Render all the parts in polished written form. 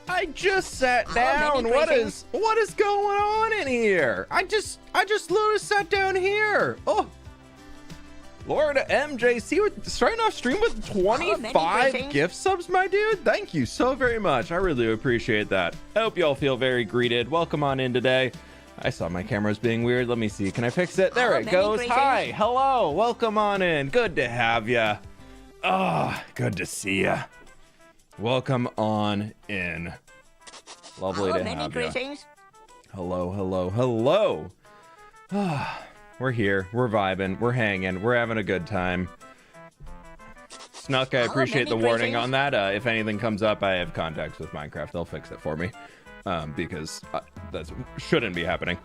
I just sat down. What is going on in here? I just literally sat down here. Oh, Lord MJC starting off stream with 25 gift subs, my dude. Thank you so very much. I really appreciate that. I hope you all feel very greeted. Welcome on in today. I saw my camera's being weird. Let me see. Can I fix it? There it goes. Hi. Hello. Welcome on in. Good to have you. Oh, good to see you. Welcome on in. Lovely to have you. Hello. We're here. We're vibing. We're hanging. We're having a good time. Snuck, I appreciate the warning on that. If anything comes up, I have contacts with Minecraft. They'll fix it for me. Because that shouldn't be happening.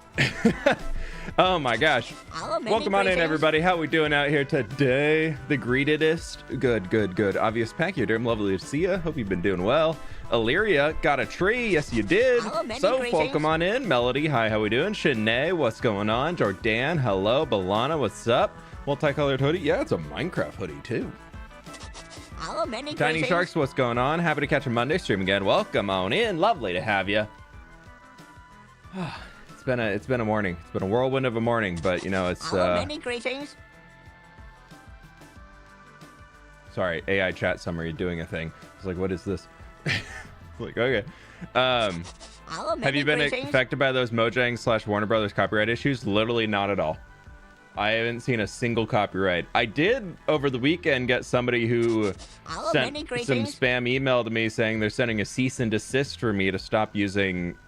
Oh my gosh. Welcome on in, everybody. How we doing out here today? The greetedest. Good. Obvious Pack, you're doing lovely to see you. Hope you've been doing well. Illyria got a tree. Yes, you did. So welcome on in. Melody, hi, how we doing? Shanae, what's going on? Jordan, hello. Balana, what's up? Multicolored hoodie. Yeah, it's a Minecraft hoodie too. Tiny Sharks, what's going on? Happy to catch a Monday stream again. Welcome on in. Lovely to have you. It's been a morning. It's been a whirlwind of a morning, but you know it's sorry, AI chat summary doing a thing. It's like, what is this? Like, okay. Have you been affected by those Mojang / Warner Brothers copyright issues? Literally not at all. I haven't seen a single copyright. I did over the weekend get somebody who sent some spam email to me saying they're sending a cease and desist for me to stop using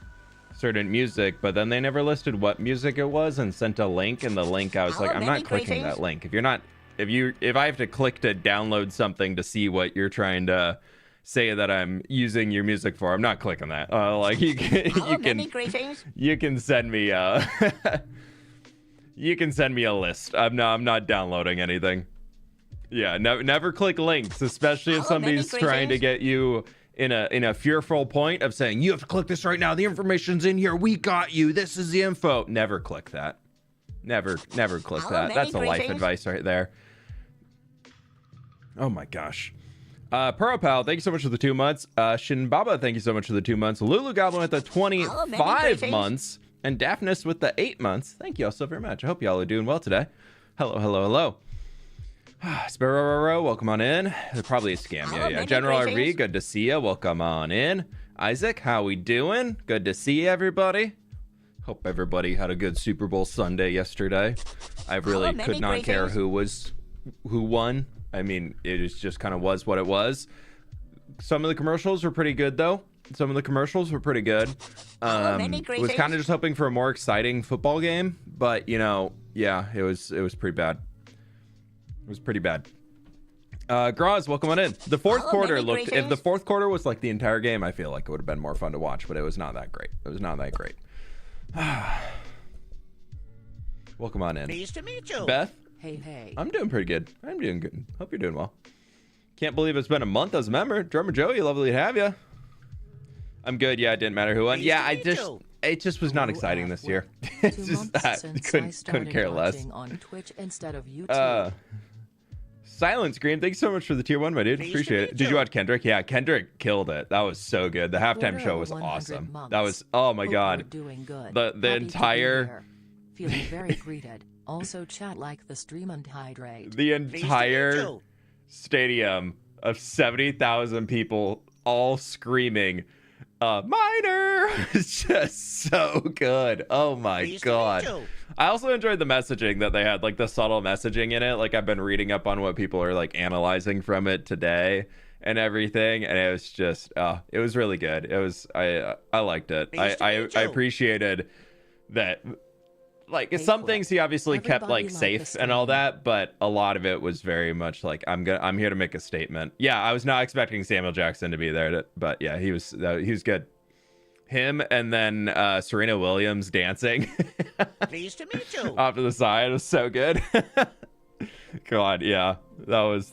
certain music, but then they never listed what music it was and sent a link, and the link I was like, I'm not clicking that link. If I have to click to download something to see what you're trying to say that I'm using your music for, I'm not clicking that. Like you can send me you can send me a list. I'm not downloading anything. Yeah, never click links, especially if somebody's trying to get you in a fearful point of saying you have to click this right now. The information's in here. We got you. This is the info. Never click that. Never click that. That's a life advice right there. Oh my gosh. Pal, thank you so much for the 2 months. Shinbaba, thank you so much for the 2 months. Lulu Goblin with the 25 months. And Daphnis with the 8 months. Thank you all so very much. I hope y'all are doing well today. Hello. Sparrow, welcome on in. They're probably a scam. Yeah. General RV, good to see you. Welcome on in. Isaac, how we doing? Good to see everybody. Hope everybody had a good Super Bowl Sunday yesterday. I really could not care who won. I mean, it just kind of was what it was. Some of the commercials were pretty good, though. Was kind of just hoping for a more exciting football game, but you know, yeah, it was pretty bad. It was pretty bad. Graz, welcome on in. The fourth quarter looked, if the fourth quarter was like the entire game, I feel like it would have been more fun to watch, but it was not that great. Welcome on in. Nice to meet you. Beth? Hey. I'm doing pretty good. I'm doing good. Hope you're doing well. Can't believe it's been a month as a member. Drummer Joey, lovely to have you. I'm good. Yeah, it didn't matter who won. Yeah, it just was not exciting this year. It's just that couldn't care less. On Twitch instead of YouTube. Silent Scream, thanks so much for the tier 1, my dude. Appreciate it. Did you watch Kendrick? Yeah, Kendrick killed it. That was so good. The halftime show was awesome. That was, oh my god. Doing good. The entire feeling very greeted. Also chat like the stream and hydrate. The entire stadium of 70,000 people all screaming minor. It's just so good. Oh my god. I also enjoyed the messaging that they had, like the subtle messaging in it. Like I've been reading up on what people are like analyzing from it today and everything, and it was just it was really good. It was I liked it. I appreciated that. Like some things he obviously kept like safe and all that, but a lot of it was very much like I'm here to make a statement. Yeah, I was not expecting Samuel Jackson to be there, but yeah, he was good. Him and then Serena Williams dancing. Pleased to meet you. Off to the side was so good. God, yeah, that was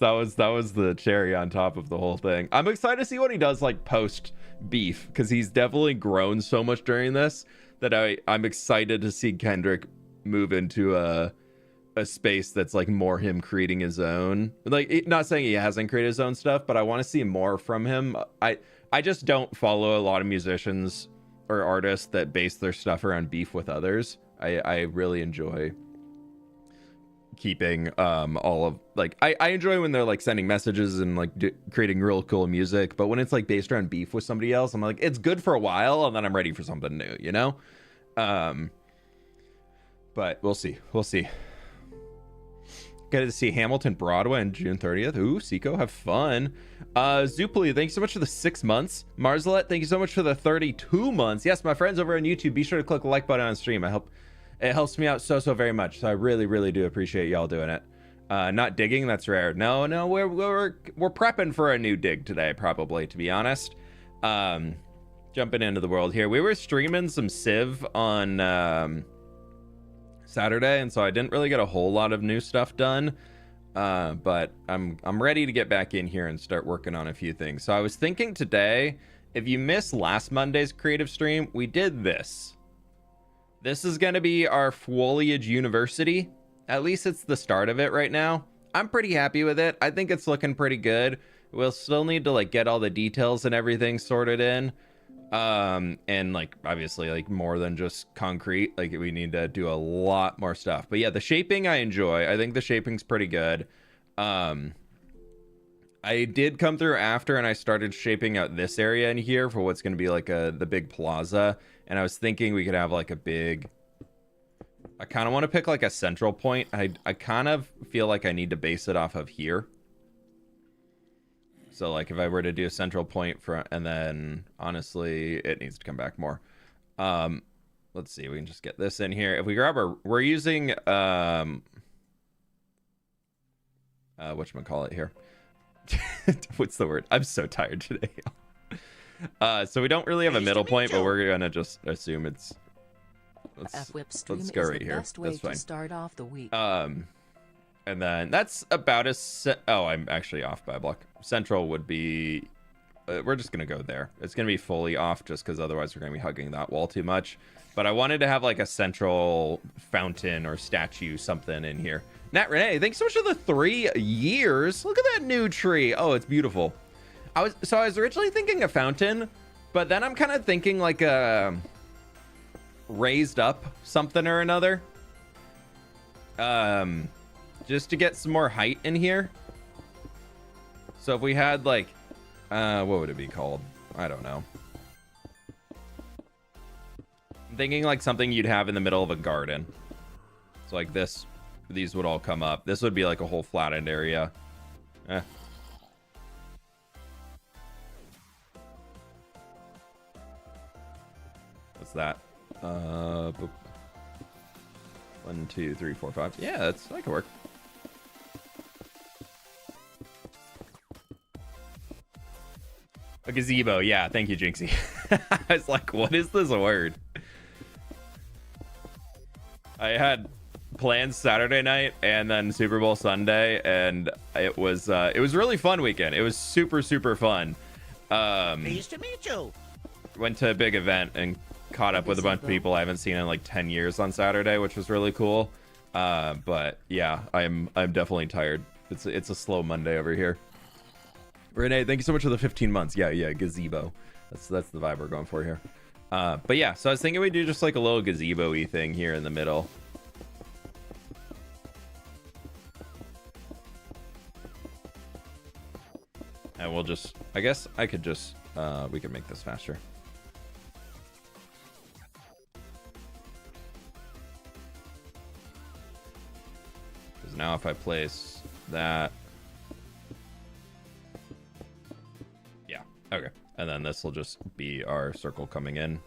the cherry on top of the whole thing. I'm excited to see what he does like post beef, because he's definitely grown so much during this that I'm excited to see Kendrick move into a space that's like more him creating his own. Like, not saying he hasn't created his own stuff, but I want to see more from him. I just don't follow a lot of musicians or artists that base their stuff around beef with others. I really enjoy keeping all of like I enjoy when they're like sending messages and like creating real cool music, but when it's like based around beef with somebody else, I'm like, it's good for a while and then I'm ready for something new, you know. But we'll see. Get to see Hamilton Broadway on June 30th. Ooh, Seiko, have fun. Zupli, thank you so much for the 6 months. Marslet, thank you so much for the 32 months. Yes, my friends over on YouTube, be sure to click the like button on stream. It helps me out so very much. So I really do appreciate y'all doing it. Not digging, that's rare. No, we're prepping for a new dig today, probably, to be honest. Jumping into the world here. We were streaming some Civ on Saturday, and so I didn't really get a whole lot of new stuff done, but I'm ready to get back in here and start working on a few things. So I was thinking today, if you missed last Monday's creative stream, we did this is going to be our Foliage University. At least it's the start of it right now. I'm pretty happy with it. I think it's looking pretty good. We'll still need to like get all the details and everything sorted in. And like obviously like more than just concrete, like we need to do a lot more stuff. But yeah, the shaping I enjoy. I think the shaping's pretty good. I did come through after and I started shaping out this area in here for what's going to be like the big plaza, and I was thinking we could have like a big, I kind of want to pick like a central point. I kind of feel like I need to base it off of here. So like if I were to do a central point for, and then honestly, it needs to come back more. Let's see, we can just get this in here. If we grab we're using, whatchamacallit here. What's the word? I'm so tired today. So we don't really have a middle point, but we're going to just assume it's, fWhip let's go right here. Best way That's fine. to start off the week. And then that's about oh, I'm actually off by a block. Central would be, we're just going to go there. It's going to be fully off just because otherwise we're going to be hugging that wall too much. But I wanted to have like a central fountain or statue, something in here. Nat Renee, thanks so much for the 3 years. Look at that new tree. Oh, it's beautiful. I was originally thinking a fountain, but then I'm kind of thinking like a raised up something or another. Just to get some more height in here. So if we had like, what would it be called? I don't know. I'm thinking like something you'd have in the middle of a garden. So like this, these would all come up. This would be like a whole flattened area. What's that? 1, 2, 3, 4, 5. Yeah, that could work. A gazebo, yeah, thank you, Jinxie. I was like, what is this word? I had plans Saturday night and then Super Bowl Sunday, and it was really fun weekend. It was super fun. Pleased to meet you. Went to a big event and caught up with a bunch of people I haven't seen in like 10 years on Saturday, which was really cool. But yeah, I'm definitely tired. It's a slow Monday over here. Renee, thank you so much for the 15 months. Yeah, gazebo. That's the vibe we're going for here. But yeah, so I was thinking we'd do just like a little gazebo-y thing here in the middle. And we'll just, I guess I could just, we can make this faster. Because now if I place that, okay, and then this will just be our circle coming in.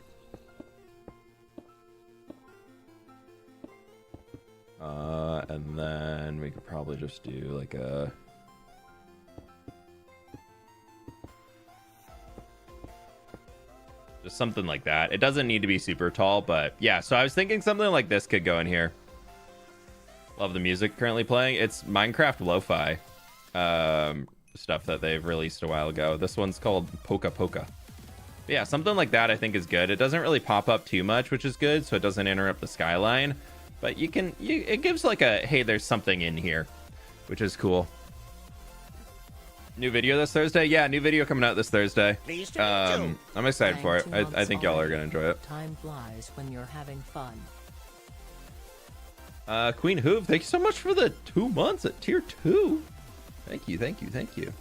And then we could probably just do like a... just something like that. It doesn't need to be super tall, but yeah, so I was thinking something like this could go in here. Love the music currently playing. It's Minecraft lo-fi. Stuff that they've released a while ago. This one's called Poka Poka. But yeah, something like that I think is good. It doesn't really pop up too much, which is good, so it doesn't interrupt the skyline. But it gives like a, hey, there's something in here, which is cool. New video this Thursday? Yeah, new video coming out this Thursday. Pleased to meet you. I'm excited for it. I think y'all are gonna enjoy it. Time flies when you're having fun. Queen Hoove, thank you so much for the 2 months at tier 2. Thank you, thank you, thank you.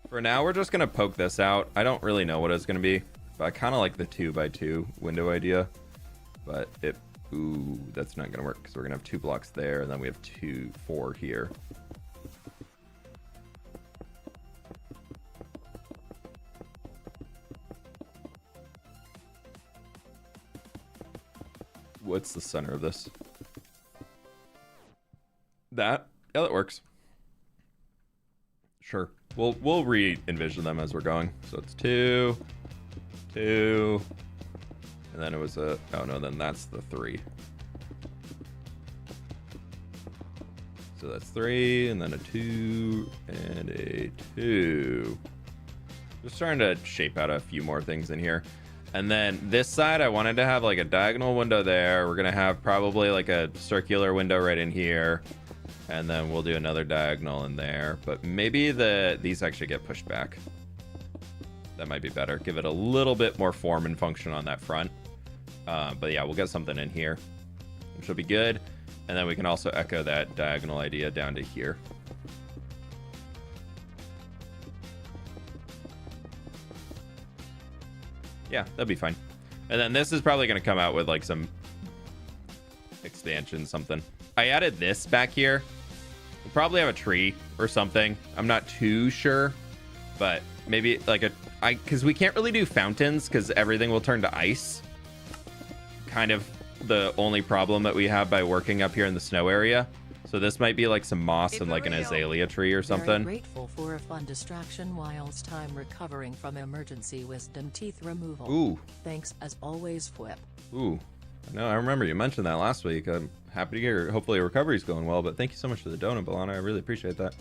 For now, we're just gonna poke this out. I don't really know what it's gonna be, but I kind of like the 2x2 window idea. But ooh, that's not gonna work because we're gonna have 2 blocks there, and then we have 4 here. What's the center of this? That? Yeah, that works. Sure. We'll re-envision them as we're going. So it's 2, 2, and then it was a, oh no, then that's the 3. So that's 3, and then a 2, and a 2. Just trying to shape out a few more things in here. And then this side, I wanted to have like a diagonal window there. We're gonna have probably like a circular window right in here. And then we'll do another diagonal in there. But maybe these actually get pushed back. That might be better. Give it a little bit more form and function on that front. But yeah, we'll get something in here, which will be good. And then we can also echo that diagonal idea down to here. Yeah, that'd be fine. And then this is probably going to come out with like some expansion, something. I added this back here. We'll probably have a tree or something. I'm not too sure, but maybe like because we can't really do fountains because everything will turn to ice. Kind of the only problem that we have by working up here in the snow area. So this might be like some moss and like an azalea tree or something. Very grateful for a fun distraction whilst time recovering from emergency wisdom teeth removal. Ooh. Thanks as always, fWhip. Ooh. No, I remember you mentioned that last week. I'm happy to hear. Hopefully recovery's going well, but thank you so much for the donut, Balana. I really appreciate that.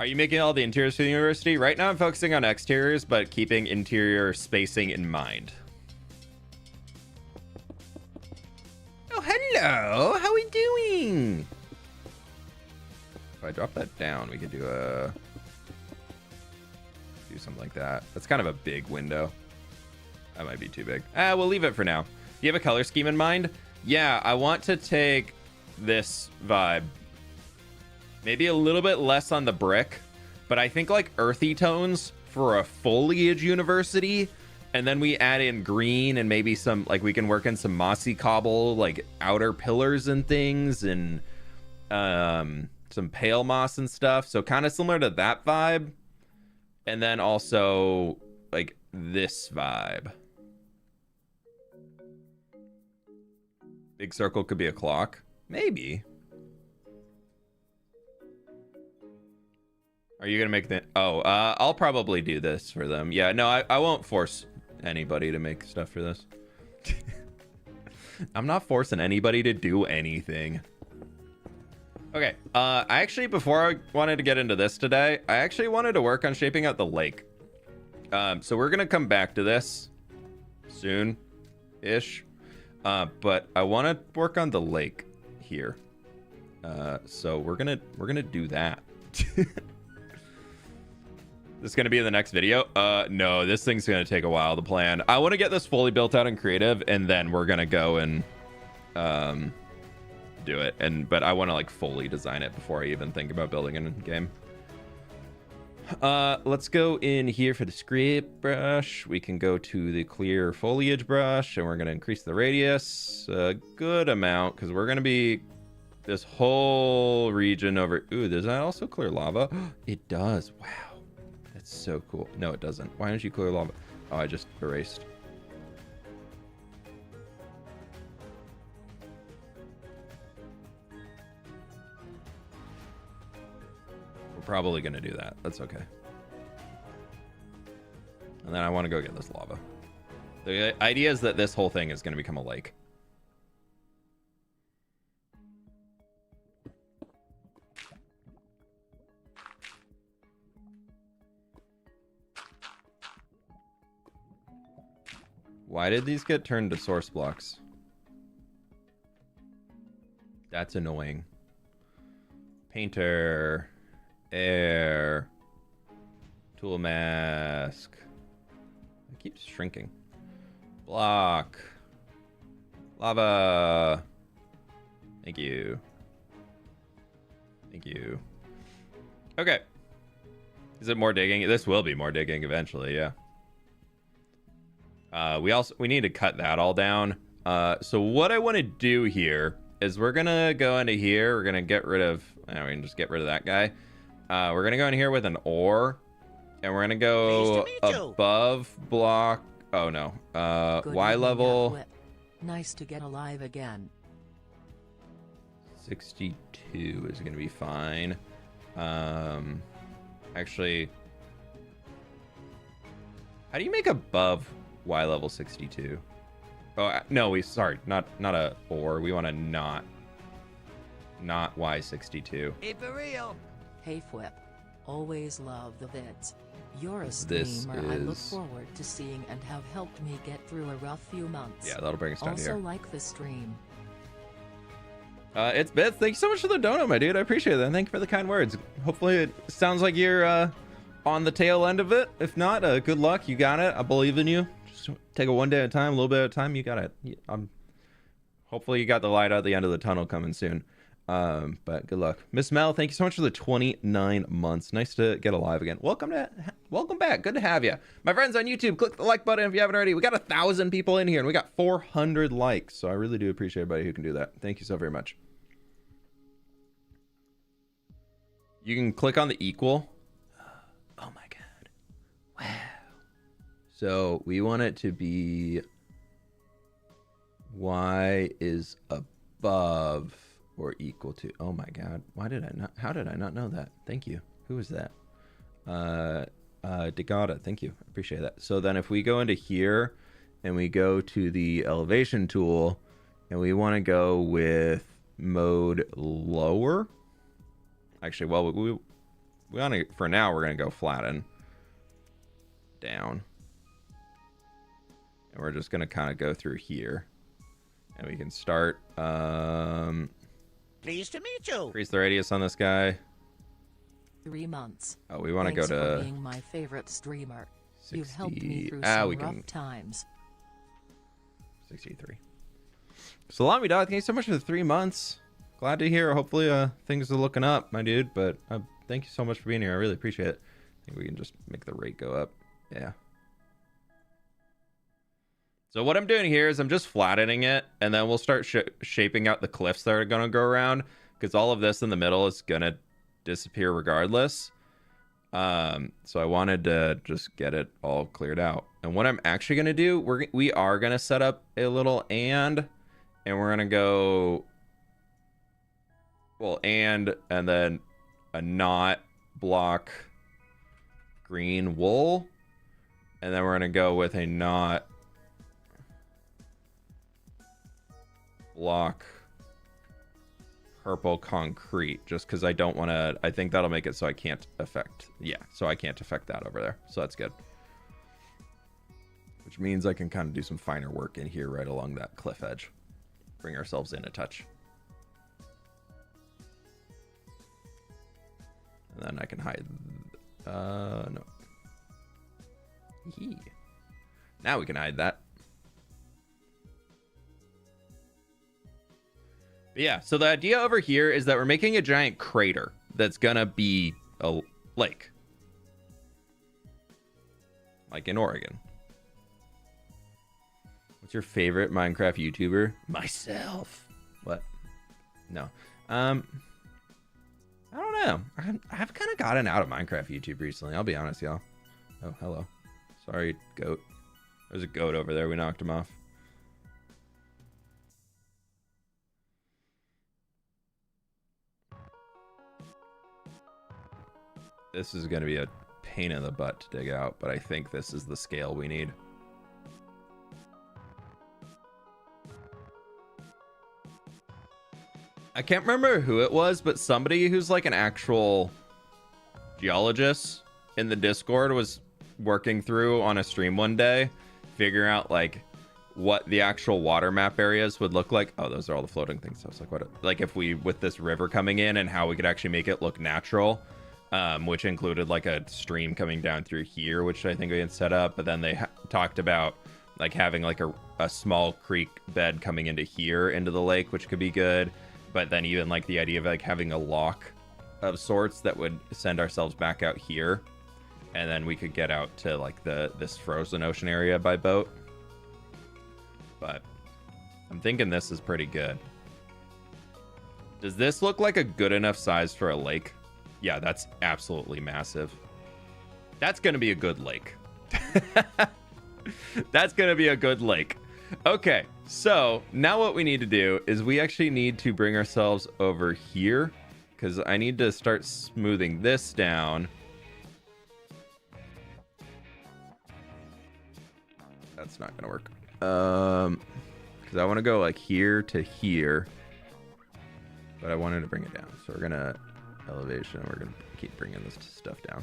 Are you making all the interiors for the university? Right now I'm focusing on exteriors, but keeping interior spacing in mind. Oh, hello. How are we doing? If I drop that down, we could do something like that. That's kind of a big window. That might be too big. We'll leave it for now. Do you have a color scheme in mind? Yeah, I want to take this vibe. Maybe a little bit less on the brick, but I think like earthy tones for a foliage university. And then we add in green and maybe some, like we can work in some mossy cobble, like outer pillars and things, and some pale moss and stuff. So kind of similar to that vibe. And then also like this vibe. Big circle could be a clock. Maybe. Are you gonna make that? Oh, I'll probably do this for them. Yeah, no, I won't force anybody to make stuff for this. I'm not forcing anybody to do anything. Okay, I actually, before I wanted to get into this today, I actually wanted to work on shaping out the lake. So we're gonna come back to this soon-ish. But I want to work on the lake here. So we're gonna do that. This is gonna be in the next video. No, this thing's gonna take a while to plan. I want to get this fully built out in creative, and then we're gonna go and do it. But I want to like fully design it before I even think about building it in game. Let's go in here for the script brush. We can go to the clear foliage brush, and we're going to increase the radius a good amount because we're going to be this whole region over. Ooh, does that also clear lava? It does. Wow, that's so cool. No, it doesn't. Why don't you clear lava? Oh, I just erased. Probably gonna do that. That's okay. And then I want to go get this lava. The idea is that this whole thing is going to become a lake. Why did these get turned to source blocks? That's annoying. Painter. Air. Tool mask. It keeps shrinking. Block. Lava. Thank you. Thank you. Okay. Is it more digging? This will be more digging eventually, yeah. We need to cut that all down. So what I want to do here is we're gonna go into here. We're gonna get rid of. We can just get rid of that guy. We're gonna go in here with an ore, and we're gonna go above block. Oh no. Y level. fWhip. Nice to get alive again. 62 is gonna be fine. Actually, how do you make above Y level 62? Oh no, sorry, not a or. We want to not Y62. Hey, for real. Hey fWhip. Always love the vids. You're a This streamer I look is- forward to seeing and have helped me get through a rough few months. Yeah, that'll bring us down Also here. like the stream. It's Beth. Thank you so much for the donut, my dude. I appreciate that. Thank you for the kind words. Hopefully, it sounds like you're on the tail end of it. If not, good luck. You got it. I believe in you. Just take it one day at a time, a little bit at a time. You got it. Hopefully, you got the light at the end of the tunnel coming soon. But good luck, Miss Mel. Thank you so much for the 29 months. Nice to get alive again. Welcome back. Good to have you, my friends on YouTube. Click the like button if you haven't already. We got 1,000 people in here, and we got 400 likes. So I really do appreciate everybody who can do that. Thank you so very much. You can click on the equal. Oh my god! Wow. So we want it to be y is above or equal to. Oh my god! Why did I not? How did I not know that? Thank you. Who was that? Degata. Thank you. Appreciate that. So then if we go into here and we go to the elevation tool and we want to go with mode lower. Actually, well, we want to, for now, we're going to go flatten down. And we're just going to kind of go through here. And we can start, Pleased to meet you. increase the radius on this guy. 3 months. Oh, we want to go Thanks for to being my favorite streamer. 60. You've helped me through Ah, some we rough can, times. 63. Salami dog, thank you so much for the 3 months. Glad to hear. Hopefully, things are looking up, my dude. But thank you so much for being here. I really appreciate it. I think we can just make the rate go up. Yeah. So what I'm doing here is I'm just flattening it, and then we'll start shaping out the cliffs that are going to go around, because all of this in the middle is going to disappear regardless. So I wanted to just get it all cleared out. And what I'm actually going to do, we are going to set up a little and we're going to go, well, and then a not block green wool, and then we're going to go with a not block purple concrete, just because I don't want to. I think that'll make it so I can't affect. Yeah, so I can't affect that over there. So that's good. Which means I can kind of do some finer work in here right along that cliff edge. Bring ourselves in a touch. And then I can hide. No. Yee. Now we can hide that. But yeah, so the idea over here is that we're making a giant crater that's gonna be a lake. Like in Oregon. What's your favorite Minecraft YouTuber? Myself. What? No. I don't know. I've kind of gotten out of Minecraft YouTube recently. I'll be honest, y'all. Oh, hello. Sorry, goat. There's a goat over there. We knocked him off. This is going to be a pain in the butt to dig out, but I think this is the scale we need. I can't remember who it was, but somebody who's like an actual geologist in the Discord was working through on a stream one day, figuring out like what the actual water map areas would look like. Oh, those are all the floating things. So I was like, what? Like if we, with this river coming in and how we could actually make it look natural, which included like a stream coming down through here, which I think we had set up. But then they talked about like having like a small creek bed coming into here, into the lake, which could be good. But then even like the idea of like having a lock of sorts that would send ourselves back out here. And then we could get out to like this frozen ocean area by boat. But I'm thinking this is pretty good. Does this look like a good enough size for a lake? Yeah, that's absolutely massive. That's going to be a good lake. That's going to be a good lake. Okay, so now what we need to do is we actually need to bring ourselves over here, because I need to start smoothing this down. That's not going to work. Because I want to go like here to here, but I wanted to bring it down. So we're going to elevation. We're going to keep bringing this stuff down.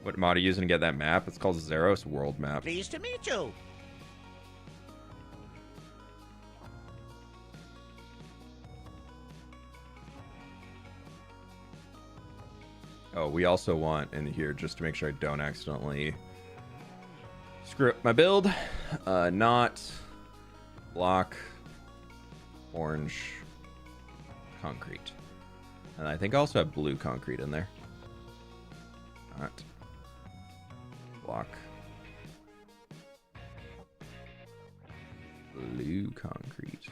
What mod are you using to get that map? It's called Zeros World Map. Pleased to meet you. Oh, we also want in here, just to make sure I don't accidentally screw up my build, not block orange concrete. And I think I also have blue concrete in there. Not block blue concrete.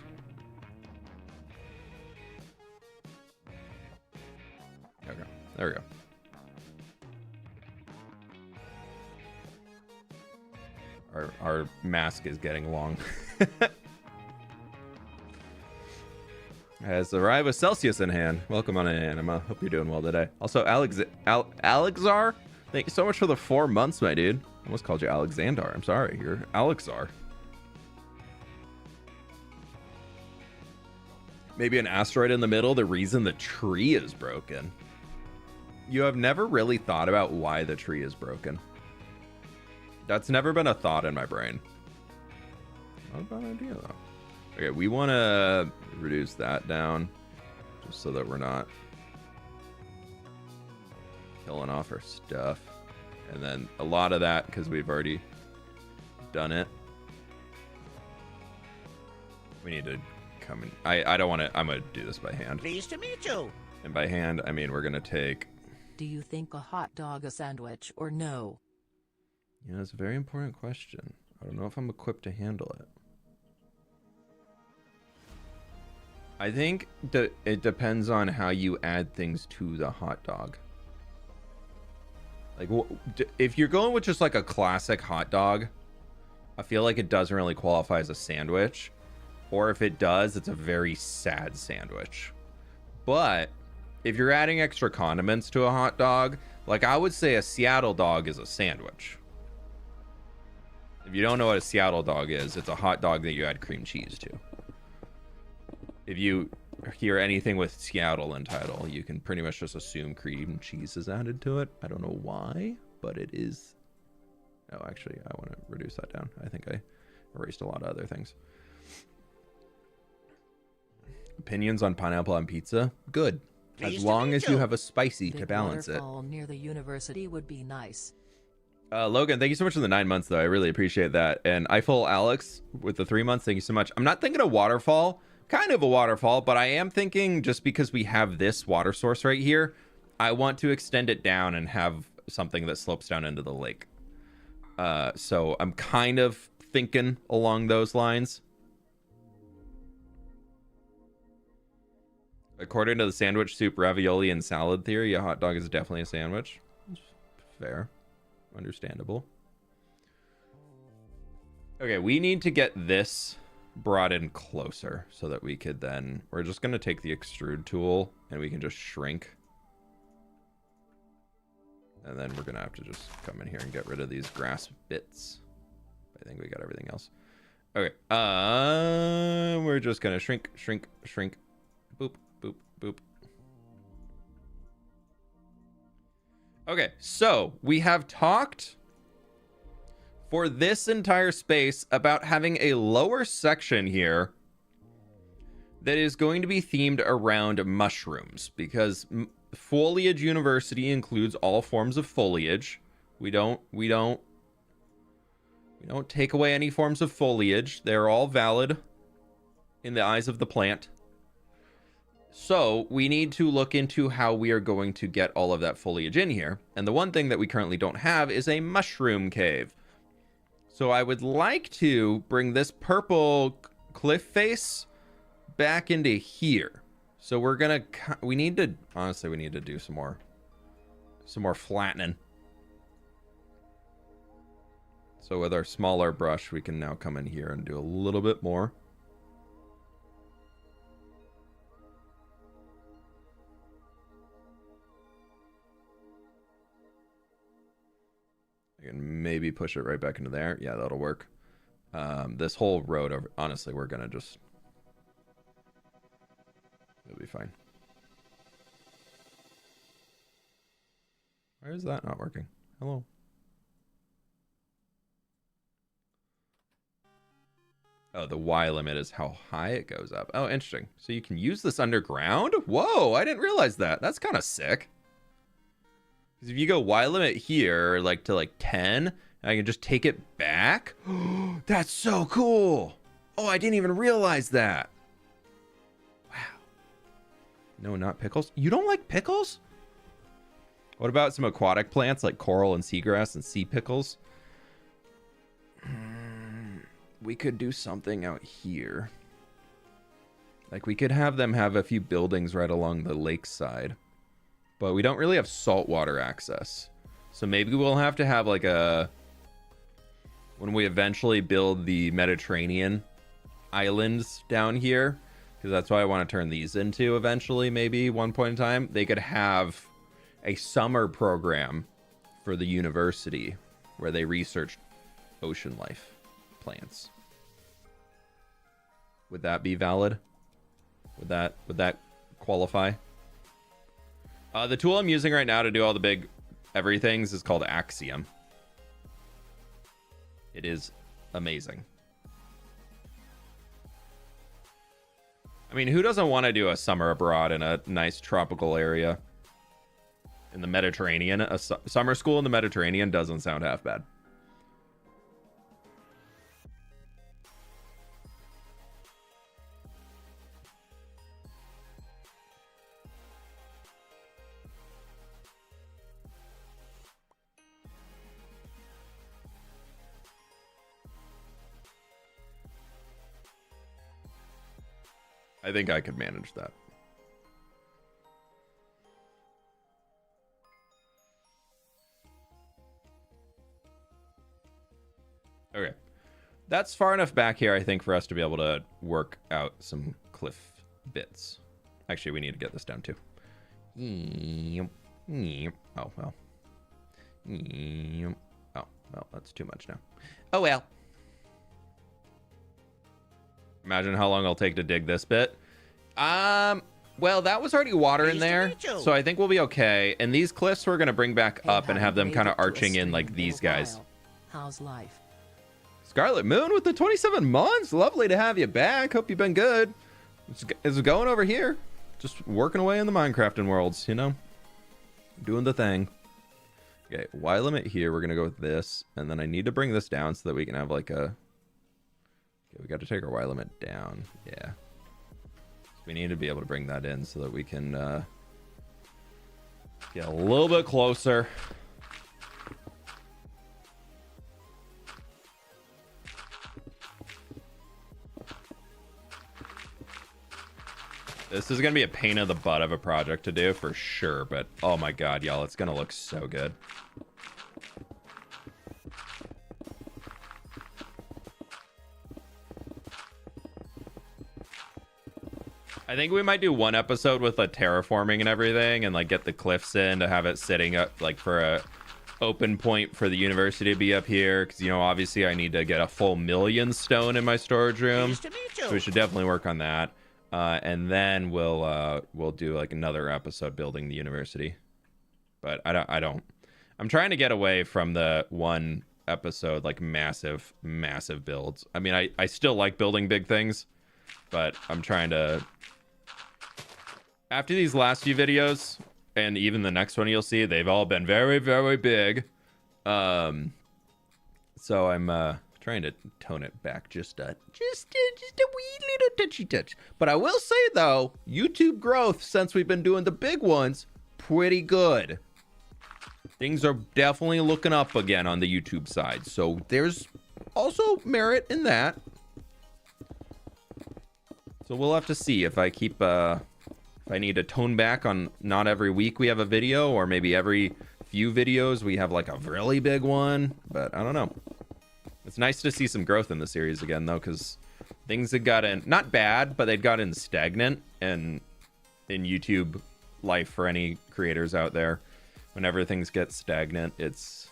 Okay, there we go. Our mask is getting long. Has arrived with Celsius in hand. Welcome on in, Anima. Hope you're doing well today. Also, Alexar, thank you so much for the 4 months, my dude. I almost called you Alexander. I'm sorry. You're Alexar. Maybe an asteroid in the middle, the reason the tree is broken. You have never really thought about why the tree is broken. That's never been a thought in my brain. Not a bad idea, though. Okay, we want to reduce that down just so that we're not killing off our stuff. And then a lot of that, because we've already done it. We need to come in. I don't want to. I'm going to do this by hand. Pleased to meet you. And by hand, I mean we're going to take... Do you think a hot dog a sandwich or no? Yeah, that's a very important question. I don't know if I'm equipped to handle it. I think that it depends on how you add things to the hot dog. Like, if you're going with just like a classic hot dog, I feel like it doesn't really qualify as a sandwich. Or if it does, it's a very sad sandwich. But if you're adding extra condiments to a hot dog, like I would say a Seattle dog is a sandwich. If you don't know what a Seattle dog is, it's a hot dog that you add cream cheese to. If you hear anything with Seattle in title, you can pretty much just assume cream cheese is added to it. I don't know why, but it is. Oh, actually, I want to reduce that down. I think I erased a lot of other things. Opinions on pineapple on pizza? Good. As long as you have a spicy to balance it. Near the university would be nice. Logan, thank you so much for the 9 months, though. I really appreciate that. And Eiffel Alex with the 3 months, thank you so much. I'm not thinking a waterfall, kind of a waterfall, but I am thinking just because we have this water source right here, I want to extend it down and have something that slopes down into the lake. So I'm kind of thinking along those lines. According to the sandwich, soup, ravioli, and salad theory, a hot dog is definitely a sandwich. Fair. Understandable. Okay, we need to get this brought in closer so that we could then... We're just going to take the extrude tool and we can just shrink. And then we're going to have to just come in here and get rid of these grass bits. I think we got everything else. Okay. We're just going to shrink, shrink, shrink. Boop, boop, boop. Okay, so we have talked for this entire space about having a lower section here that is going to be themed around mushrooms, because Foliage University includes all forms of foliage. We don't take away any forms of foliage. They're all valid in the eyes of the plant. So we need to look into how we are going to get all of that foliage in here. And the one thing that we currently don't have is a mushroom cave. So I would like to bring this purple cliff face back into here. So we're gonna, we need to do some more flattening. So with our smaller brush, we can now come in here and do a little bit more. I can maybe push it right back into there. Yeah, that'll work. This whole road over, honestly, we're gonna just, it'll be fine. Why is that not working? Hello. Oh, the Y limit is how high it goes up. Oh, interesting. So you can use this underground? Whoa, I didn't realize that. That's kind of sick. Because if you go Y limit here, like to like 10, I can just take it back. That's so cool. Oh, I didn't even realize that. Wow. No, not pickles. You don't like pickles? What about some aquatic plants like coral and seagrass and sea pickles? We could do something out here. Like we could have them have a few buildings right along the lakeside. But we don't really have saltwater access. So maybe we'll have to have like a... when we eventually build the Mediterranean islands down here, because that's what I want to turn these into eventually, maybe one point in time, they could have a summer program for the university where they research ocean life plants. Would that be valid? Would that qualify? The tool I'm using right now to do all the big everythings is called Axiom. It is amazing. I mean, who doesn't want to do a summer abroad in a nice tropical area? In the Mediterranean, a summer school in the Mediterranean doesn't sound half bad. I think I could manage that. Okay. That's far enough back here, I think, for us to be able to work out some cliff bits. Actually, we need to get this down too. Oh, well. Oh, well, that's too much now. Oh, well. Imagine how long it'll take to dig this bit. Well, that was already water in there, so I think we'll be okay. And these cliffs we're going to bring back up and have them kind of arching in like these guys. How's life? Scarlet Moon with the 27 months. Lovely to have you back. Hope you've been good. It's going over here. Just working away in the Minecrafting worlds, you know? Doing the thing. Okay, Y limit here. We're going to go with this. And then I need to bring this down so that we can have like a... Okay, we got to take our Y limit down. Yeah. We need to be able to bring that in so that we can get a little bit closer. This is going to be a pain in the butt of a project to do for sure, but oh my god, y'all, it's going to look so good. I think we might do one episode with like terraforming and everything and like get the cliffs in to have it sitting up like for a open point for the university to be up here, because you know obviously I need to get a full 1,000,000 stone in my storage room, so we should definitely work on that. And then we'll do like another episode building the university. But I'm trying to get away from the one episode like massive builds. I mean, I still like building big things, but I'm trying to, after these last few videos and even the next one you'll see, they've all been very big. So I'm trying to tone it back just a wee little touchy touch. But I will say though, YouTube growth since we've been doing the big ones, pretty good. Things are definitely looking up again on the YouTube side. So there's also merit in that. So we'll have to see if I keep, if I need to tone back on not every week we have a video, or maybe every few videos we have like a really big one. But I don't know. It's nice to see some growth in the series again though, because things had gotten, not bad, but they'd gotten stagnant. And in YouTube life for any creators out there, whenever things get stagnant, that's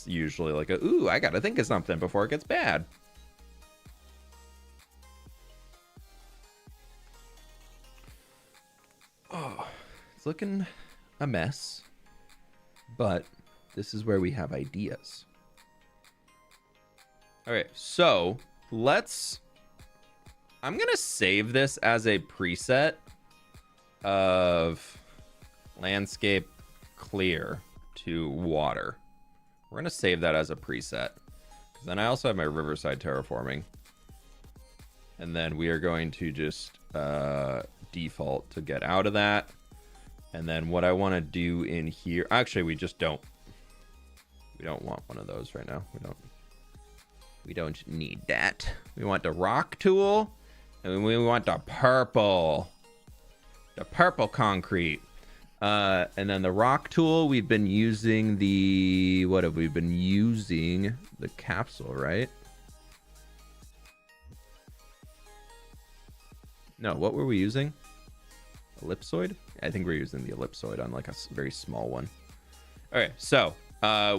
usually like a, ooh, I gotta think of something before it gets bad. Oh, it's looking a mess, but this is where we have ideas. Okay, so I'm gonna save this as a preset of landscape clear to water. We're gonna save that as a preset, because then I also have my riverside terraforming, and then we are going to just default to get out of that. And then what I want to do in here, actually we don't want one of those right now. We don't need that. We want the rock tool, and we want the purple concrete. And then the rock tool, we've been using the, what have we been using? The capsule, right? No, what were we using? Ellipsoid? I think we're using the ellipsoid on like a very small one. Okay, so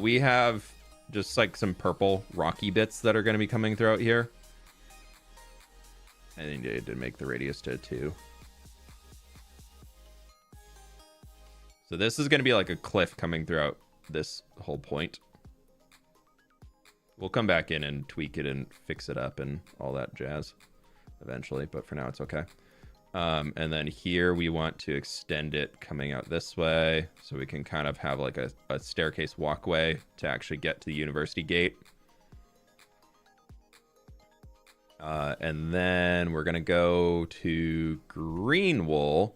we have just like some purple rocky bits that are going to be coming throughout here. I think I did make the radius to 2. So this is going to be like a cliff coming throughout this whole point. We'll come back in and tweak it and fix it up and all that jazz eventually, but for now it's okay. And then here we want to extend it coming out this way, so we can kind of have like a staircase walkway to actually get to the university gate. And then we're going to go to green wool.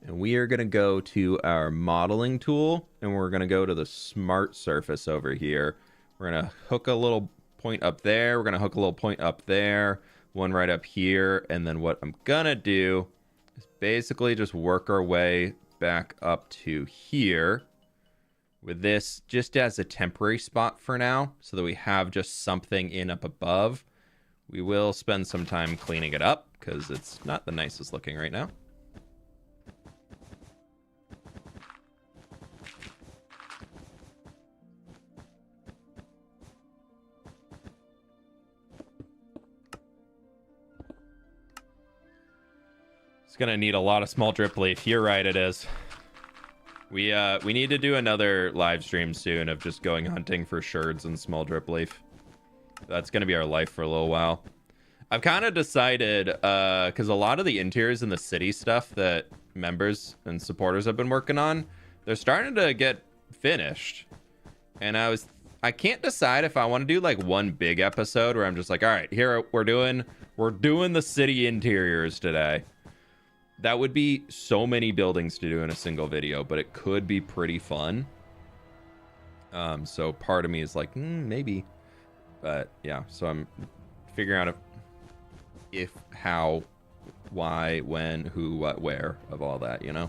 And we are going to go to our modeling tool, and we're going to go to the smart surface over here. We're going to hook a little point up there. We're going to hook a little point up there, one right up here. And then what I'm going to do is basically just work our way back up to here with this just as a temporary spot for now, so that we have just something in up above. We will spend some time cleaning it up because it's not the nicest looking right now. Gonna need a lot of small drip leaf. You're right, it is. We need to do another live stream soon of just going hunting for sherds and small drip leaf. That's gonna be our life for a little while. I've kind of decided, because a lot of the interiors in the city stuff that members and supporters have been working on, they're starting to get finished. And I can't decide if I want to do like one big episode where I'm just like, all right, here we're doing the city interiors today. That would be so many buildings to do in a single video, but it could be pretty fun. So part of me is like, maybe. But yeah, so I'm figuring out if, how, why, when, who, what, where of all that, you know?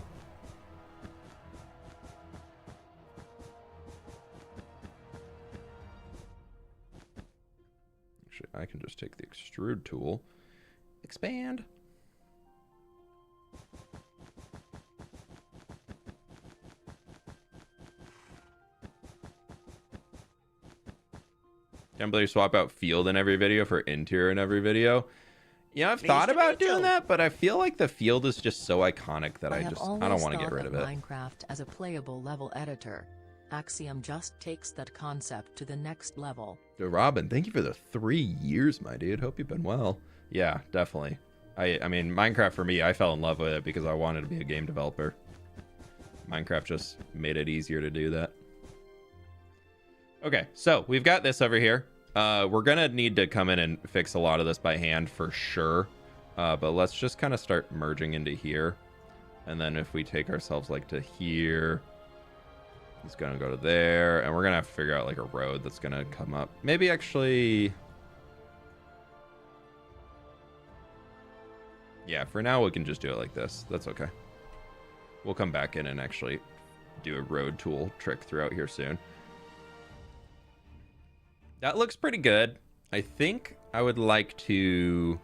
Actually, I can just take the extrude tool, expand. Can't believe swap out field in every video for interior in every video. Yeah, I've thought about doing that, but I feel like the field is just so iconic that I don't want to get rid of it. Minecraft as a playable level editor. Axiom just takes that concept to the next level. So Robin, thank you for the 3 years, my dude. Hope you've been well. Yeah, definitely. I mean, Minecraft for me, I fell in love with it because I wanted to be a game developer. Minecraft just made it easier to do that. Okay, so we've got this over here. We're gonna need to come in and fix a lot of this by hand for sure. But let's just kind of start merging into here. And then if we take ourselves like to here, it's gonna go to there, and we're gonna have to figure out like a road that's gonna come up. Maybe actually, yeah, for now we can just do it like this. That's okay. We'll come back in and actually do a road tool trick throughout here soon. That looks pretty good. I think I would like to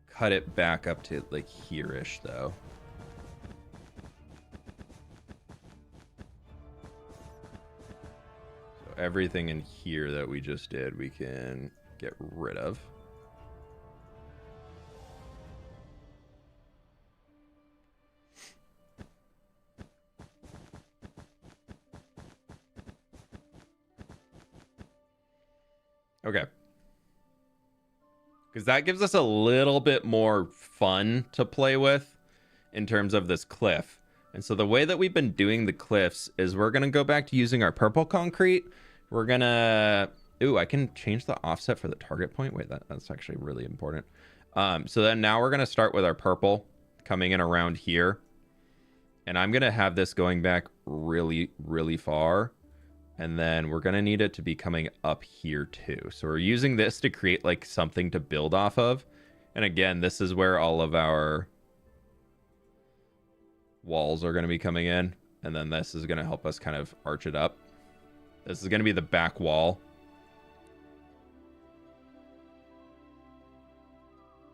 cut it back up to like here-ish though. So everything in here that we just did, we can get rid of. Okay. Because that gives us a little bit more fun to play with in terms of this cliff. And so the way that we've been doing the cliffs is we're going to go back to using our purple concrete. We're going to... Ooh, I can change the offset for the target point. Wait, that's actually really important. So then now we're going to start with our purple coming in around here. And I'm going to have this going back really, really far. And then we're going to need it to be coming up here too. So we're using this to create like something to build off of. And again, this is where all of our walls are going to be coming in. And then this is going to help us kind of arch it up. This is going to be the back wall.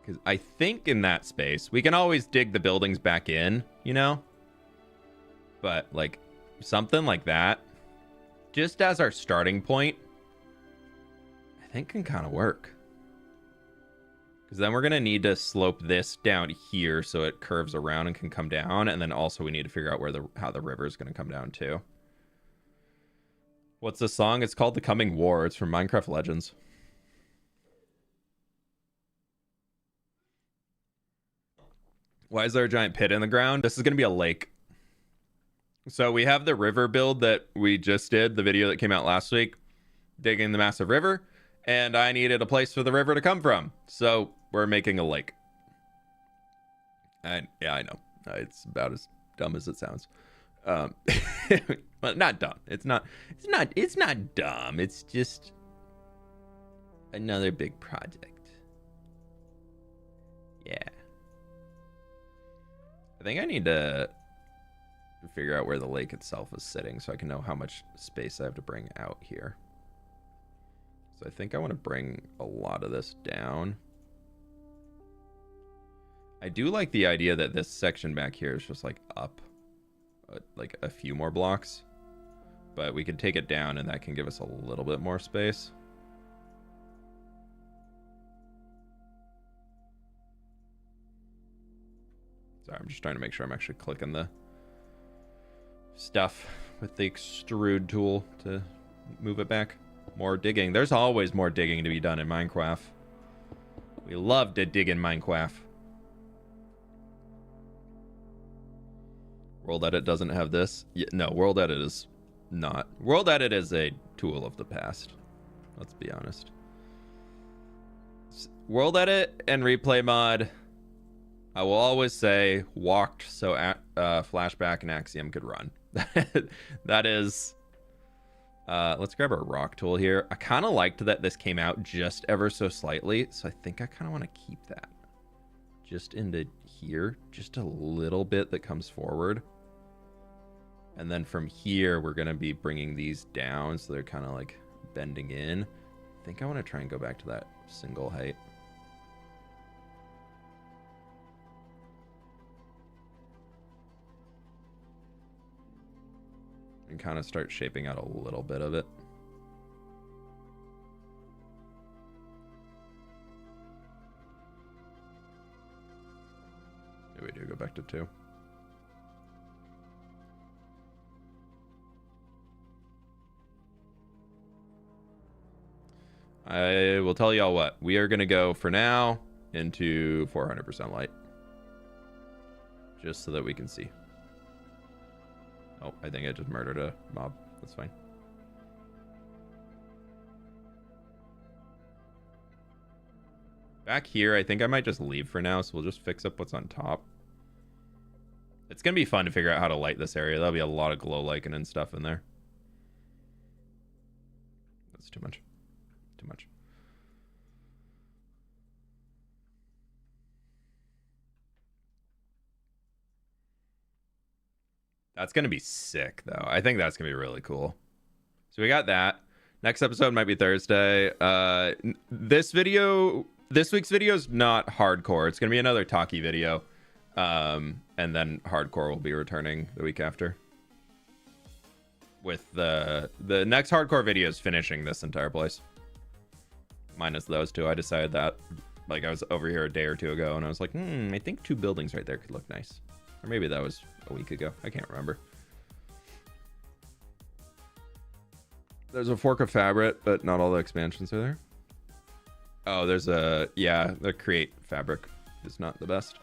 Because I think in that space, we can always dig the buildings back in, you know? But like something like that, just as our starting point, I think can kind of work. Because then we're going to need to slope this down here so it curves around and can come down. And then also we need to figure out where how the river is going to come down too. What's the song? It's called The Coming War. It's from Minecraft Legends. Why is there a giant pit in the ground? This is going to be a lake. So we have the river build that we just did, the video that came out last week, digging the massive river, and I needed a place for the river to come from. So we're making a lake. And yeah, I know. It's about as dumb as it sounds. But not dumb. It's not dumb. It's just another big project. Yeah. I think I need to figure out where the lake itself is sitting so I can know how much space I have to bring out here. So I think I want to bring a lot of this down. I do like the idea that this section back here is just like up like a few more blocks, but we could take it down and that can give us a little bit more space. Sorry, I'm just trying to make sure I'm actually clicking the stuff with the extrude tool to move it back. More digging. There's always more digging to be done in Minecraft. We love to dig in Minecraft. World Edit doesn't have this. Yeah, no, World Edit is not. World Edit is a tool of the past. Let's be honest. World Edit and Replay Mod, I will always say, walked so Flashback and Axiom could run. That is... let's grab our rock tool here. I kind of liked that this came out just ever so slightly, so I think I kind of want to keep that. Just into here, just a little bit that comes forward. And then from here, we're going to be bringing these down, so they're kind of like bending in. I think I want to try and go back to that single height. And kind of start shaping out a little bit of it. Maybe we do go back to 2. I will tell y'all what. We are going to go for now into 400% light. Just so that we can see. Oh, I think I just murdered a mob. That's fine. Back here, I think I might just leave for now, so we'll just fix up what's on top. It's going to be fun to figure out how to light this area. There'll be a lot of glow lichen and stuff in there. That's too much. Too much. That's going to be sick, though. I think that's going to be really cool. So we got that. Next episode might be Thursday. This week's video is not hardcore. It's going to be another talkie video. And then hardcore will be returning the week after. With the next hardcore video is finishing this entire place. Minus those two. I decided that. Like, I was over here a day or two ago, and I was like, I think 2 buildings right there could look nice. Or maybe that was a week ago. I can't remember. There's a fork of fabric, but not all the expansions are there. Oh, there's a... Yeah, the create fabric is not the best.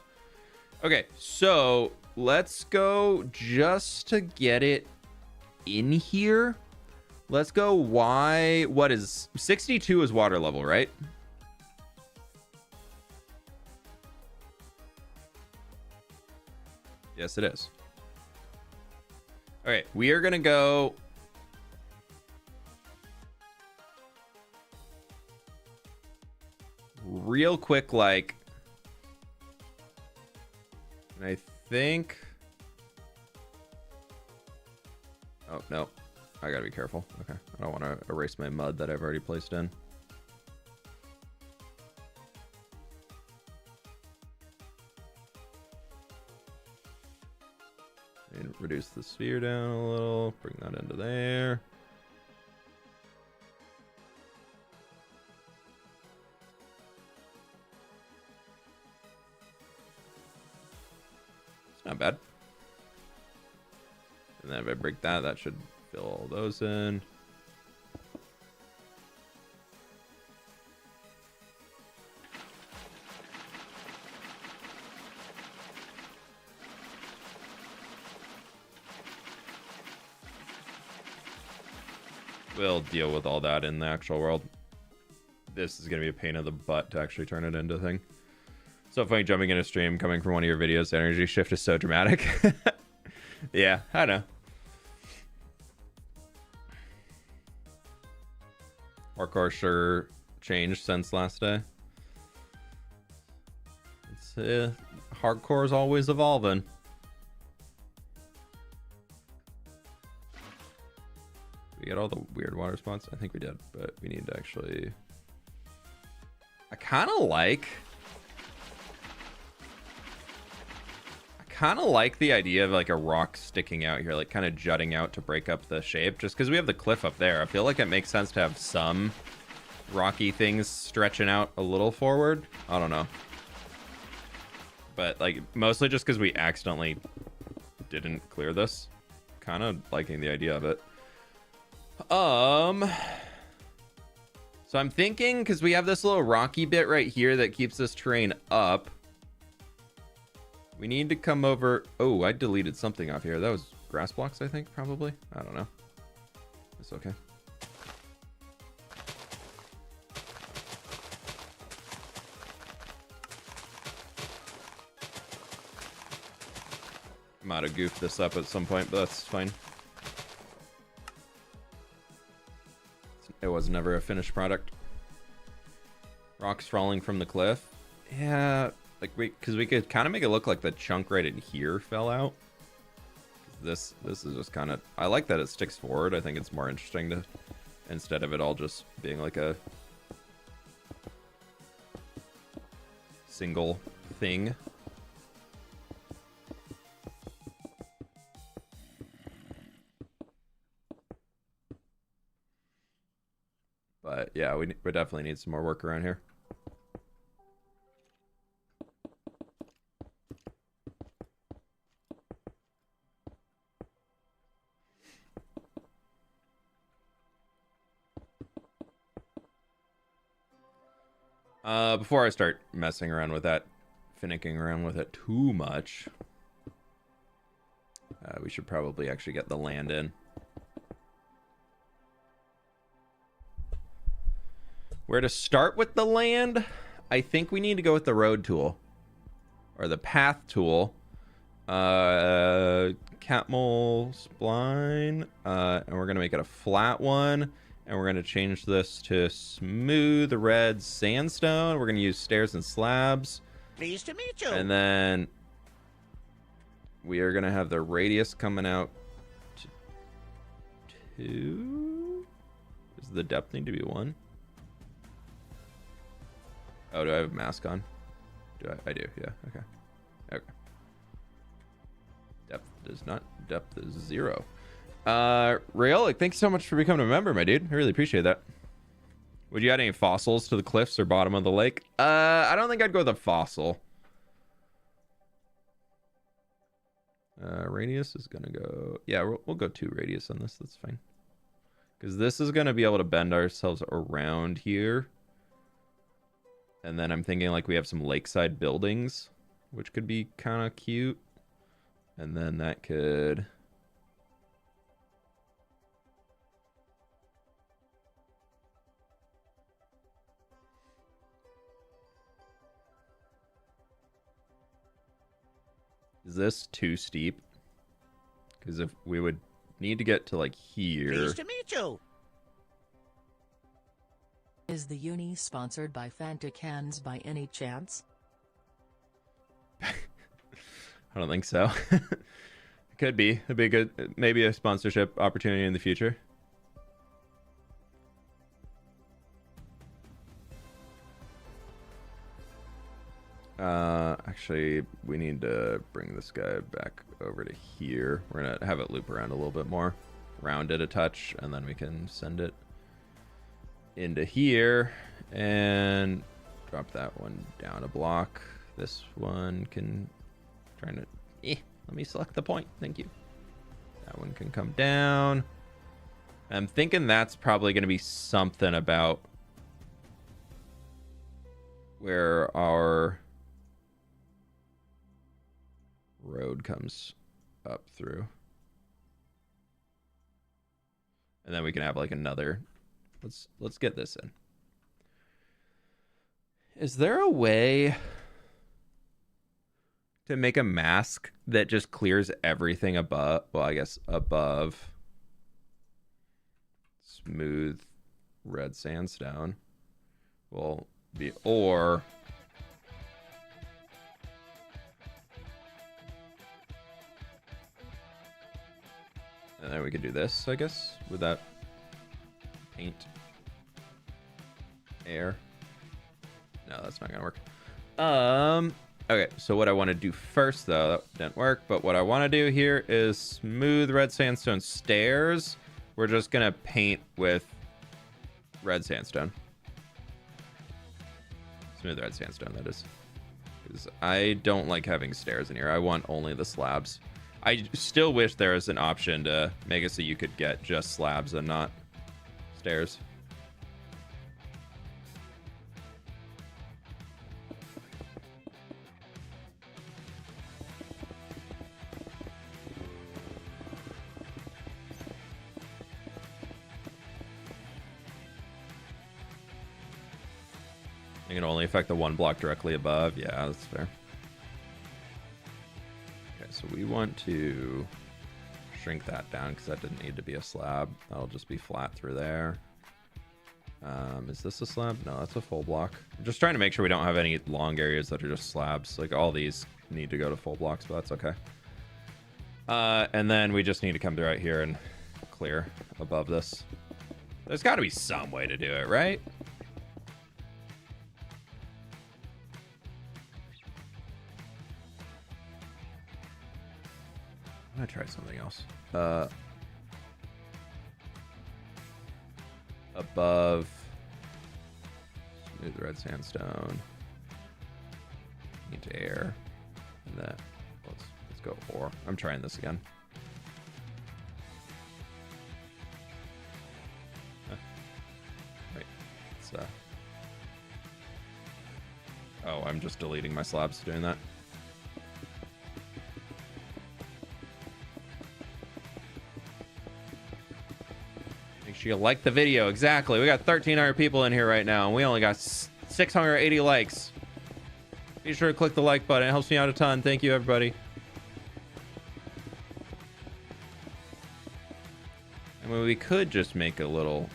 Okay, so let's go just to get it in here. Let's go what is... 62 is water level, right? Yes, it is. All right, we are going to go... real quick, like... And I think... Oh, no. I gotta be careful. Okay. I don't want to erase my mud that I've already placed in. And reduce the sphere down a little. Bring that into there. It's not bad. And then if I break that, that should fill all those in. We'll deal with all that in the actual world. This is going to be a pain in the butt to actually turn it into a thing. So funny jumping in a stream coming from one of your videos. The energy shift is so dramatic. Yeah, I know. Hardcore sure changed since last day. It's hardcore is always evolving. We got all the weird water spots? I think we did, but we need to actually... I kind of like the idea of like a rock sticking out here, like kind of jutting out to break up the shape, just because we have the cliff up there. I feel like it makes sense to have some rocky things stretching out a little forward. I don't know. But like mostly just because we accidentally didn't clear this. Kind of liking the idea of it. So I'm thinking, because we have this little rocky bit right here that keeps this terrain up, we need to come over... Oh, I deleted something off here. That was grass blocks, I think, probably. I don't know. It's okay. I might have goofed this up at some point, but that's fine. It was never a finished product. Rocks falling from the cliff. Yeah, like because we could kind of make it look like the chunk right in here fell out. This is just kind of... I like that it sticks forward. I think it's more interesting to, instead of it all just being like a single thing. But yeah, we definitely need some more work around here. Before I start messing around with that, finicking around with it too much, we should probably actually get the land in. Where to start with the land? I think we need to go with the road tool. Or the path tool. Catmull spline. And we're going to make it a flat one. And we're going to change this to smooth red sandstone. We're going to use stairs and slabs. Pleased to meet you. And then we are going to have the radius coming out to 2. Does the depth need to be 1? Oh, do I have a mask on? I do, yeah. Okay. Okay. Depth does not. Depth is 0. Rayolic, thanks so much for becoming a member, my dude. I really appreciate that. Would you add any fossils to the cliffs or bottom of the lake? I don't think I'd go with a fossil. Radius is gonna go. Yeah, we'll go 2 radius on this. That's fine. Because this is gonna be able to bend ourselves around here. And then I'm thinking like we have some lakeside buildings, which could be kind of cute. And then that could... Is this too steep? Because if we would need to get to like here... Pleased to meet you. Is the uni sponsored by Fanta cans by any chance? I don't think so. It could be. It'd be good. Maybe a sponsorship opportunity in the future. Actually, we need to bring this guy back over to here. We're going to have it loop around a little bit more. Round it a touch, and then we can send it into here and drop that one down a block. This one can trying to let me select the point. Thank you. That one can come down. I'm thinking that's probably going to be something about where our road comes up through. And then we can have like another. Let's get this in. Is there a way to make a mask that just clears everything above? Well, I guess above smooth red sandstone will be, or and then we could do this, I guess, with that paint air. No, that's not gonna work. Okay, so what I want to do first, though, that didn't work, but what I want to do here is smooth red sandstone stairs. We're just gonna paint with red sandstone. Smooth red sandstone, that is. Because I don't like having stairs in here. I want only the slabs. I still wish there was an option to make it so you could get just slabs and not stairs. It can only affect the one block directly above. Yeah, that's fair. Okay, so we want to shrink that down because that didn't need to be a slab. That'll just be flat through there. Is this a slab? No, that's a full block. I'm just trying to make sure we don't have any long areas that are just slabs. Like all these need to go to full blocks, but that's okay. And then we just need to come right here and clear above this. There's got to be some way to do it, right? I'm gonna try something else. Above smooth red sandstone. Need to air. And that. Let's go ore. I'm trying this again. Right. Let's I'm just deleting my slabs doing that. Make sure you like the video. Exactly. We got 1,300 people in here right now, and we only got 680 likes. Be sure to click the like button. It helps me out a ton. Thank you, everybody. I mean, we could just make a little...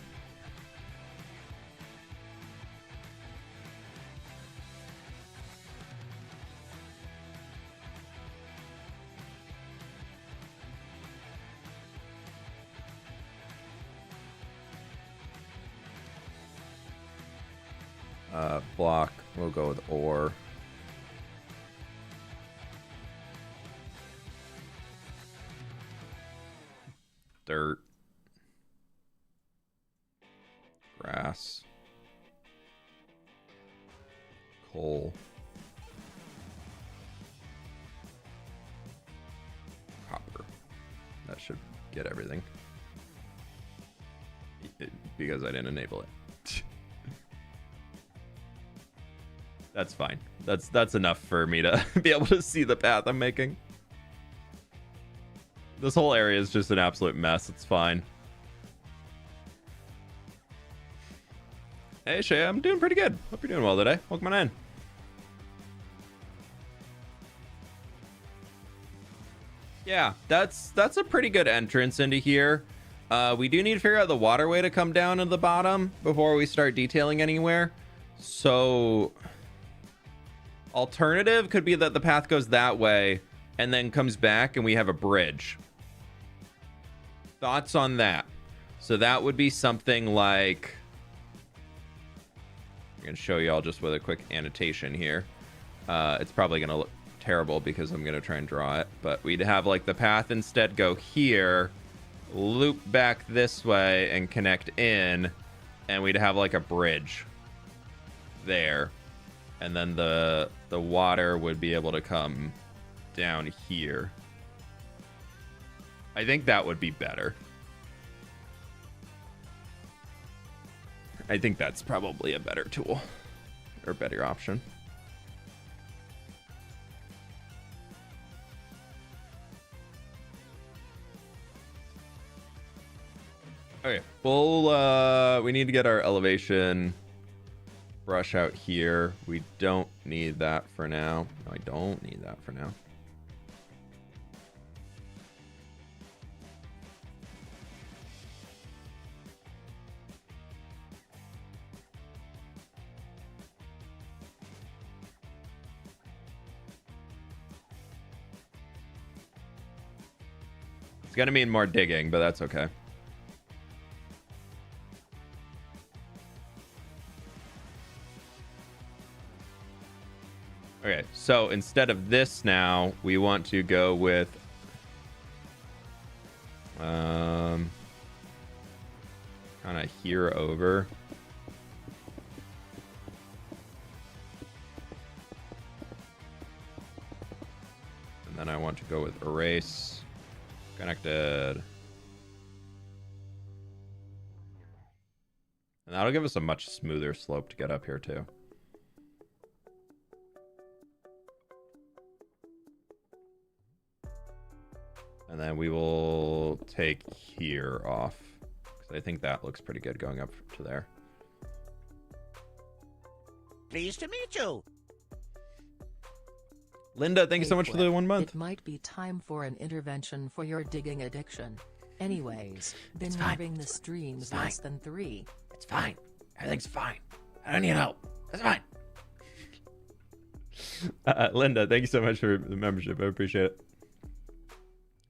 block. We'll go with ore. Dirt. Grass. Coal. Copper. That should get everything. Because I didn't enable it. That's fine. That's enough for me to be able to see the path I'm making. This whole area is just an absolute mess. It's fine. Hey Shay, I'm doing pretty good. Hope you're doing well today. Welcome on in. Yeah, that's a pretty good entrance into here. We do need to figure out the waterway to come down to the bottom before we start detailing anywhere. So alternative could be that the path goes that way and then comes back and we have a bridge. Thoughts on that? So that would be something like... I'm going to show you all just with a quick annotation here. It's probably going to look terrible because I'm going to try and draw it. But we'd have like the path instead go here, loop back this way and connect in. And we'd have like a bridge there. And then the water would be able to come down here. I think that would be better. I think that's probably a better tool or better option. Okay, well, we need to get our elevation brush out here. We don't need that for now. No, I don't need that for now. It's gonna mean more digging, but that's okay. Okay, so instead of this now, we want to go with kind of here over. And then I want to go with erase. Connected. And that'll give us a much smoother slope to get up here too. And then we will take here off, because I think that looks pretty good going up to there. Pleased to meet you. Linda, thank you so much for the 1 month. It might be time for an intervention for your digging addiction. Anyways, been fine. having the streams less than 3. It's fine. Everything's fine. I don't need help. That's fine. Linda, thank you so much for the membership. I appreciate it.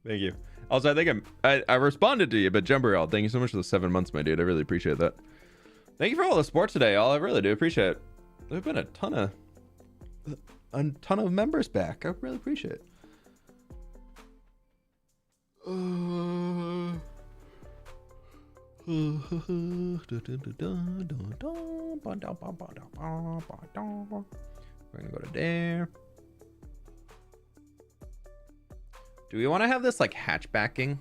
Thank you. Also, I think I responded to you, but Jumberall, thank you so much for the 7 months, my dude. I really appreciate that. Thank you for all the support today, all. I really do appreciate it. There've been a ton of members back. I really appreciate it. We're gonna go to there. Do we want to have this like hatchbacking?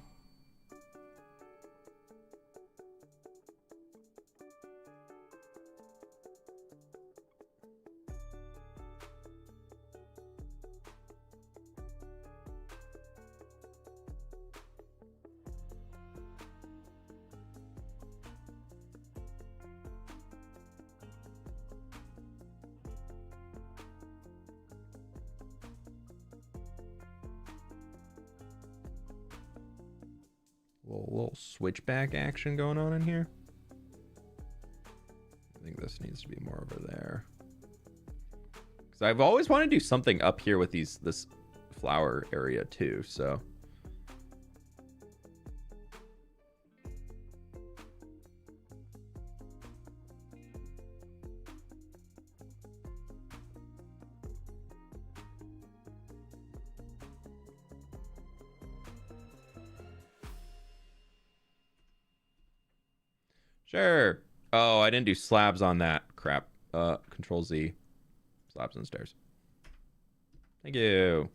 little switchback action going on in here. I think this needs to be more over there. Because I've always wanted to do something up here with this flower area too, so. Sure. Oh, I didn't do slabs on that. Crap. Control Z. Slabs and stairs. Thank you.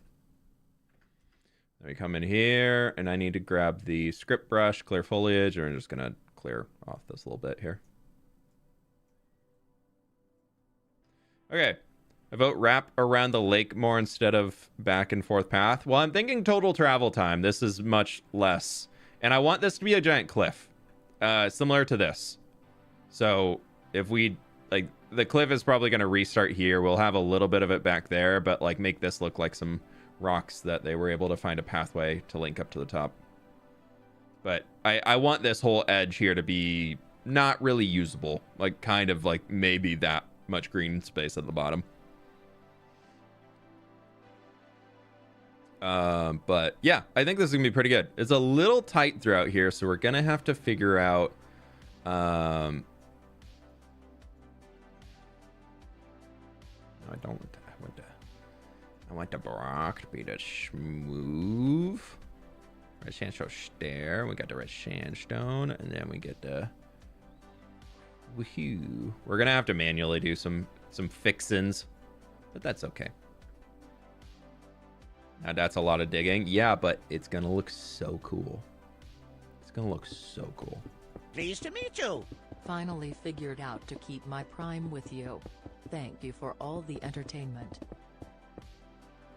Then we come in here, and I need to grab the script brush, clear foliage, and we're just gonna clear off this little bit here. Okay. I vote wrap around the lake more instead of back and forth path. Well, I'm thinking total travel time. This is much less. And I want this to be a giant cliff. Similar to this. So if we, like, the cliff is probably going to restart here. We'll have a little bit of it back there, but like make this look like some rocks that they were able to find a pathway to link up to the top. But I want this whole edge here to be not really usable. Like kind of like maybe that much green space at the bottom. But yeah, I think this is gonna be pretty good. It's a little tight throughout here, so we're gonna have to figure out I want the block to be the smooth red sandstone stair. We got the red sandstone, and then we get the woohoo. We're gonna have to manually do some fixins, but that's okay. Now that's a lot of digging. Yeah, but it's gonna look so cool. It's gonna look so cool. Pleased to meet you. Finally figured out to keep my prime with you. Thank you for all the entertainment.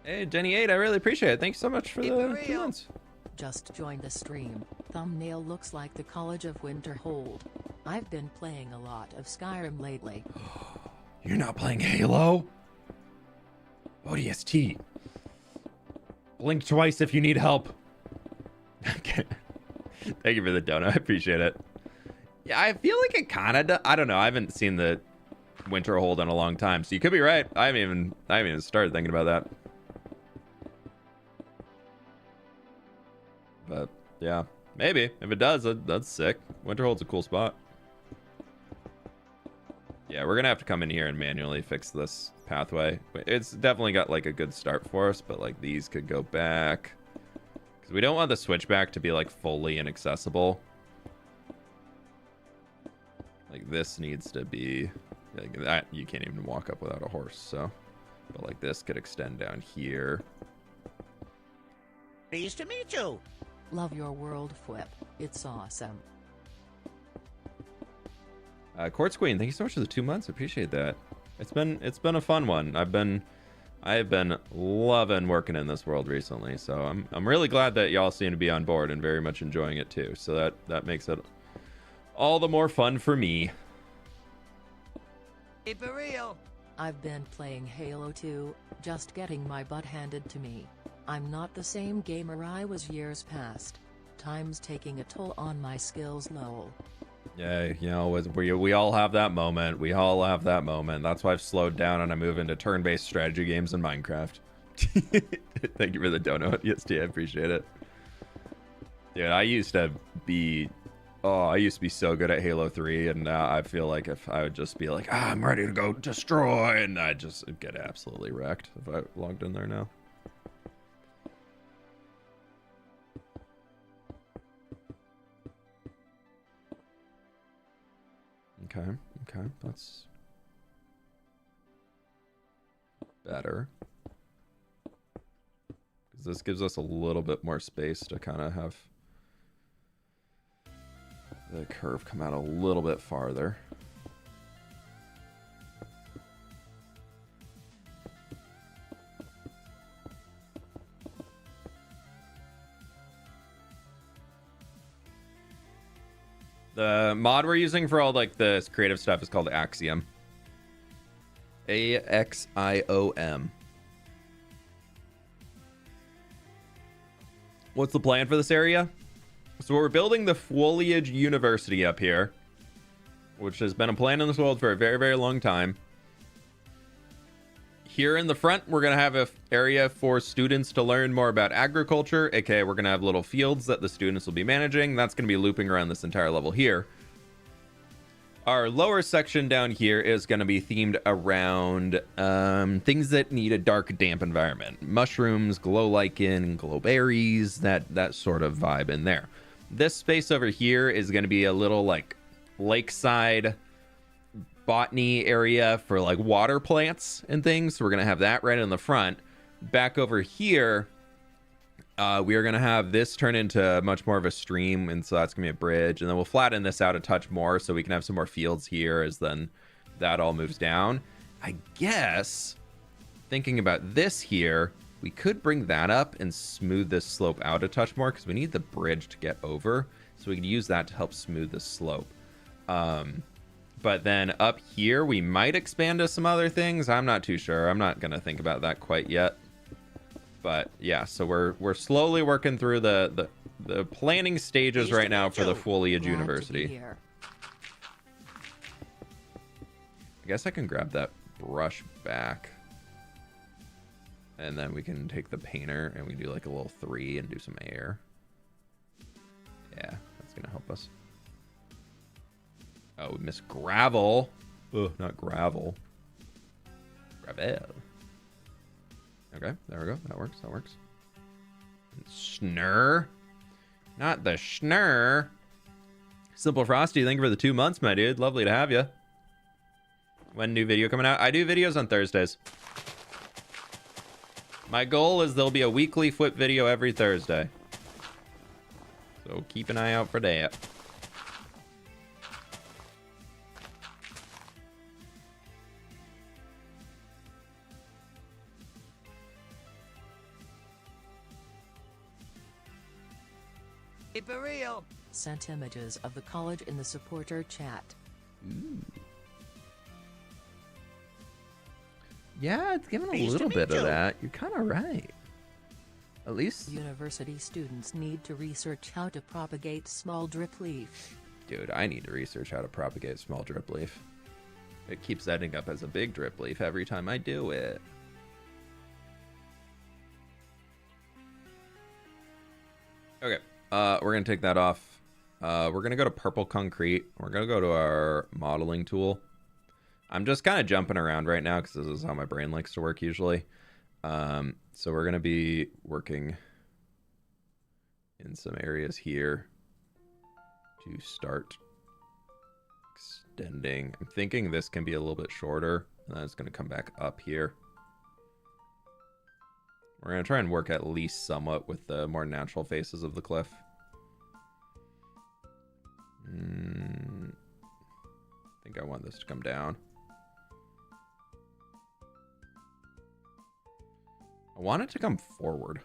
Hey, Jenny8, I really appreciate it. Thanks so much for the 2 months. Just joined the stream. Thumbnail looks like the College of Winterhold. I've been playing a lot of Skyrim lately. You're not playing Halo? ODST. Blink twice if you need help. Okay. Thank you for the donut. I appreciate it. Yeah, I feel like it kind of. I don't know. I haven't seen the Winterhold in a long time, so you could be right. I haven't even started thinking about that. But yeah, maybe if it does, that's sick. Winterhold's a cool spot. Yeah, we're gonna have to come in here and manually fix this pathway. It's definitely got like a good start for us, but like these could go back because we don't want the switchback to be like fully inaccessible. Like this needs to be like that. You can't even walk up without a horse. So, but like this could extend down here. Pleased to meet you. Love your world, fWhip. It's awesome. Quartz Queen, thank you so much for the 2 months. Appreciate that. It's been a fun one. I have been loving working in this world recently, so I'm really glad that y'all seem to be on board and very much enjoying it too. So that makes it all the more fun for me. Hey, for real. I've been playing Halo 2, just getting my butt handed to me. I'm not the same gamer I was years past. Time's taking a toll on my skills, lol. Yeah, you know, we all have that moment. We all have that moment. That's why I've slowed down and I move into turn-based strategy games in Minecraft. Thank you for the donut. Yes, I appreciate it. Dude, I used to be so good at Halo 3, and now I feel like if I would just be like, I'm ready to go destroy, and I'd just get absolutely wrecked if I logged in there now. Okay, that's better. Because this gives us a little bit more space to kind of have the curve come out a little bit farther. The mod we're using for all like this creative stuff is called Axiom. AXIOM. What's the plan for this area? So we're building the Foliage University up here, which has been a plan in this world for a very, very long time. Here in the front, we're going to have an area for students to learn more about agriculture, aka we're going to have little fields that the students will be managing. That's going to be looping around this entire level here. Our lower section down here is going to be themed around things that need a dark, damp environment. Mushrooms, glow lichen, glow berries, that sort of vibe in there. This space over here is going to be a little like lakeside botany area for like water plants and things. So we're going to have that right in the front. Back over here, we are going to have this turn into much more of a stream, and so that's going to be a bridge. And then we'll flatten this out a touch more so we can have some more fields here as then that all moves down. I guess, thinking about this here, we could bring that up and smooth this slope out a touch more because we need the bridge to get over. So we can use that to help smooth the slope. But then up here, we might expand to some other things. I'm not too sure. I'm not going to think about that quite yet. But yeah, so we're slowly working through the planning stages right now for the Foliage University. I guess I can grab that brush back. And then we can take the painter and we do like a little 3 and do some air. Yeah, that's going to help us. Oh, we missed gravel. Ugh, not gravel. Gravel. Okay, there we go. That works. That works. Schnur. Not the Schnur. Simple Frosty, thank you for the 2 months, my dude. Lovely to have you. When new video coming out? I do videos on Thursdays. My goal is there'll be a weekly fWhip video every Thursday. So keep an eye out for that. For real. Sent images of the college in the supporter chat. Ooh. Yeah, it's giving a little bit of that. You're kind of right. At least... University students need to research how to propagate small drip leaf. Dude, I need to research how to propagate small drip leaf. It keeps ending up as a big drip leaf every time I do it. Okay. We're going to take that off. We're going to go to purple concrete. We're going to go to our modeling tool. I'm just kind of jumping around right now because this is how my brain likes to work usually. So we're going to be working in some areas here to start extending. I'm thinking this can be a little bit shorter. And then it's going to come back up here. We're going to try and work at least somewhat with the more natural faces of the cliff. I think I want this to come down. I want it to come forward.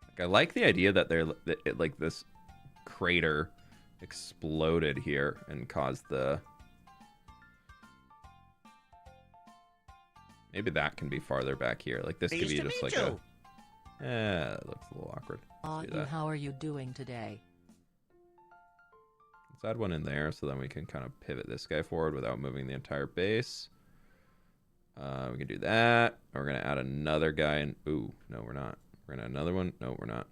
Like, I like the idea that like this crater exploded here and caused the... Maybe that can be farther back here. Like this could be just like a... Yeah, that looks a little awkward. How are you doing today? Let's add one in there so then we can kind of pivot this guy forward without moving the entire base. We can do that. We're going to add another guy in... Ooh, no, we're not. We're going to add another one. No, we're not.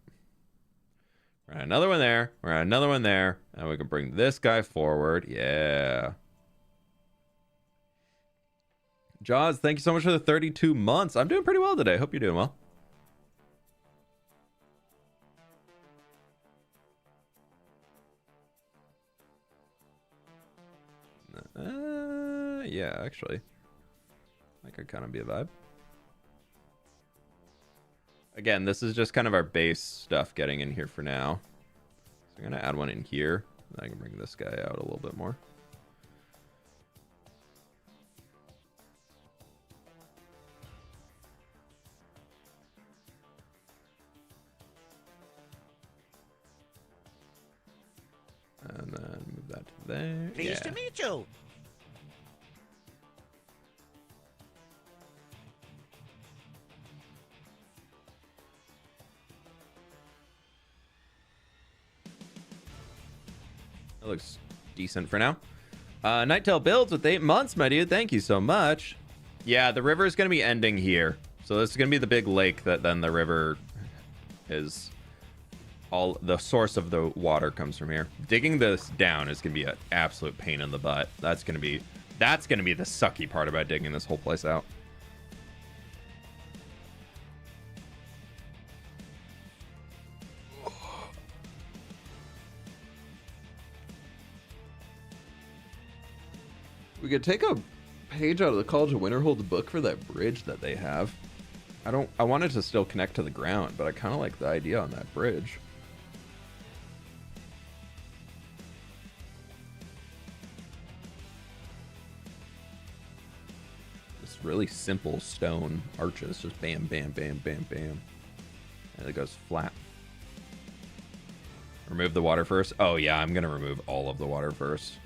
We're going to add another one there. We're going to add another one there. And we can bring this guy forward. Yeah. Jaws, thank you so much for the 32 months. I'm doing pretty well today. Hope you're doing well. Yeah, actually. That could kind of be a vibe. Again, this is just kind of our base stuff getting in here for now. So I'm going to add one in here. Then I can bring this guy out a little bit more. And then move that to there. Pleased to meet you. looks decent for now. Nighttail builds with 8 months, my dude. Thank you so much. Yeah, the river is going to be ending here. So this is going to be the big lake that then the river is... all the source of the water comes from here. Digging this down is going to be an absolute pain in the butt. That's going to be the sucky part about digging this whole place out. We could take a page out of the College of Winterhold's book for that bridge that they have. I want it to still connect to the ground, but I kind of like the idea on that bridge. Just really simple stone arches, just bam, bam, bam, bam, bam. And it goes flat. Remove the water first. Oh yeah, I'm gonna remove all of the water first.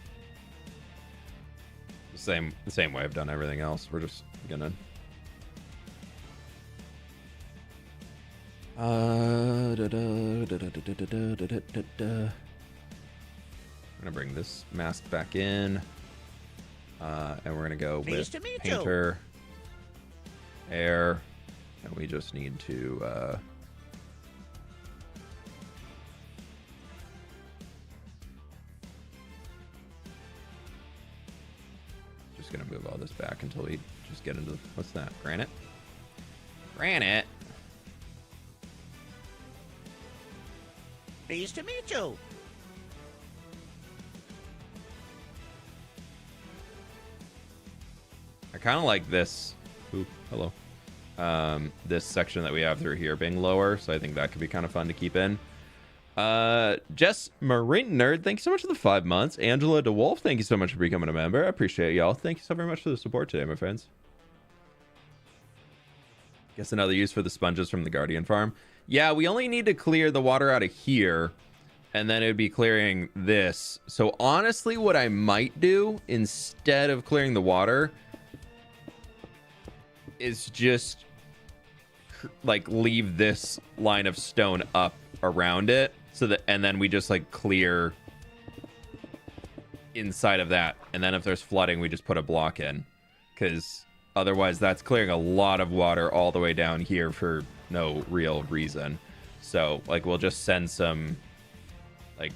The same way I've done everything else. We're just gonna I'm gonna bring this mask back in, and we're gonna go with painter, air, and we just need to just gonna move all this back until we just get into what's that? Granite? Granite. Pleased to meet you. I kind of like this. Ooh, hello. This section that we have through here being lower, so I think that could be kind of fun to keep in. Jess Marine Nerd, thank you so much for the 5 months. Angela DeWolf, thank you so much for becoming a member. I appreciate y'all. Thank you so very much for the support today, my friends. Guess another use for the sponges from the Guardian farm. Yeah, we only need to clear the water out of here, and then it would be clearing this. So honestly, what I might do instead of clearing the water is just like leave this line of stone up around it, so that, and then we just like clear inside of that, and then if there's flooding, we just put a block in, because otherwise that's clearing a lot of water all the way down here for no real reason. So like we'll just send some, like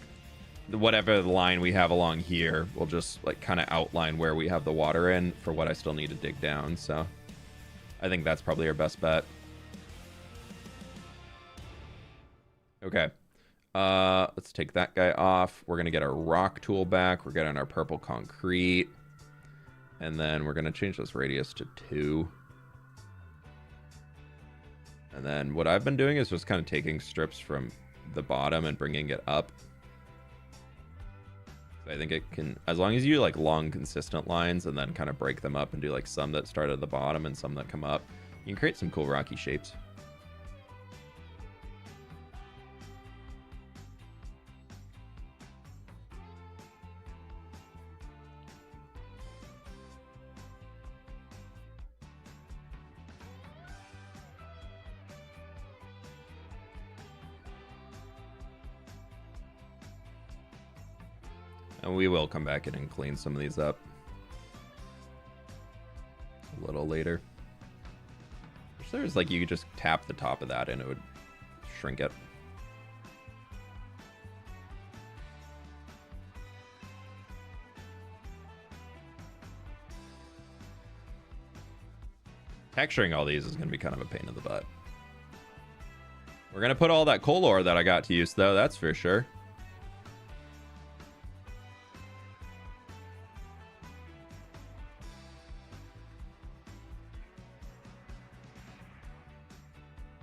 whatever line we have along here, we'll just like kind of outline where we have the water in for what I still need to dig down. So I think that's probably our best bet. Okay, let's take that guy off. We're gonna get our rock tool back. We're getting our purple concrete, and then we're gonna change this radius to 2. And then what I've been doing is just kind of taking strips from the bottom and bringing it up. So I think it can, as long as you like long consistent lines and then kind of break them up and do like some that start at the bottom and some that come up, you can create some cool rocky shapes. And we will come back in and clean some of these up a little later. Wish there was like you could just tap the top of that and it would shrink it. Texturing all these is going to be kind of a pain in the butt. We're going to put all that coal ore that I got to use though, that's for sure.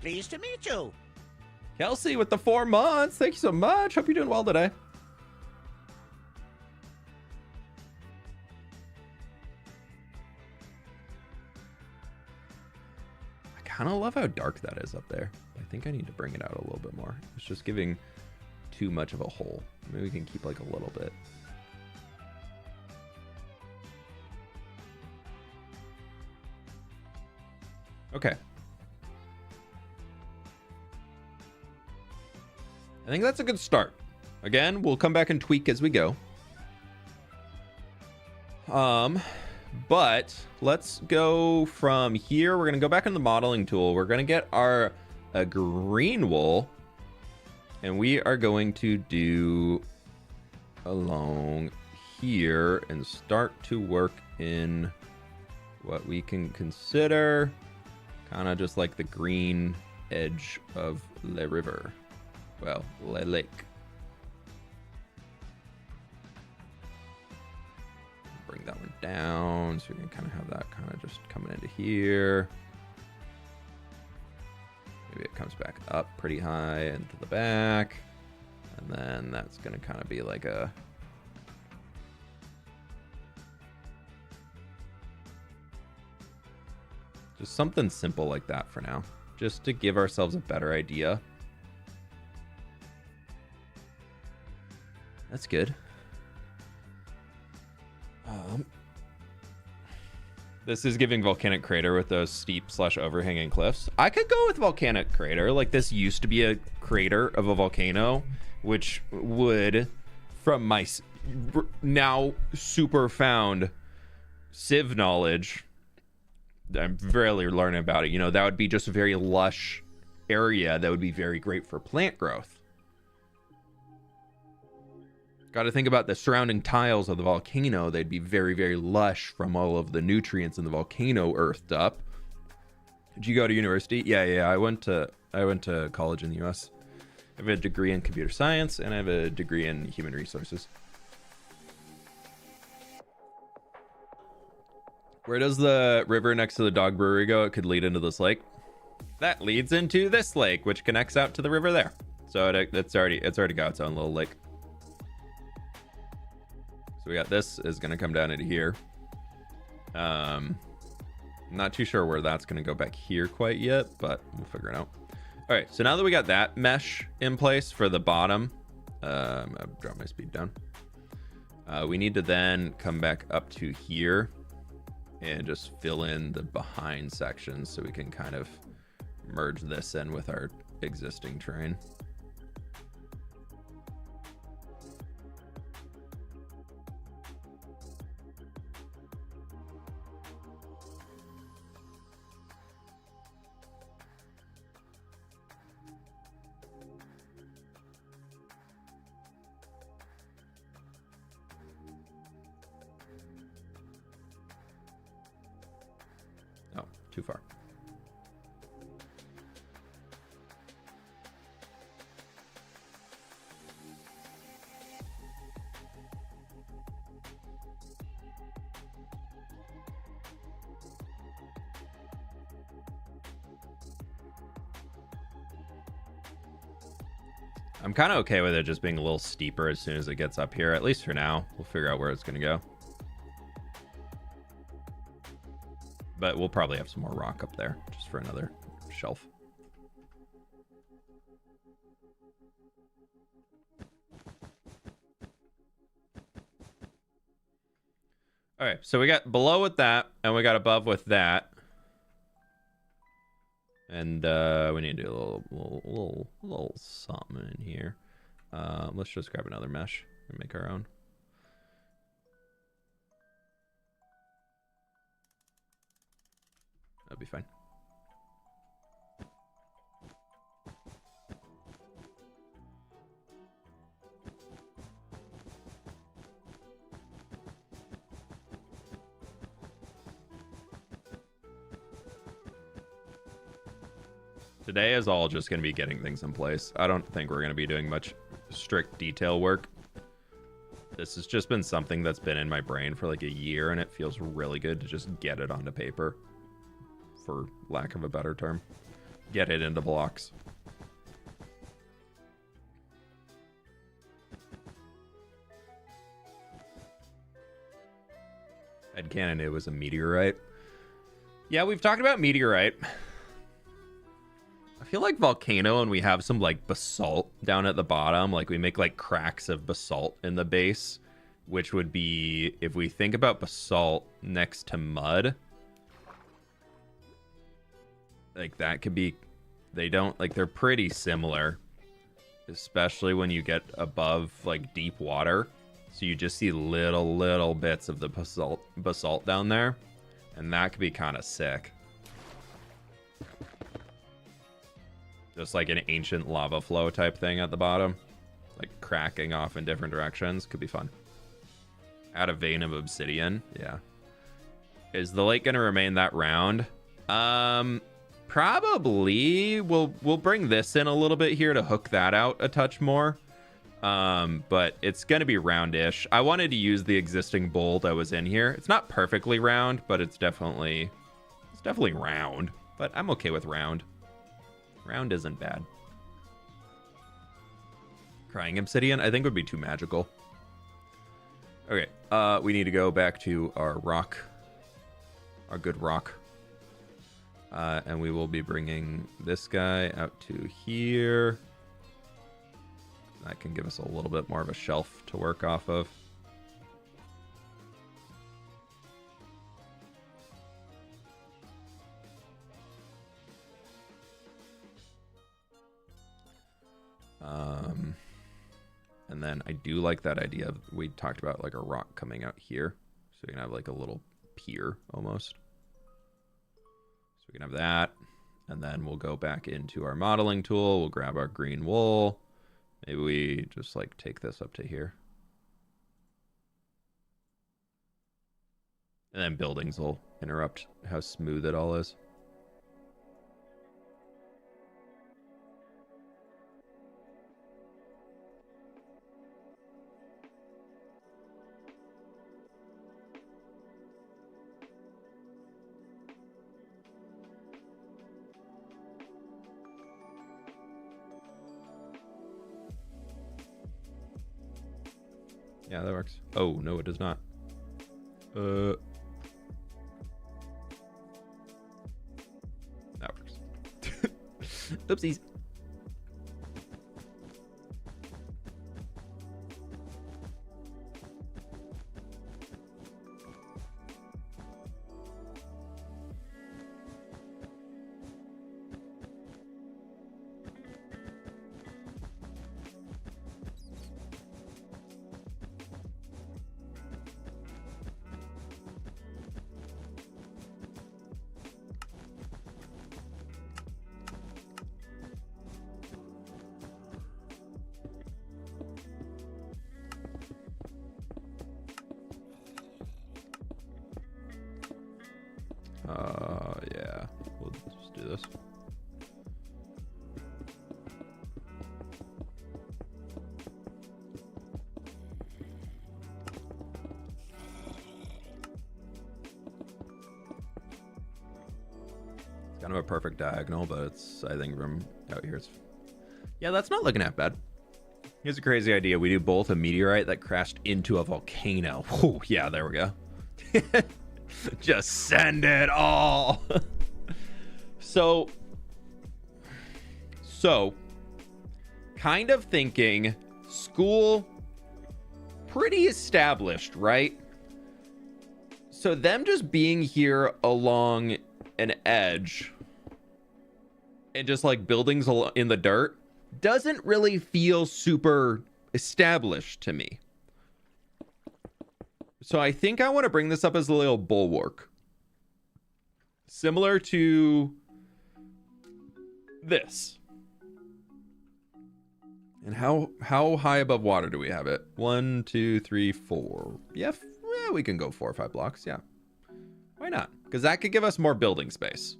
Pleased to meet you. Kelsey with the 4 months. Thank you so much. Hope you're doing well today. I kind of love how dark that is up there. I think I need to bring it out a little bit more. It's just giving too much of a hole. Maybe we can keep like a little bit. Okay. I think that's a good start. Again, we'll come back and tweak as we go. But let's go from here. We're going to go back in the modeling tool. We're going to get our green wool. And we are going to do along here and start to work in what we can consider kind of just like the green edge of the river. Well, the lake. Bring that one down so we can kind of have that kind of just coming into here. Maybe it comes back up pretty high into the back. And then that's going to kind of be like a... just something simple like that for now. Just to give ourselves a better idea. That's good. This is giving volcanic crater with those steep / overhanging cliffs. I could go with volcanic crater. Like, this used to be a crater of a volcano, which would, from my now super found Civ knowledge, I'm barely learning about it. You know, that would be just a very lush area that would be very great for plant growth. Got to think about the surrounding tiles of the volcano. They'd be very, very lush from all of the nutrients in the volcano earthed up. Did you go to university? Yeah. I went to college in the U.S. I have a degree in computer science and I have a degree in human resources. Where does the river next to the dog brewery go? It could lead into this lake. That leads into this lake, which connects out to the river there. So it's already got its own little lake. So we got this is going to come down into here. Not too sure where that's going to go back here quite yet, but we'll figure it out. All right, so now that we got that mesh in place for the bottom, I've dropped my speed down. We need to then come back up to here and just fill in the behind sections so we can kind of merge this in with our existing terrain. Too far. I'm kind of okay with it just being a little steeper as soon as it gets up here, at least for now. We'll figure out where it's going to go. But we'll probably have some more rock up there just for another shelf. All right, so we got below with that, and we got above with that. And we need to do a little something in here. Let's just grab another mesh and make our own. That'll be fine. Today is all just going to be getting things in place. I don't think we're going to be doing much strict detail work. This has just been something that's been in my brain for like a year, and it feels really good to just get it onto paper, for lack of a better term. Get it into blocks. Headcanon, it was a meteorite. Yeah, we've talked about meteorite. I feel like volcano, and we have some like basalt down at the bottom. Like we make like cracks of basalt in the base, which would be, if we think about basalt next to mud, like that could be, they don't, like they're pretty similar, especially when you get above like deep water. So you just see little bits of the basalt down there, and that could be kind of sick. Just like an ancient lava flow type thing at the bottom, like cracking off in different directions. Could be fun. Add a vein of obsidian. Yeah. Is the lake going to remain that round? Probably. We'll bring this in a little bit here to hook that out a touch more. But it's going to be roundish. I wanted to use the existing bowl that was in here. It's not perfectly round, but it's definitely round. But I'm okay with round. Round isn't bad. Crying obsidian, I think would be too magical. Okay, we need to go back to our rock. Our good rock. And we will be bringing this guy out to here. That can give us a little bit more of a shelf to work off of. And then I do like that idea of, we talked about like a rock coming out here. So we can have like a little pier almost. So we can have that. And then we'll go back into our modeling tool. We'll grab our green wool. Maybe we just like take this up to here. And then buildings will interrupt how smooth it all is. Yeah, that works. Oh, no, it does not. That works. Oopsies. Yeah, we'll just do this. It's kind of a perfect diagonal, but it's, I think from out here, it's, yeah, that's not looking that bad. Here's a crazy idea. We do both a meteorite that crashed into a volcano. Oh, yeah, there we go. Just send it all. So kind of thinking school pretty established, right? So them just being here along an edge and just like buildings in the dirt doesn't really feel super established to me. So I think I want to bring this up as a little bulwark. Similar to this. And how high above water do we have it? 1, 2, 3, 4. Yeah, we can go 4 or 5 blocks. Yeah. Why not? Because that could give us more building space.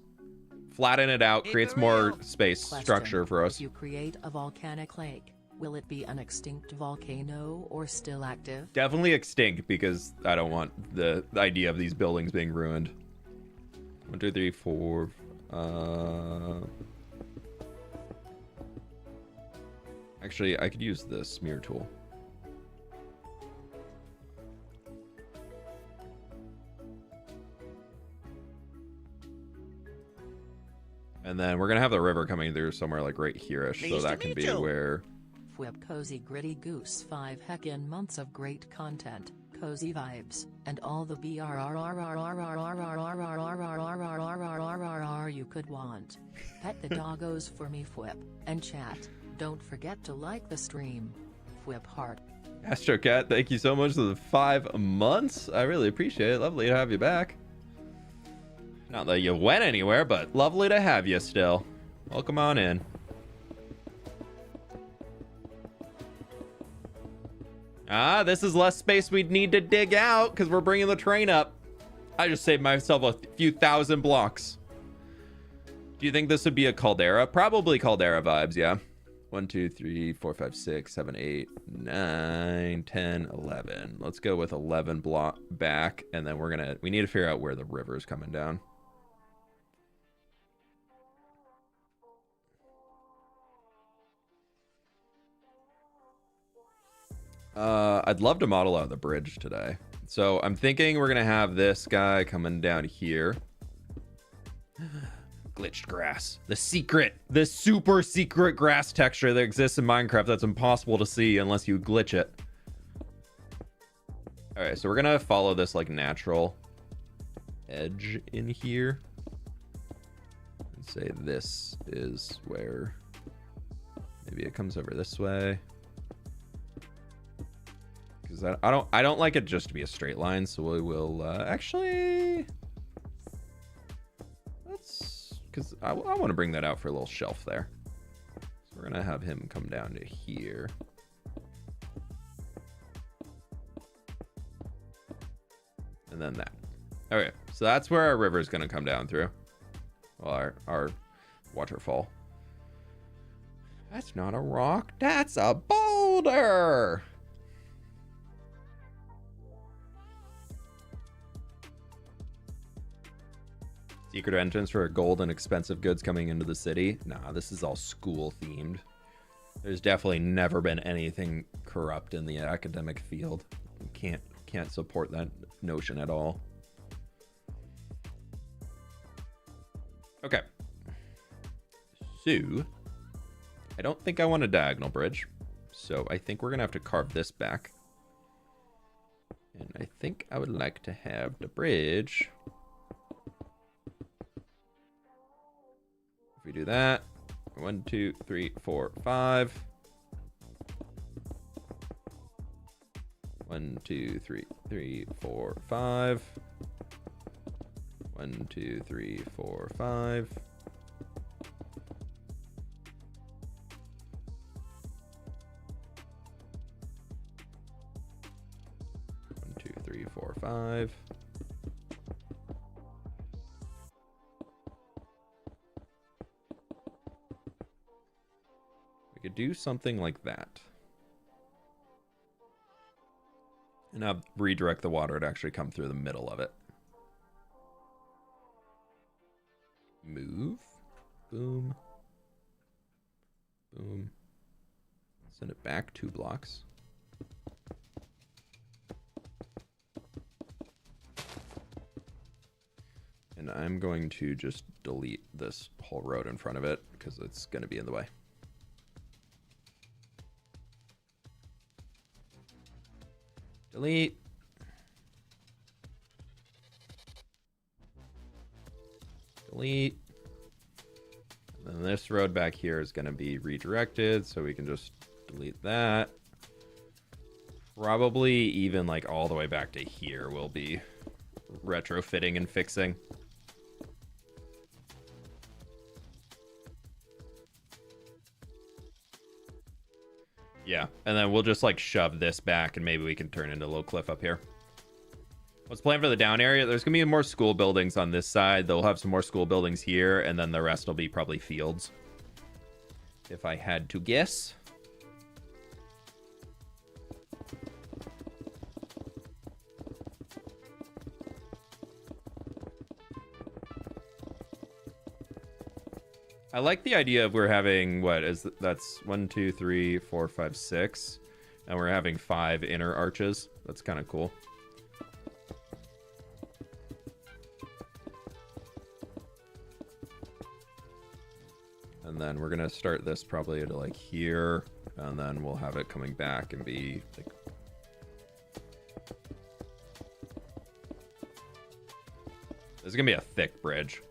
Flatten it out, creates more space structure for us. If you create a volcanic lake, will it be an extinct volcano or still active? Definitely extinct, because I don't want the idea of these buildings being ruined. 1, 2, 3, 4. Actually, I could use the smear tool. And then we're going to have the river coming through somewhere like right here-ish. So that can be where... fWhip Cozy Gritty Goose 5 heckin' months of great content, cozy vibes, and all the you could want. Pet the doggos for me fWhip, and chat, don't forget to like the stream. fWhip heart. Astrocat, thank you so much for the 5 months. I really appreciate it. Lovely to have you back. Not that you went anywhere, but lovely to have you still. Welcome on in. Ah, this is less space we'd need to dig out because we're bringing the train up. I just saved myself a few thousand blocks. Do you think this would be a caldera? Probably caldera vibes, yeah. 1, 2, 3, 4, 5, 6, 7, 8, 9, 10, 11. Let's go with 11 block back, and then we need to figure out where the river's coming down. I'd love to model out the bridge today. So I'm thinking we're gonna have this guy coming down here. Glitched grass. The super secret grass texture that exists in Minecraft that's impossible to see unless you glitch it. All right, so we're gonna follow this like natural edge in here. And say this is where maybe it comes over this way. Because I don't like it just to be a straight line, so we will actually because I want to bring that out for a little shelf there. So we're gonna have him come down to here. And then that. Okay, so that's where our river is gonna come down through. Well, our waterfall. That's not a rock, that's a boulder. Secret entrance for gold and expensive goods coming into the city. Nah, this is all school themed. There's definitely never been anything corrupt in the academic field. Can't support that notion at all. Okay. So, I don't think I want a diagonal bridge. So I think we're gonna have to carve this back. And I think I would like to have the bridge. If we do that, 1, 2, 3, 4, 5. 1, 2, 3, 3, 4, 5. 1, 2, 3, 4, 5. 1, 2, 3, 4, 5. Could do something like that. And I'll redirect the water to actually come through the middle of it. Move. Boom. Boom. Send it back 2 blocks. And I'm going to just delete this whole road in front of it because it's going to be in the way. Delete. Delete. And then this road back here is going to be redirected, so we can just delete that. Probably even like all the way back to here will be retrofitting and fixing. Yeah, and then we'll just like shove this back and maybe we can turn into a little cliff up here. What's planned for the down area? There's gonna be more school buildings on this side. They'll have some more school buildings here, and then the rest will be probably fields, if I had to guess. I like the idea of we're having, that's 1, 2, 3, 4, 5, 6. And we're having 5 inner arches. That's kind of cool. And then we're going to start this probably to like here. And then we'll have it coming back and be like... This is going to be a thick bridge.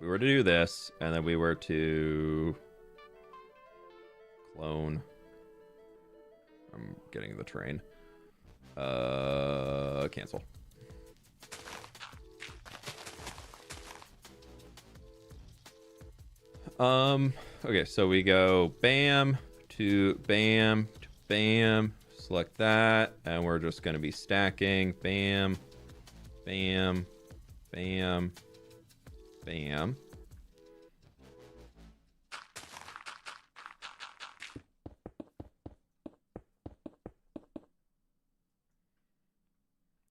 We were to do this, and then we were to Clone. I'm getting the train. Cancel. Okay, so we go bam to bam to bam. Select that, and we're just gonna be stacking bam, bam, bam, bam.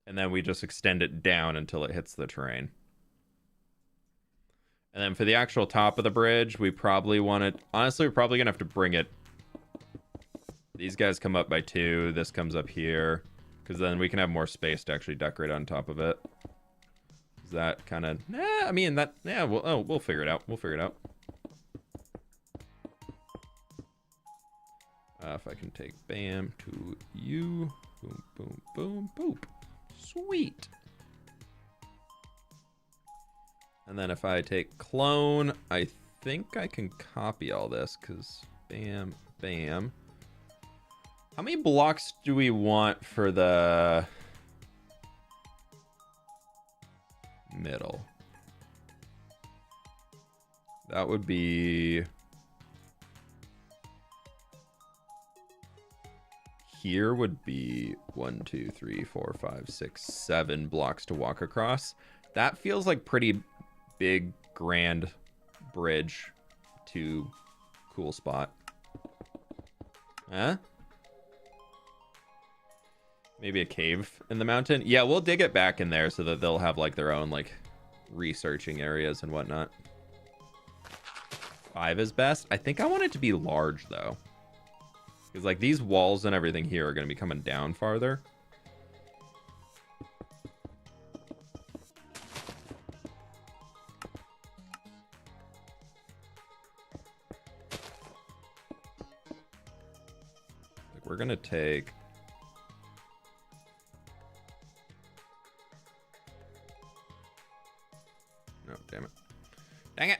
And then we just extend it down until it hits the terrain. And then for the actual top of the bridge, we probably want it... Honestly, we're probably going to have to bring it... These guys come up by 2. This comes up here. Because then we can have more space to actually decorate on top of it. Is that kind of... I mean, that... Yeah, we'll figure it out. We'll figure it out. If I can take bam to you. Boom, boom, boom, boop. Sweet. And then if I take clone, I think I can copy all this because bam, bam. How many blocks do we want for the middle? That would be... Here would be 1, 2, 3, 4, 5, 6, 7 blocks to walk across. That feels like pretty big, grand bridge to cool spot. Huh? Maybe a cave in the mountain? Yeah, we'll dig it back in there so that they'll have like their own like researching areas and whatnot. 5 is best. I think I want it to be large though. Because, like, these walls and everything here are going to be coming down farther. Like, we're going to take... No, damn it. Dang it!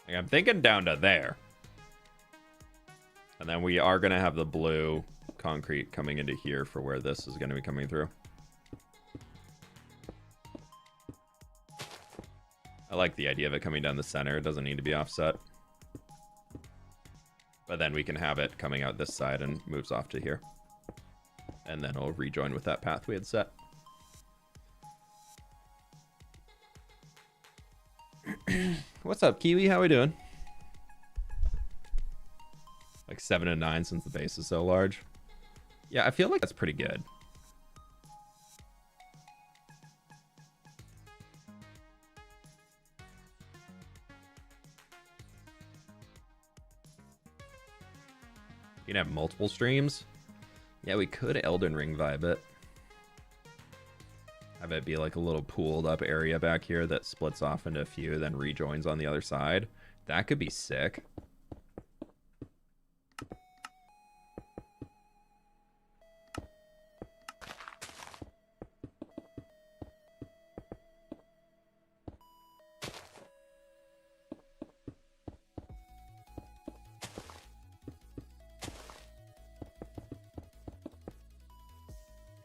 I'm thinking down to there. And then we are going to have the blue concrete coming into here for where this is going to be coming through. I like the idea of it coming down the center. It doesn't need to be offset. But then we can have it coming out this side and moves off to here. And then it'll rejoin with that path we had set. What's up, Kiwi? How we doing? Like 7 and 9 since the base is so large. Yeah, I feel like that's pretty good. You can have multiple streams. Yeah, we could Elden Ring vibe it. Have it be like a little pooled up area back here that splits off into a few, then rejoins on the other side. That could be sick.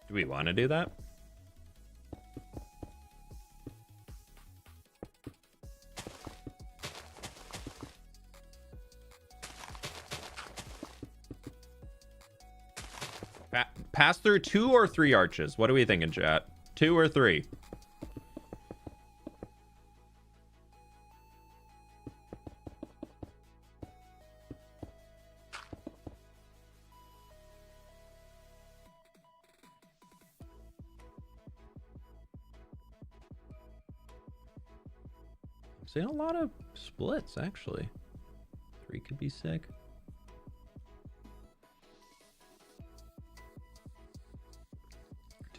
Do we want to do that? Pass through 2 or 3 arches. What are we thinking, chat? 2 or 3? I'm seeing a lot of splits, actually. 3 could be sick.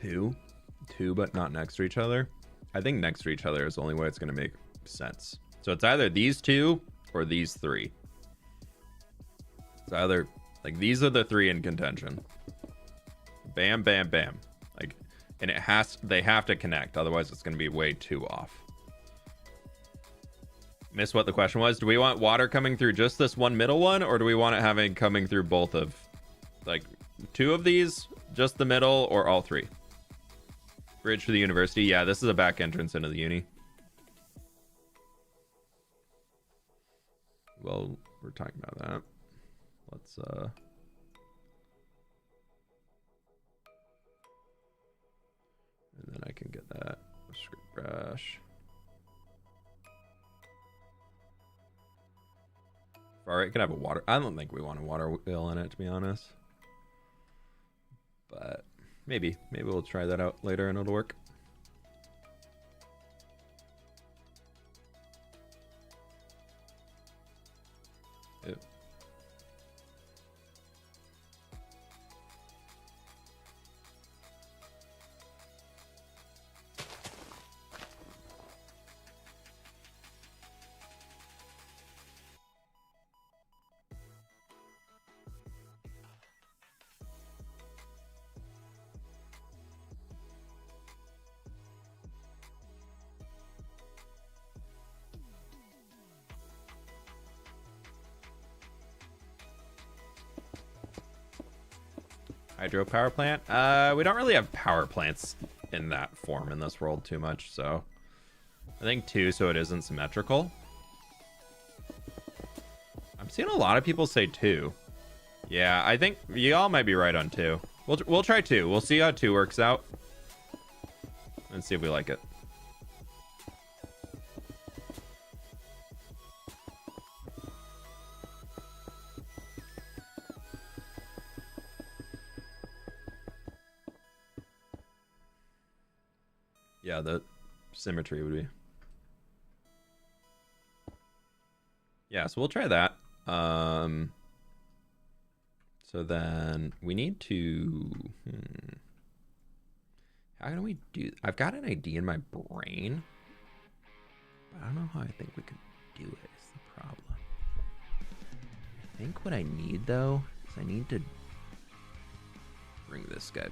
2, but not next to each other. I think next to each other is the only way it's going to make sense. So it's either these 2 or these 3. It's either like these are the 3 in contention. Bam, bam, bam. Like, and they have to connect, otherwise it's going to be way too off. Missed what the question was. Do we want water coming through just this one middle one, or do we want it coming through both of, like, 2 of these, just the middle, or all 3? Bridge to the university. Yeah, this is a back entrance into the uni. Well, we're talking about that. Let's and then I can get that script brush. Alright, can have a water. I don't think we want a water wheel in it, to be honest. But maybe we'll try that out later and it'll work. Ew. Hydro power plant. We don't really have power plants in that form in this world too much, so I think 2, so it isn't symmetrical. I'm seeing a lot of people say 2. Yeah, I think y'all might be right on 2. We'll try 2. We'll see how 2 works out and see if we like it. Yeah, the symmetry would be. Yeah, so we'll try that. So then we need to... How can we do... I've got an idea in my brain, but I don't know how I think we could do it is the problem. I think what I need, though, is I need to bring this guy.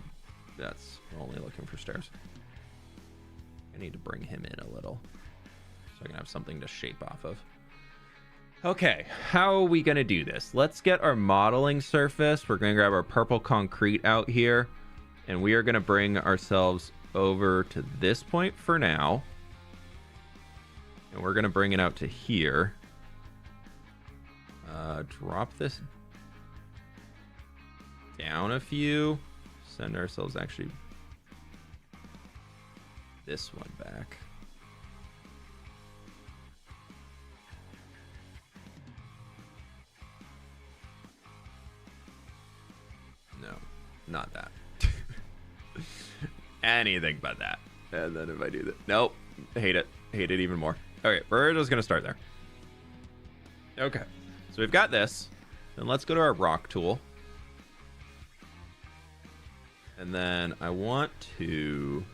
That's only looking for stairs. I need to bring him in a little so I can have something to shape off of. Okay, how are we going to do this? Let's get our modeling surface. We're going to grab our purple concrete out here, and we are going to bring ourselves over to this point for now. And we're going to bring it out to here. Drop this down a few. Send ourselves actually this one back. No, not that. Anything but that. And then if I do that, nope, hate it even more. Okay, we're just gonna start there. Okay, so we've got this. Then let's go to our rock tool. And then I want to...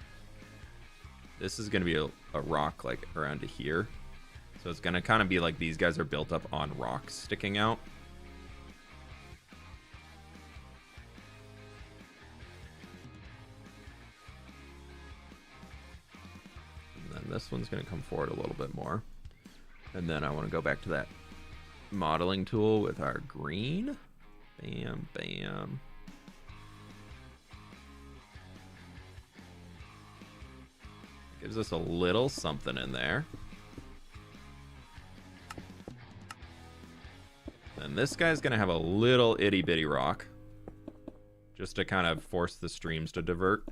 This is going to be a rock like around to here. So it's going to kind of be like these guys are built up on rocks sticking out. And then this one's going to come forward a little bit more. And then I want to go back to that modeling tool with our green. Bam, bam. Gives us a little something in there. And this guy's going to have a little itty bitty rock. Just to kind of force the streams to divert.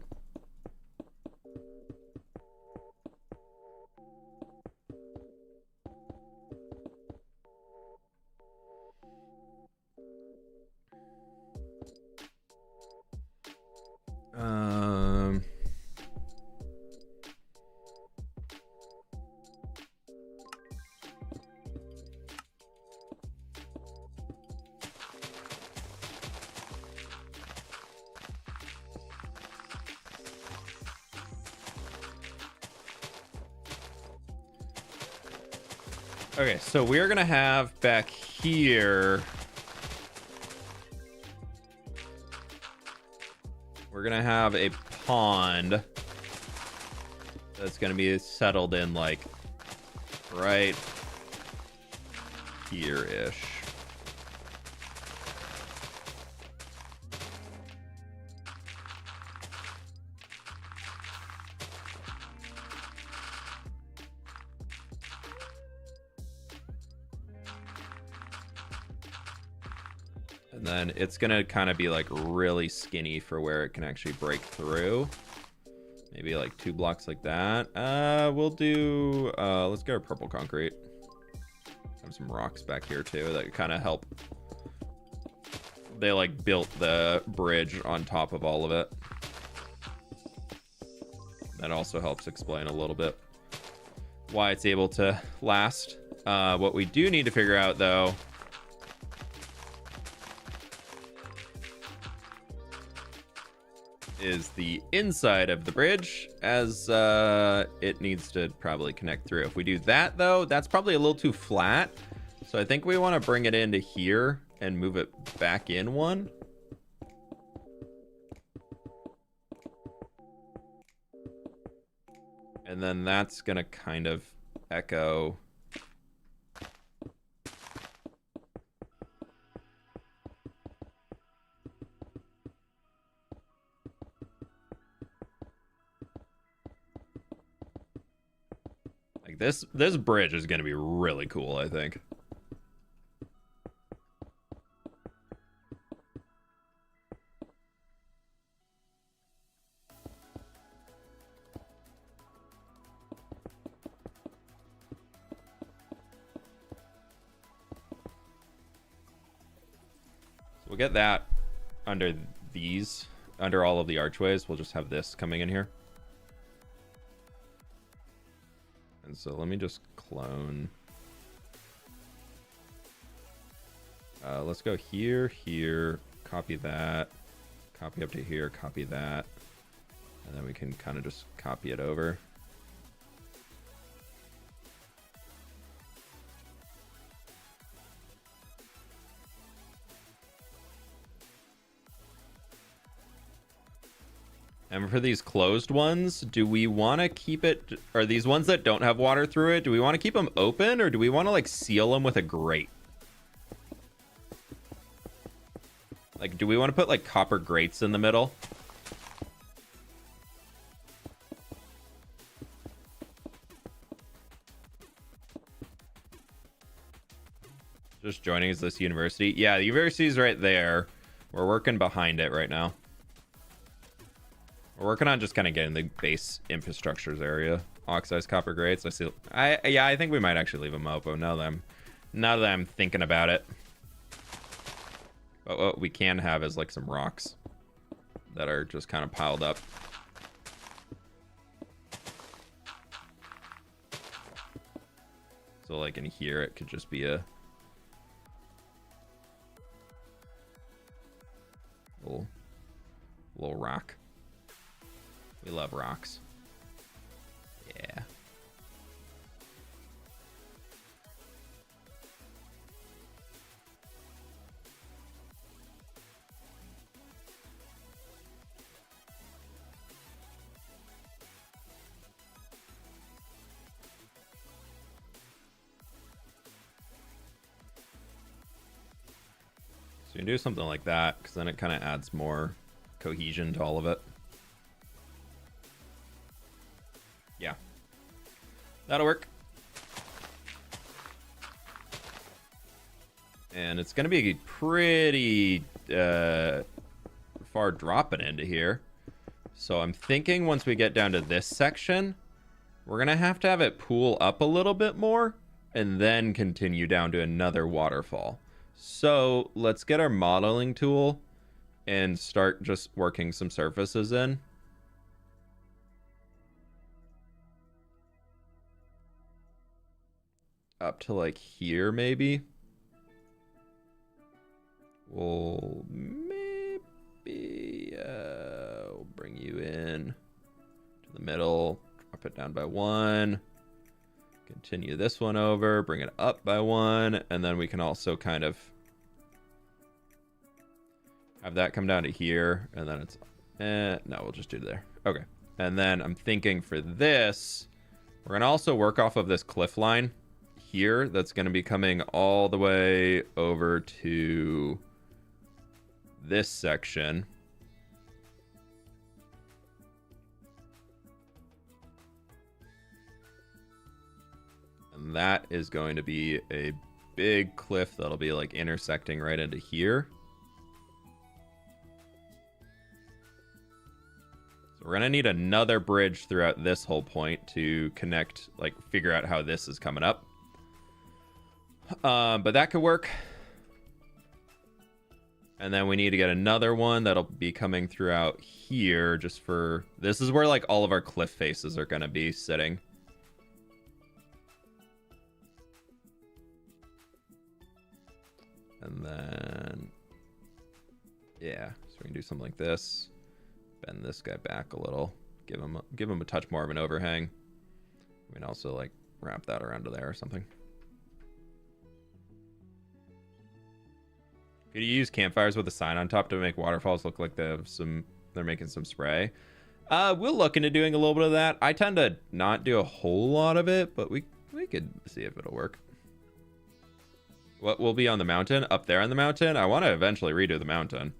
Okay, so we're gonna have back here. We're gonna have a pond that's gonna be settled in like right here-ish. And then it's gonna kind of be like really skinny for where it can actually break through. Maybe like 2 blocks like that. We'll do, let's get our purple concrete. Have some rocks back here too that kind of help. They like built the bridge on top of all of it. That also helps explain a little bit why it's able to last. What we do need to figure out though is the inside of the bridge, as it needs to probably connect through. If we do that though, that's probably a little too flat. So I think we want to bring it into here and move it back in one. And then that's gonna kind of echo. Like this bridge is gonna be really cool, I think. We'll get that under these, under all of the archways. We'll just have this coming in here. And so let me just clone. Let's go here, here, copy that, copy up to here, copy that. And then we can kind of just copy it over. And for these closed ones, do we want to keep it, or these ones that don't have water through it, do we want to keep them open, or do we want to like seal them with a grate? Like, do we want to put like copper grates in the middle? Just joining us this university. Yeah, the university is right there. We're working behind it right now. We're working on just kind of getting the base infrastructures area. Oxidized copper grates. I think we might actually leave them open now that I'm thinking about it. But what we can have is like some rocks that are just kind of piled up. So like in here, it could just be a little rock. We love rocks. Yeah. So you can do something like that, because then it kind of adds more cohesion to all of it. Yeah, that'll work. And it's going to be pretty far dropping into here. So I'm thinking once we get down to this section, we're going to have it pool up a little bit more and then continue down to another waterfall. So let's get our modeling tool and start just working some surfaces in. Up to like here, maybe. We'll maybe we'll bring you in to the middle, drop it down by 1, continue this one over, bring it up by 1, and then we can also kind of have that come down to here, and then it's No, we'll just do there. Okay. And then I'm thinking for this, we're going to also work off of this cliff line here. That's going to be coming all the way over to this section. And that is going to be a big cliff that'll be like intersecting right into here. So we're going to need another bridge throughout this whole point to connect, like figure out how this is coming up. But that could work. And then we need to get another one that'll be coming throughout here just for... This is where like all of our cliff faces are going to be sitting. And then... Yeah, so we can do something like this. Bend this guy back a little. Give him a touch more of an overhang. We can also like wrap that around to there or something. Could you use campfires with a sign on top to make waterfalls look like they're making some spray? We'll look into doing a little bit of that. I tend to not do a whole lot of it, but we could see if it'll work. What will be on the mountain? Up there on the mountain? I want to eventually redo the mountain.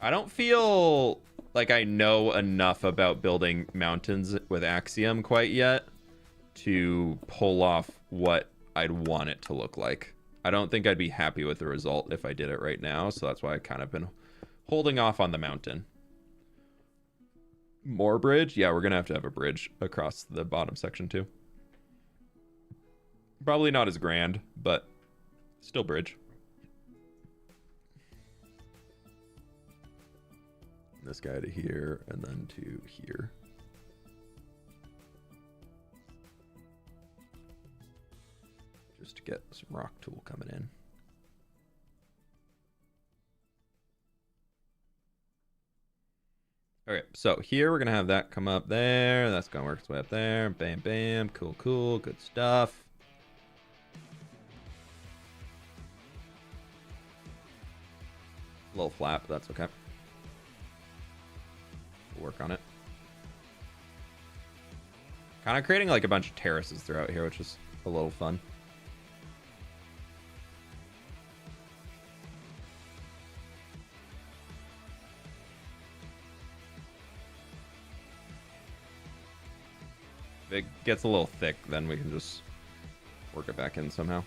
I don't feel like I know enough about building mountains with Axiom quite yet to pull off what I'd want it to look like. I don't think I'd be happy with the result if I did it right now, so that's why I kind of been holding off on the mountain. More bridge? Yeah, we're gonna have a bridge across the bottom section too. Probably not as grand, but still bridge. This guy to here and then to here. Just to get some rock tool coming in. Okay, so here we're gonna have that come up there. That's gonna work its way up there. Bam, bam. Cool, cool. Good stuff. A little flat, but that's okay. We'll work on it. Kind of creating like a bunch of terraces throughout here, which is a little fun. If it gets a little thick, then we can just work it back in somehow.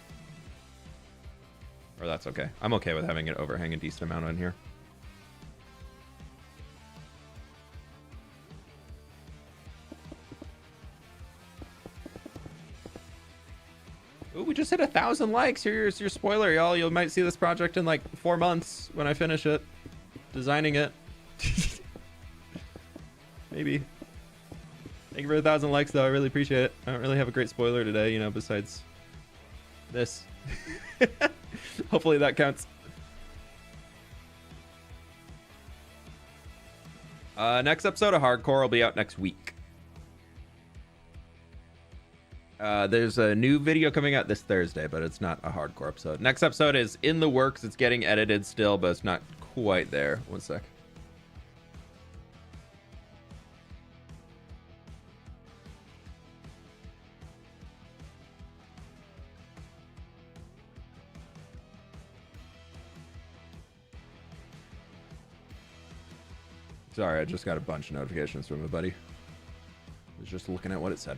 Or that's okay. I'm okay with having it overhang a decent amount on here. Ooh, we just hit 1,000 likes. Here's your spoiler, y'all. You might see this project in like 4 months when I finish it. Designing it. Maybe. Thank you for 1,000 likes, though. I really appreciate it. I don't really have a great spoiler today, you know, besides this. Hopefully that counts. Next episode of Hardcore will be out next week. There's a new video coming out this Thursday, but it's not a Hardcore episode. Next episode is in the works. It's getting edited still, but it's not quite there. One sec. Sorry, I just got a bunch of notifications from a buddy. I was just looking at what it said.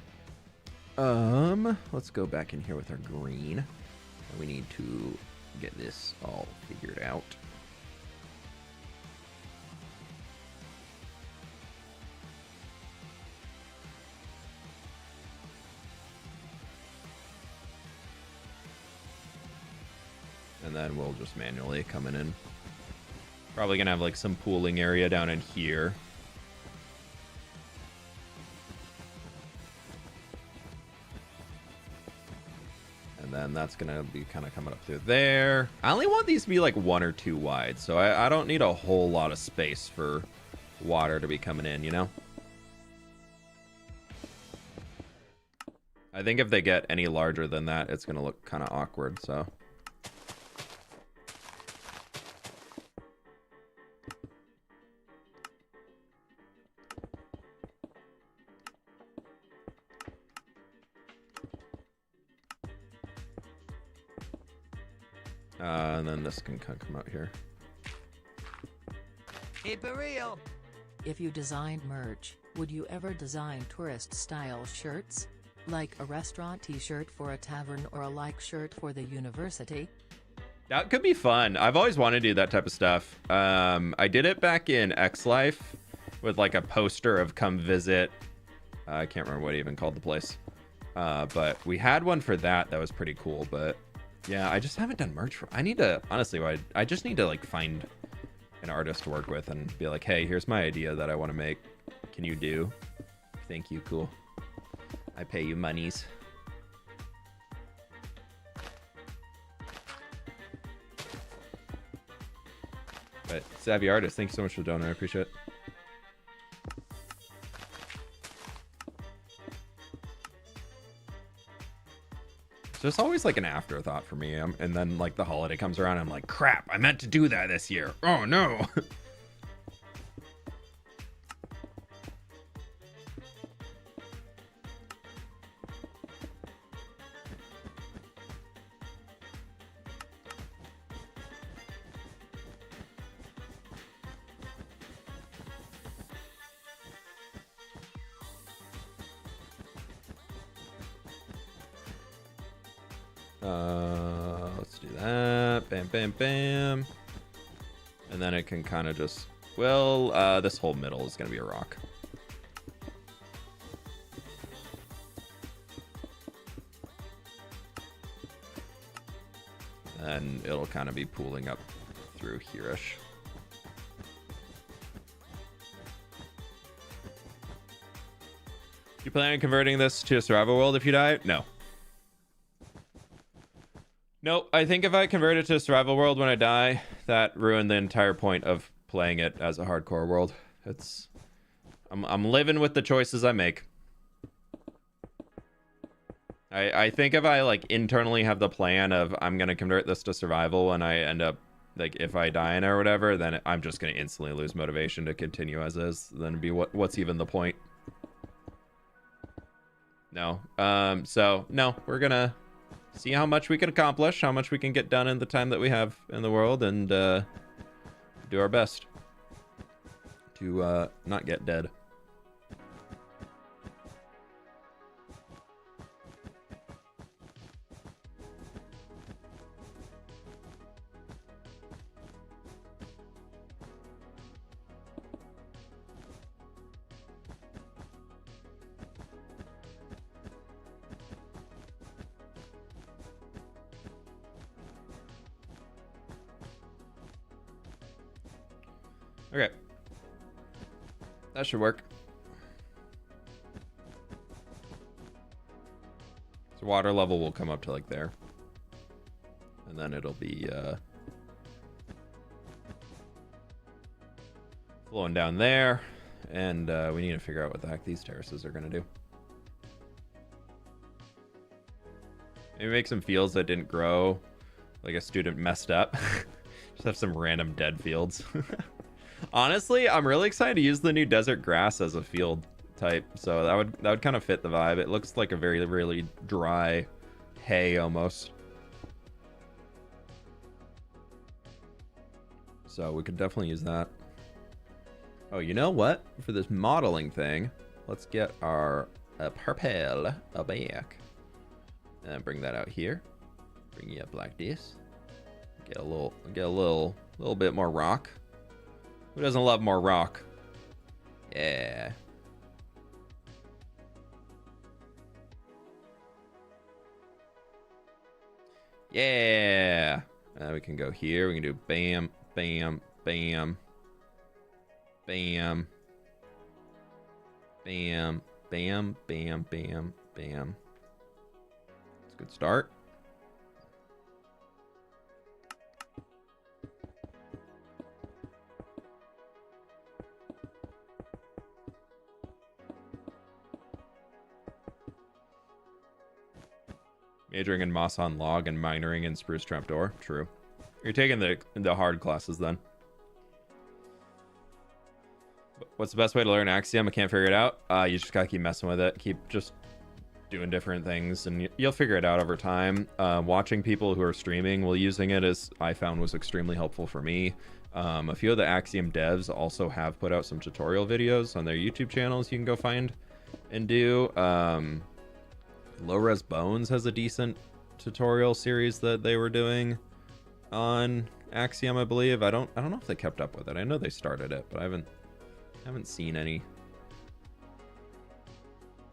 Let's go back in here with our green. We need to get this all figured out. And then we'll just manually come in. Probably gonna have like some pooling area down in here. And then that's gonna be kind of coming up through there. I only want these to be like 1 or 2 wide, so I don't need a whole lot of space for water to be coming in, you know? I think if they get any larger than that, it's gonna look kind of awkward, so... And then this can kind of come out here. Keep it real. If you designed merch, would you ever design tourist-style shirts? Like a restaurant t-shirt for a tavern or a like shirt for the university? That could be fun. I've always wanted to do that type of stuff. I did it back in X Life with like a poster of come visit. I can't remember what I even called the place. But we had one for that was pretty cool. But yeah, I just haven't done merch for. I need to, honestly, I just need to like find an artist to work with and be like, hey, here's my idea that I want to make. Can you do? Thank you. Cool. I pay you monies. But savvy artist, thank you so much for the donor. I appreciate it. So it's always like an afterthought for me. And then like the holiday comes around, I'm like, crap, I meant to do that this year. Oh no. Let's do that. Bam, bam, bam. And then it can kind of just, well, this whole middle is going to be a rock. And it'll kind of be pooling up through here-ish. You plan on converting this to a survival world if you die? No. Nope, I think if I convert it to a survival world when I die, that ruined the entire point of playing it as a hardcore world. I'm living with the choices I make. I think if I like internally have the plan of I'm gonna convert this to survival and I end up like if I die in it or whatever, then I'm just gonna instantly lose motivation to continue as is. Then it'd be what's even the point? No. So no, we're gonna see how much we can accomplish, how much we can get done in the time that we have in the world, and do our best to not get dead. Okay. That should work. So water level will come up to like there. And then it'll be flowing down there. And we need to figure out what the heck these terraces are going to do. Maybe make some fields that didn't grow. Like a student messed up. Just have some random dead fields. Honestly, I'm really excited to use the new desert grass as a field type. So that would kind of fit the vibe. It looks like a very, really dry hay almost. So we could definitely use that. Oh, you know what? For this modeling thing, let's get our purple back. And bring that out here. Bring you up like this. Get a little bit more rock. Who doesn't love more rock? Yeah. Yeah. We can go here. We can do bam, bam, bam. Bam. Bam, bam, bam, bam, bam. That's a good start. Majoring in moss on log and minoring in spruce trapdoor. True. You're taking the hard classes then. What's the best way to learn Axiom? I can't figure it out. You just gotta keep messing with it. Keep just doing different things, and you'll figure it out over time. Watching people who are streaming while using it is, I found, was extremely helpful for me. A few of the Axiom devs also have put out some tutorial videos on their YouTube channels you can go find and do. Low Res Bones has a decent tutorial series that they were doing on Axiom, I believe. I don't know if they kept up with it. I know they started it, but I haven't seen any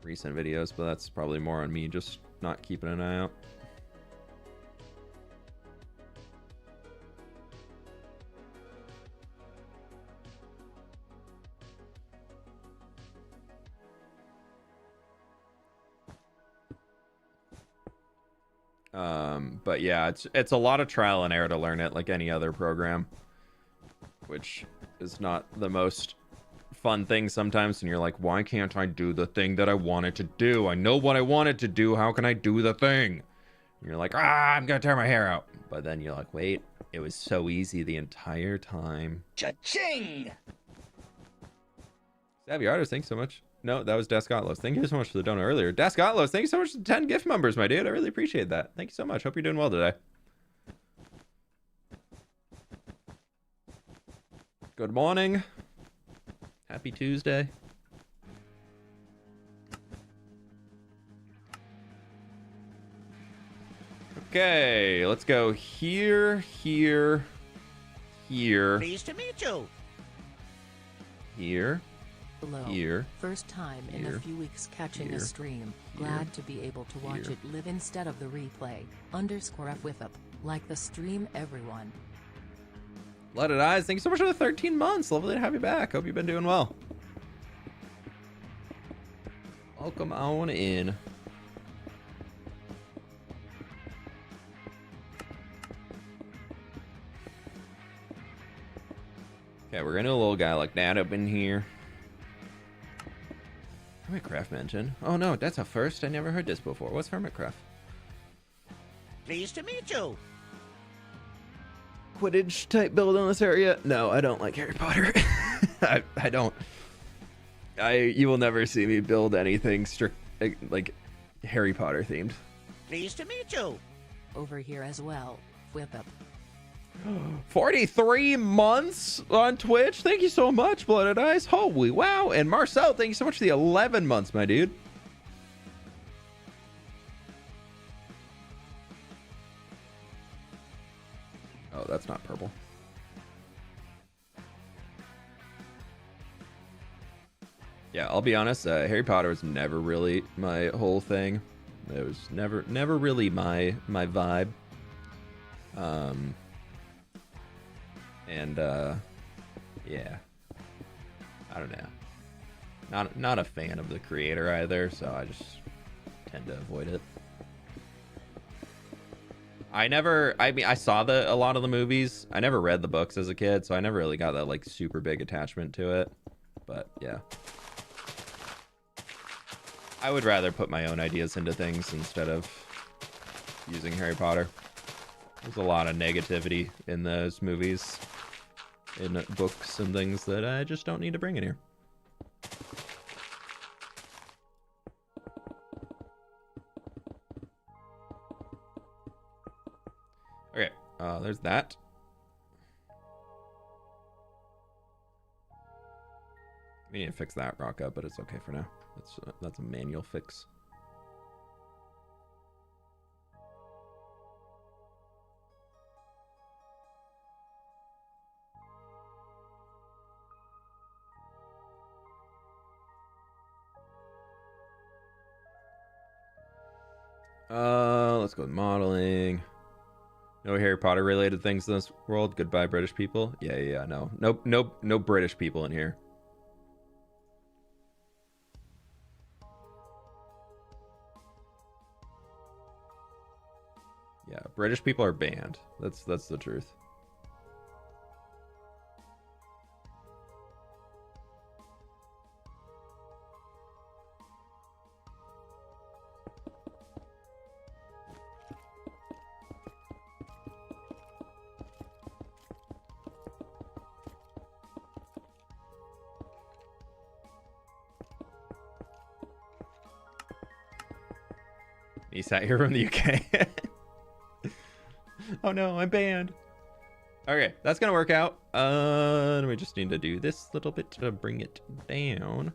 recent videos, but that's probably more on me just not keeping an eye out. But yeah, it's a lot of trial and error to learn it, like any other program, which is not the most fun thing sometimes. And you're like, why can't I do the thing that I wanted to do? I know what I wanted to do. How can I do the thing? And you're like, I'm gonna tear my hair out. But then you're like, wait, it was so easy the entire time. Cha-ching! Savvy Artist, thanks so much. No, that was Dascotlos. Thank you so much for the donor earlier. Dascotlos, thank you so much for the 10 gift members, my dude. I really appreciate that. Thank you so much. Hope you're doing well today. Good morning. Happy Tuesday. Okay, let's go here, here, here. Pleased to meet you. Here. Hello. Here. First time in Here. a few weeks catching Here. a stream. Here. Glad to be able to watch Here. it live instead of the replay. _fWhip. Like the stream, everyone. Blooded Eyes, thank you so much for the 13 months. Lovely to have you back. Hope you've been doing well. Welcome on in. Okay, we're gonna do a little guy like that up in here. Hermitcraft mention. Oh no, that's a first. I never heard this before. What's Hermitcraft? Pleased to meet you. Quidditch type build in this area? No, I don't like Harry Potter. I don't. You will never see me build anything strict like Harry Potter themed. Pleased to meet you. Over here as well. Whip up. 43 months on Twitch. Thank you so much, Blooded Eyes. Holy wow. And Marcel, thank you so much for the 11 months, my dude. Oh, that's not purple. Yeah, I'll be honest. Harry Potter was never really my whole thing. It was never really my vibe. Yeah, I don't know. Not a fan of the creator either, so I just tend to avoid it. I mean, I saw a lot of the movies. I never read the books as a kid, so I never really got that like super big attachment to it. But yeah, I would rather put my own ideas into things instead of using Harry Potter. There's a lot of negativity in those movies, in books and things that I just don't need to bring in here. Okay, there's that. We need to fix that rock up, but it's okay for now. That's a manual fix. Let's go with modeling. No Harry Potter related things in this world. Goodbye, British people. Yeah, no British people in here. Yeah, British people are banned. That's the truth. He sat here from the UK. Oh no, I'm banned. Okay, that's gonna work out. We just need to do this little bit to bring it down.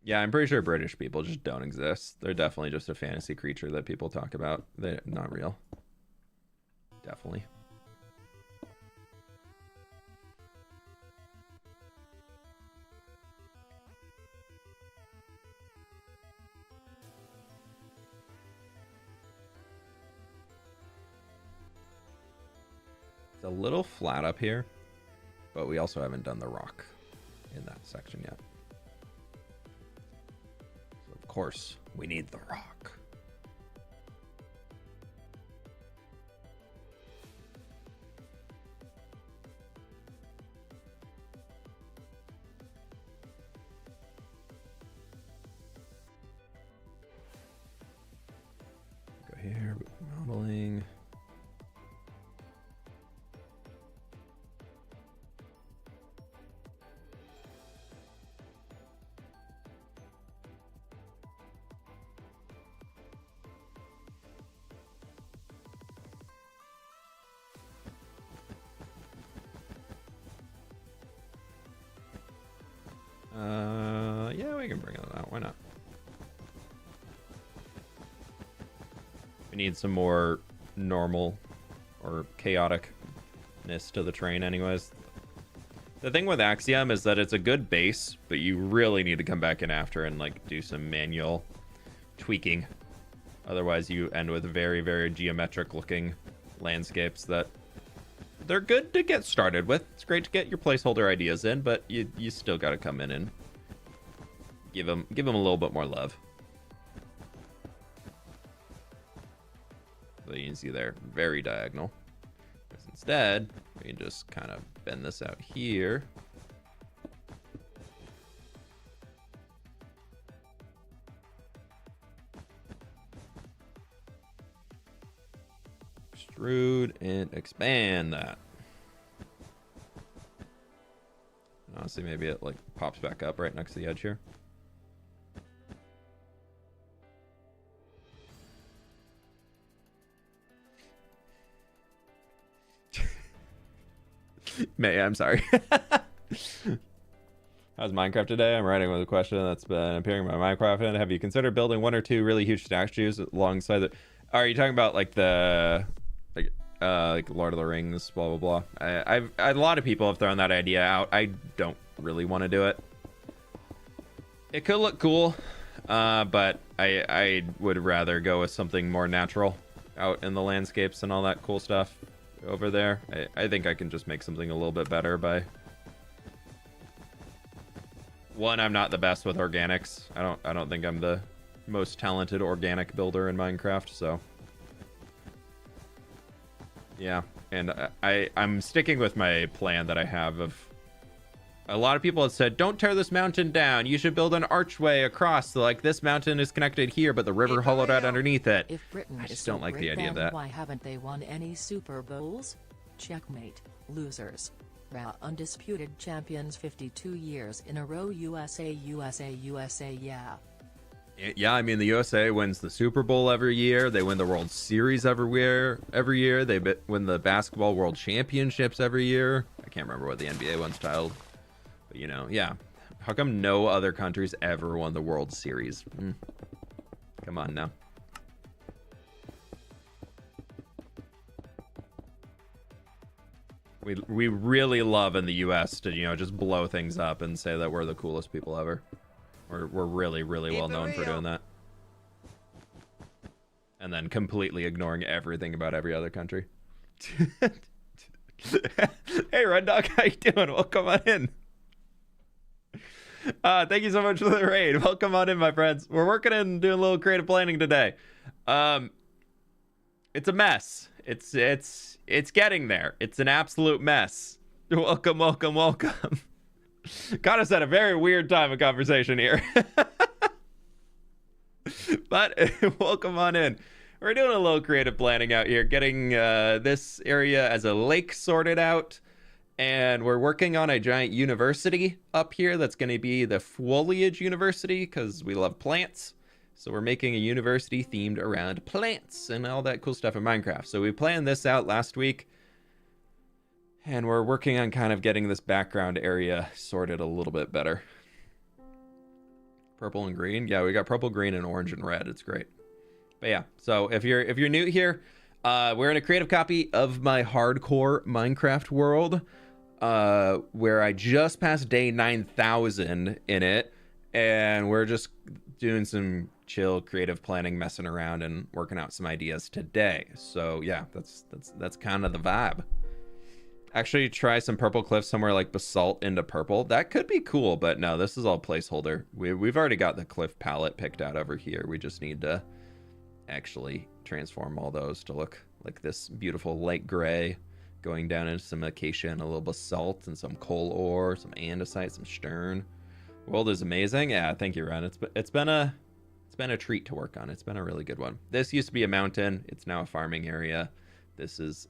Yeah, I'm pretty sure British people just don't exist. They're definitely just a fantasy creature that people talk about. They're not real. Definitely. It's a little flat up here, but we also haven't done the rock in that section yet. So of course, we need the rock. Go here, modeling. Yeah, we can bring it out. Why not? We need some more normal or chaoticness to the terrain anyways. The thing with Axiom is that it's a good base, but you really need to come back in after and like do some manual tweaking. Otherwise you end with very, very geometric looking landscapes that they're good to get started with. It's great to get your placeholder ideas in, but you still got to come in and give them a little bit more love. So you can see they're very diagonal. Because instead, we can just kind of bend this out here. Extrude and expand that. And honestly, maybe it like pops back up right next to the edge here. May, I'm sorry. How's Minecraft today? I'm writing with a question that's been appearing in my Minecraft. And have you considered building one or two really huge statues alongside the? Are you talking about like the like Lord of the Rings, blah blah blah? A lot of people have thrown that idea out. I don't really want to do it. It could look cool, but I would rather go with something more natural out in the landscapes and all that cool stuff over there. I think I can just make something a little bit better by one. I'm not the best with organics. I don't think I'm the most talented organic builder in Minecraft, so yeah. And I'm sticking with my plan that I have of a lot of people have said, don't tear this mountain down. You should build an archway across. So, like, this mountain is connected here, but the river hollowed out underneath it. If Britain I just don't like the idea of then that. Why haven't they won any Super Bowls? Checkmate, losers. Raw undisputed champions 52 years in a row. USA, USA, USA, yeah. Yeah, I mean, the USA wins the Super Bowl every year. They win the World Series every year. They win the Basketball World Championships every year. I can't remember what the NBA one's titled. But, you know, yeah. How come no other countries ever won the World Series? Come on now. We really love in the U.S. to, you know, just blow things up and say that we're the coolest people ever. We're really, really well known for doing that. And then completely ignoring everything about every other country. Hey, Red Dog, how you doing? Welcome on in. Thank you so much for the raid. Welcome on in, my friends. We're working and doing a little creative planning today. It's a mess. It's getting there. It's an absolute mess. Welcome, welcome, welcome. Got us at a very weird time of conversation here. But welcome on in. We're doing a little creative planning out here, getting this area as a lake sorted out. And we're working on a giant university up here that's going to be the Foliage University because we love plants. So we're making a university themed around plants and all that cool stuff in Minecraft. So we planned this out last week. And we're working on kind of getting this background area sorted a little bit better. Purple and green. Yeah, we got purple, green, and orange and red. It's great. But yeah, so if you're new here, we're in a creative copy of my hardcore Minecraft world, where I just passed day 9,000 in it, and we're just doing some chill creative planning, messing around, and working out some ideas today. So yeah, that's kind of the vibe. Actually, try some purple cliff somewhere like basalt into purple. That could be cool, but no, this is all placeholder. We've already got the cliff palette picked out over here. We just need to actually transform all those to look like this beautiful light gray, going down into some acacia and a little basalt and some coal ore, some andesite, some stern. World is amazing. Yeah, thank you, Ren. It's been a treat to work on. It's been a really good one. This used to be a mountain. It's now a farming area. This is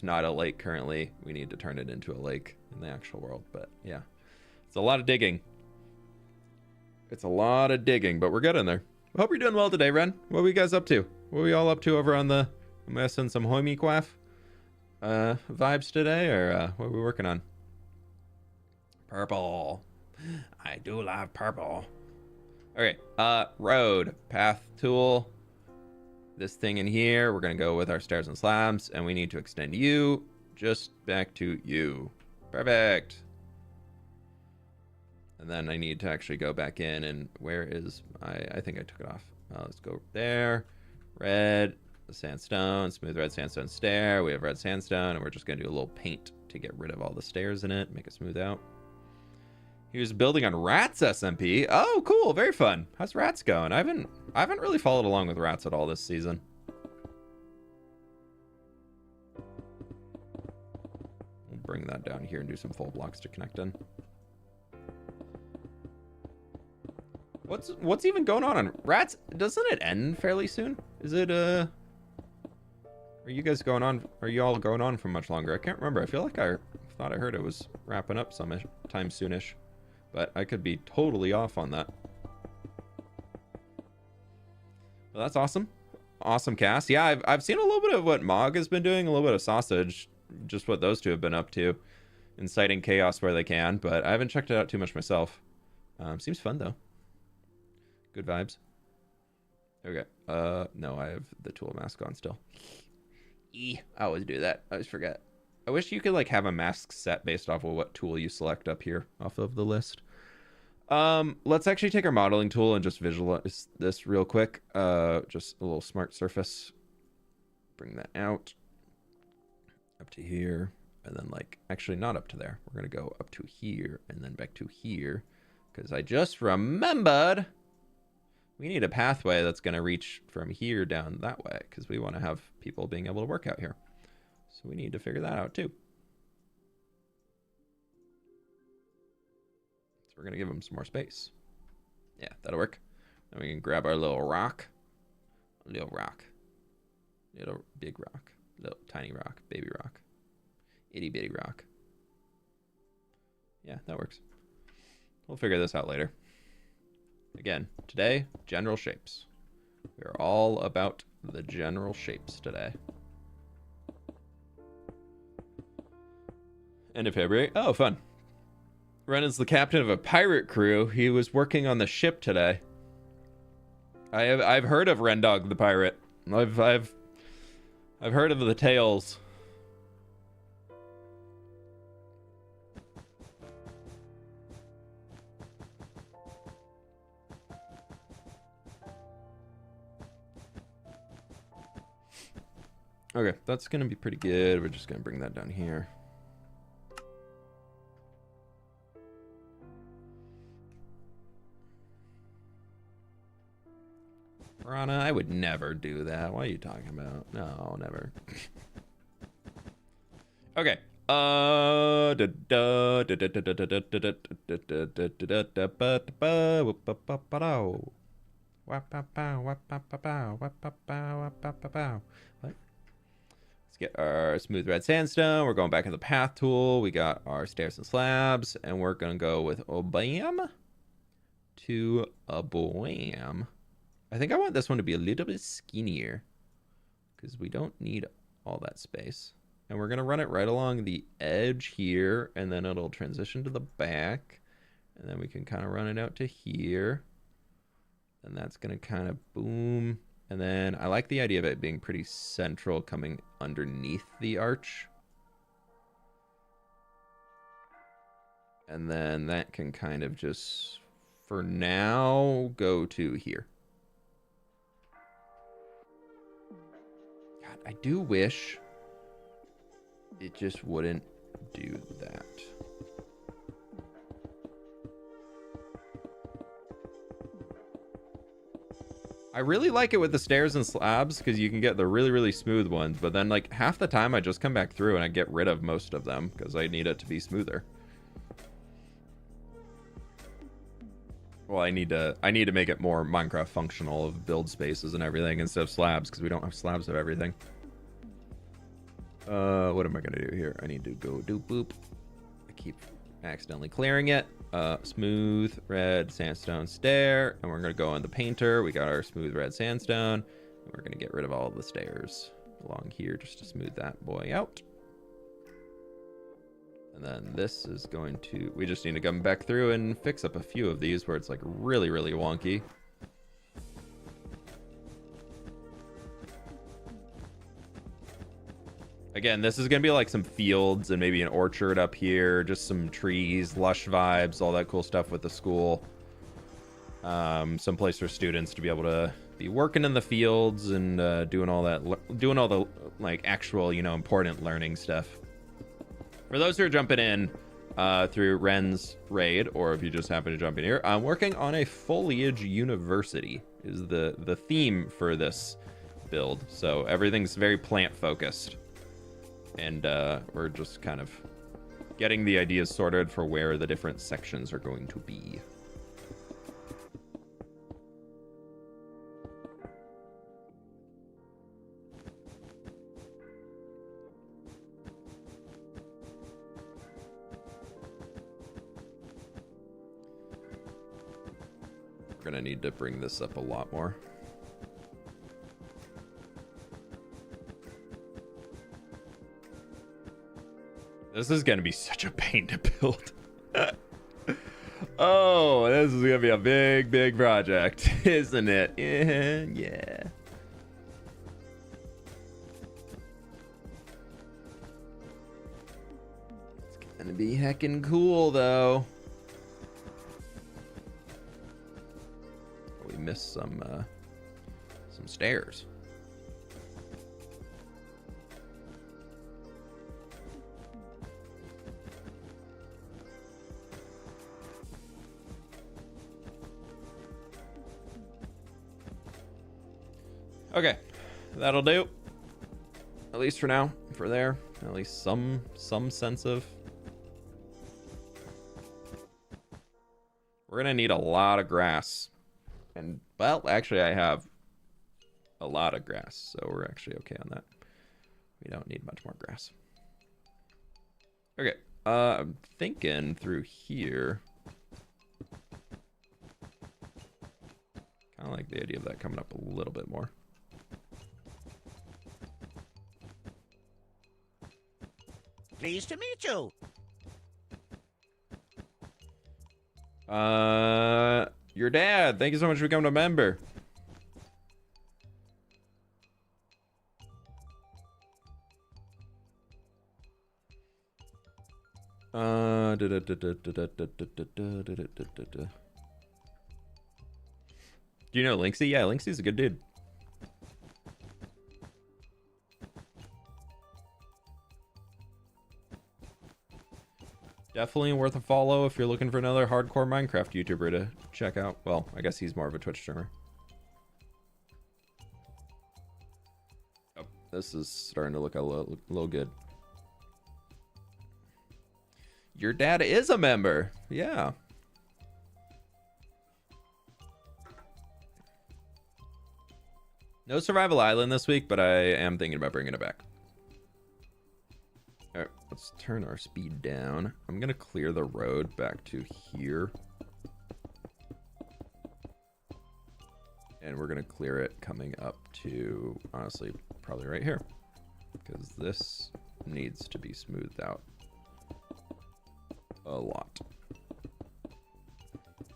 not a lake currently. We need to turn it into a lake in the actual world. But yeah, it's a lot of digging. It's a lot of digging, but we're good in there. I hope you're doing well today, Ren. What are you guys up to? What are we all up to over on the... I'm guessing some homie quaff vibes today, or what are we working on? Purple. I do love purple. Okay, road, path tool. This thing in here, we're gonna go with our stairs and slabs, and we need to extend you just back to you. Perfect. And then I need to actually go back in, and where is I think I took it off. Let's go there. Red sandstone, smooth red sandstone stair. We have red sandstone, and we're just gonna do a little paint to get rid of all the stairs in it, make it smooth out. He was building on Rats SMP. Oh, cool, very fun. How's Rats going? I haven't really followed along with Rats at all this season. We'll bring that down here and do some full blocks to connect in. What's even going on Rats? Doesn't it end fairly soon? Is it are you guys going on? Are you all going on for much longer? I can't remember. I feel like I thought I heard it was wrapping up some time soonish, but I could be totally off on that. Well, that's awesome. Awesome cast. Yeah, I've seen a little bit of what Mog has been doing, a little bit of Sausage, just what those two have been up to, inciting chaos where they can, but I haven't checked it out too much myself. Seems fun though. Good vibes. Okay. No, I have the tool mask on still. I always do that. I always forget. I wish you could like have a mask set based off of what tool you select up here off of the list. Let's actually take our modeling tool and just visualize this real quick. Just a little smart surface. Bring that out. Up to here. And then like, actually not up to there. We're going to go up to here and then back to here. Because I just remembered we need a pathway that's going to reach from here down that way. Because we want to have people being able to work out here. So we need to figure that out too. So we're going to give them some more space. Yeah, that'll work. Then we can grab our little rock. Little rock. Little big rock. Little tiny rock. Baby rock. Itty bitty rock. Yeah, that works. We'll figure this out later. Again, today, general shapes. We're all about the general shapes today. End of February. Oh, fun. Ren is the captain of a pirate crew. He was working on the ship today. I've heard of Rendog the pirate. I've heard of the tales. Okay, that's gonna be pretty good. We're just gonna bring that down here. Rana, I would never do that. What are you talking about? No, never. Okay. What? Let's get our smooth red sandstone. We're going back in the path tool. We got our stairs and slabs, and we're gonna go with a bam to a bam. I think I want this one to be a little bit skinnier because we don't need all that space. And we're gonna run it right along the edge here, and then it'll transition to the back, and then we can kind of run it out to here, and that's gonna kind of boom. And then I like the idea of it being pretty central, coming underneath the arch. And then that can kind of just, for now, go to here. God, I do wish it just wouldn't do that. I really like it with the stairs and slabs because you can get the really, really smooth ones, but then like half the time I just come back through and I get rid of most of them because I need it to be smoother. Well, I need to make it more Minecraft functional of build spaces and everything instead of slabs because we don't have slabs of everything. What am I gonna do here? I need to go do boop. I keep accidentally clearing it. Smooth red sandstone stair, and we're gonna go on the painter. We got our smooth red sandstone, and we're gonna get rid of all of the stairs along here just to smooth that boy out. And then this is going to, we just need to come back through and fix up a few of these where it's like really, really wonky. Again, this is going to be like some fields and maybe an orchard up here, just some trees, lush vibes, all that cool stuff with the school. Some place for students to be able to be working in the fields and doing all the like actual, you know, important learning stuff. For those who are jumping in through Ren's raid, or if you just happen to jump in here, I'm working on a foliage university is the theme for this build. So everything's very plant focused. And we're just kind of getting the ideas sorted for where the different sections are going to be. We're gonna need to bring this up a lot more. This is going to be such a pain to build. Oh, this is going to be a big, big project, isn't it? Yeah. It's going to be heckin' cool, though. We missed some stairs. Okay, that'll do. At least for now, for there. At least some sense of. We're gonna need a lot of grass. And, well, actually I have a lot of grass, so we're actually okay on that. We don't need much more grass. Okay, I'm thinking through here. Kind of like the idea of that coming up a little bit more. Pleased to meet you. Your dad. Thank you so much for becoming a member. Do you know Linksy? Yeah, Linksy's a good dude. Definitely worth a follow if you're looking for another hardcore Minecraft YouTuber to check out. Well, I guess he's more of a Twitch streamer. Oh, this is starting to look a little good. Your dad is a member. Yeah. No Survival Island this week, but I am thinking about bringing it back. let's turn our speed down. I'm gonna clear the road back to here. And we're gonna clear it coming up to, honestly, probably right here. Because this needs to be smoothed out a lot.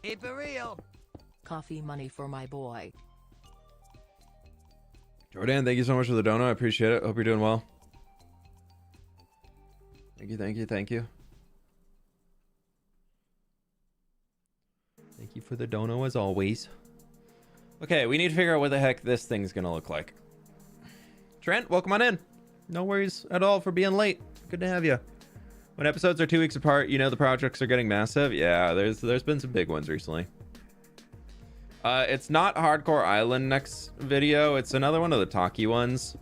Keep it real. Coffee money for my boy. Jordan, thank you so much for the dono. I appreciate it. Hope you're doing well. Thank you, thank you, thank you. Thank you for the dono as always. Okay, we need to figure out what the heck this thing's gonna look like. Trent, welcome on in. No worries at all for being late. Good to have you. When episodes are 2 weeks apart, you know the projects are getting massive. Yeah, there's been some big ones recently. It's not Hardcore Island next video. It's another one of the talkie ones.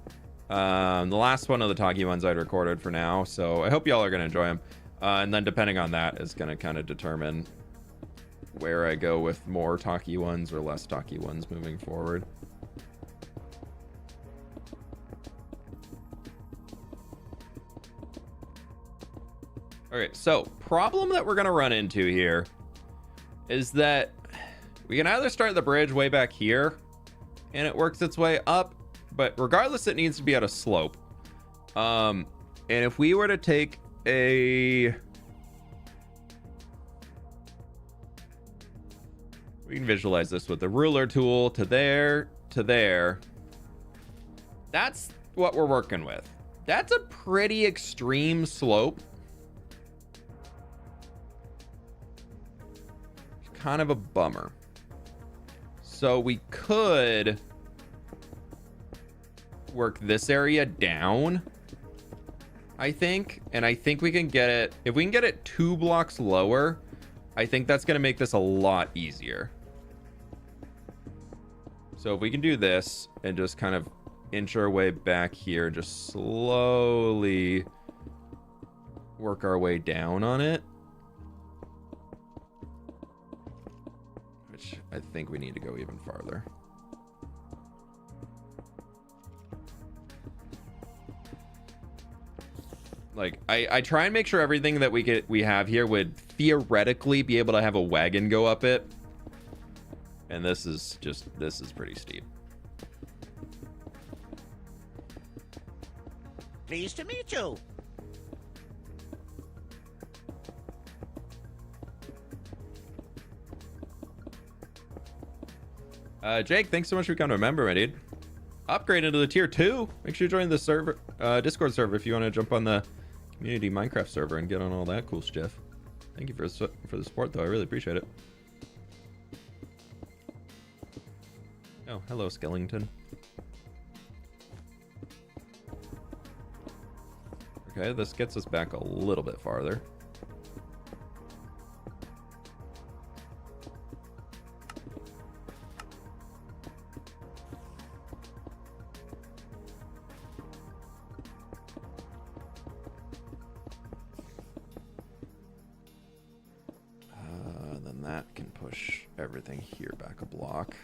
The last one of the talkie ones I'd recorded for now. So I hope y'all are gonna enjoy them. And then depending on that is gonna kind of determine where I go with more talkie ones or less talkie ones moving forward. Okay, so problem that we're gonna run into here is that we can either start the bridge way back here and it works its way up, but regardless, it needs to be at a slope. And if we were to take we can visualize this with the ruler tool to there, to there. That's what we're working with. That's a pretty extreme slope. Kind of a bummer. So we could work this area down, I think. And I think we can get it, if we can get it 2 blocks lower, I think that's going to make this a lot easier. So if we can do this and just kind of inch our way back here, just slowly work our way down on it. Which I think we need to go even farther. Like, I try and make sure everything that we have here would theoretically be able to have a wagon go up it. And this is pretty steep. Pleased to meet you. Jake, thanks so much for becoming a member, my dude. Upgrade into the tier 2. Make sure you join the server, Discord server if you want to jump on the community Minecraft server and get on all that cool stuff. Thank you for the support, though. I really appreciate it. Oh, hello, Skellington. Okay, this gets us back a little bit farther. Then that can push everything here back a block.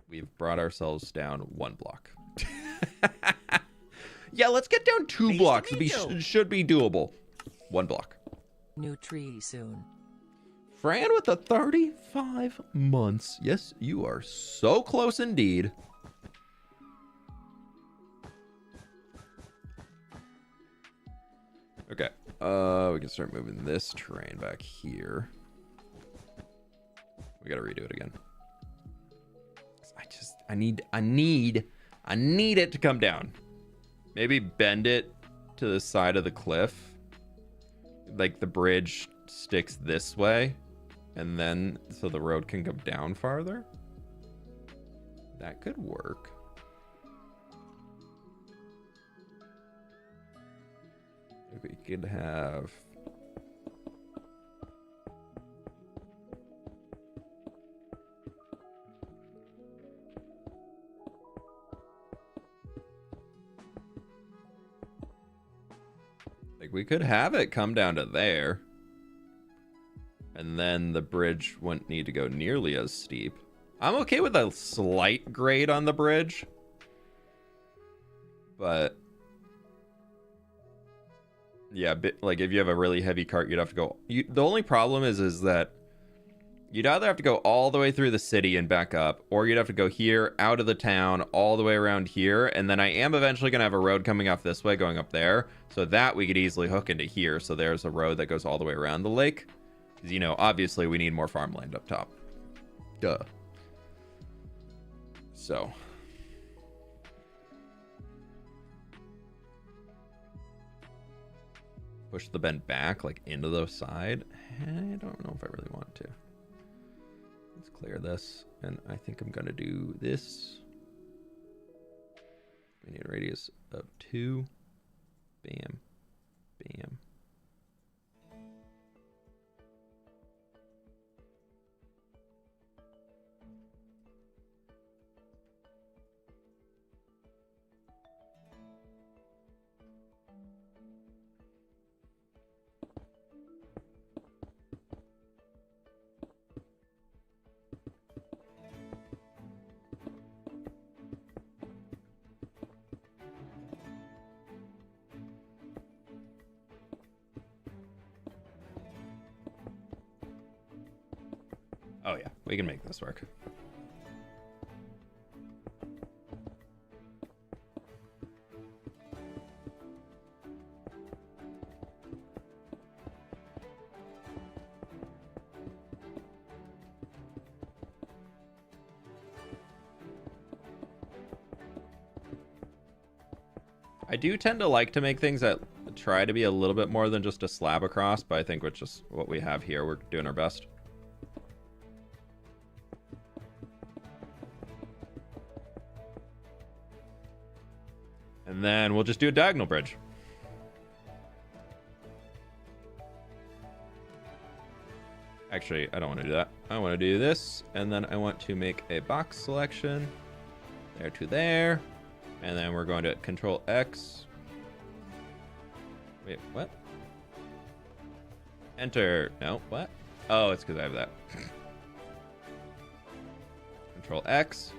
We've brought ourselves down 1 block. Yeah, let's get down 2 blocks. Should be doable. 1 block. New tree soon. Fran with the 35 months. Yes, you are so close indeed. Okay. We can start moving this terrain back here. We gotta redo it again. I need it to come down. Maybe bend it to the side of the cliff. Like the bridge sticks this way. And then, so the road can come down farther. That could work. If we could have... Like, we could have it come down to there. And then the bridge wouldn't need to go nearly as steep. I'm okay with a slight grade on the bridge. But yeah, like if you have a really heavy cart, you'd have to go. The only problem is that you'd either have to go all the way through the city and back up, or you'd have to go here, out of the town, all the way around here. And then I am eventually going to have a road coming off this way, going up there. So that we could easily hook into here. So there's a road that goes all the way around the lake. Because, you know, obviously we need more farmland up top. Duh. So. Push the bend back, like, into the side. I don't know if I really want to. Let's clear this, and I think I'm gonna do this. We need a radius of 2. Bam. Bam. Oh yeah, we can make this work. I do tend to like to make things that try to be a little bit more than just a slab across, but I think with just what we have here, we're doing our best. And then we'll just do a diagonal bridge. Actually, I don't want to do that. I want to do this, and then I want to make a box selection. There to there. And then we're going to Control X. Wait, what? Enter. No, what? Oh, it's because I have that. Control X.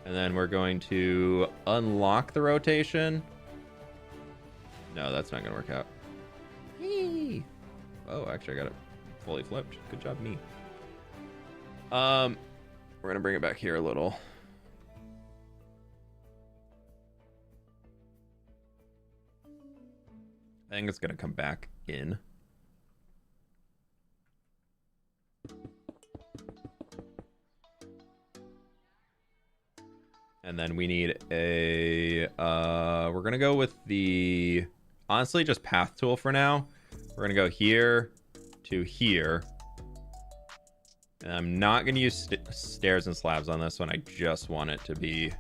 And then we're going to unlock the rotation. No, that's not going to work out. Eee. Oh, actually, I got it fully flipped. Good job, me. We're going to bring it back here a little. I think it's going to come back in. And then we need a, we're going to go with the, honestly, just path tool for now. We're going to go here to here. And I'm not going to use stairs and slabs on this one. I just want it to be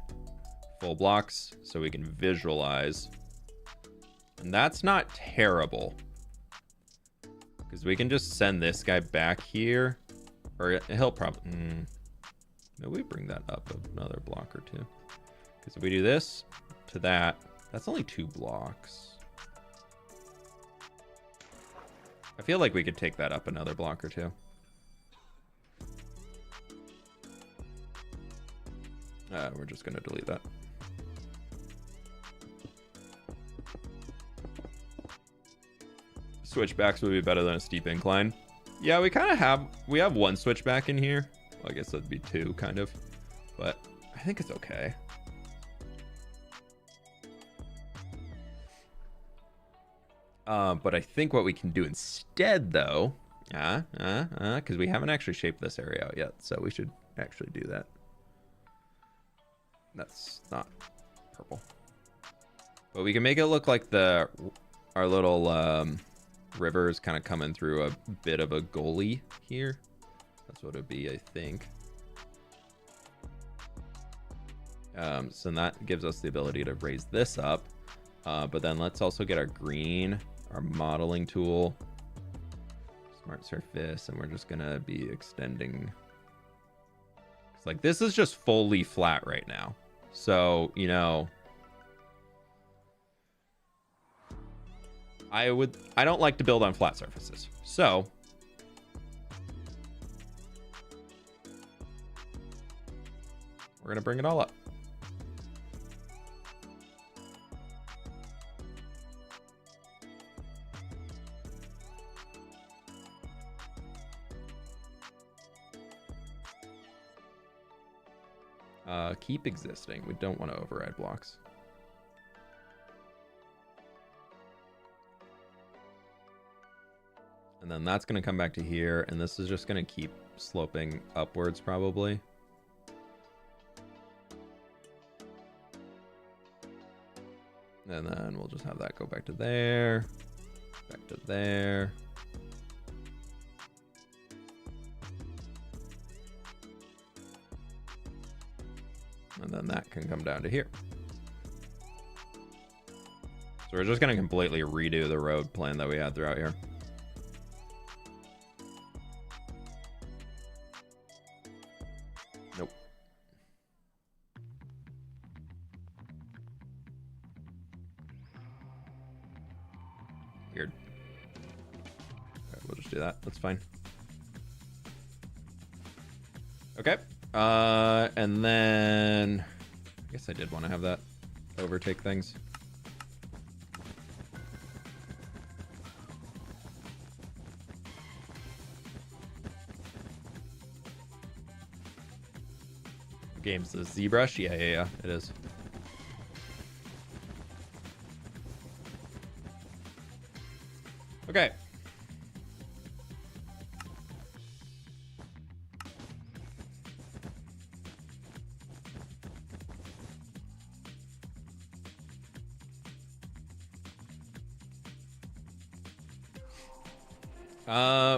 full blocks so we can visualize. And that's not terrible. Because we can just send this guy back here. Or he'll probably... Maybe we bring that up another block or two. Because if we do this to that, that's only 2 blocks. I feel like we could take that up another block or two. We're just going to delete that. Switchbacks would be better than a steep incline. Yeah, we kind of have... We have 1 switchback in here. Well, I guess that'd be 2, kind of. But I think it's okay. But I think what we can do instead, though... because we haven't actually shaped this area out yet. So we should actually do that. That's not purple. But we can make it look like our little river is kind of coming through a bit of a gully here. That's what it'd be, I think. So that gives us the ability to raise this up. But then let's also get our green, our modeling tool, smart surface, and we're just gonna be extending. It's like this is just fully flat right now. So, you know, I don't like to build on flat surfaces. So we're gonna bring it all up. Keep existing. We don't want to override blocks. And then that's going to come back to here, and this is just going to keep sloping upwards probably. And then we'll just have that go back to there, back to there. And then that can come down to here. So we're just going to completely redo the road plan that we had throughout here. Nope. Weird. Okay, we'll just do that. That's fine. Okay. And then I guess I did want to have that overtake things. Game's the ZBrush? Yeah, it is. Okay.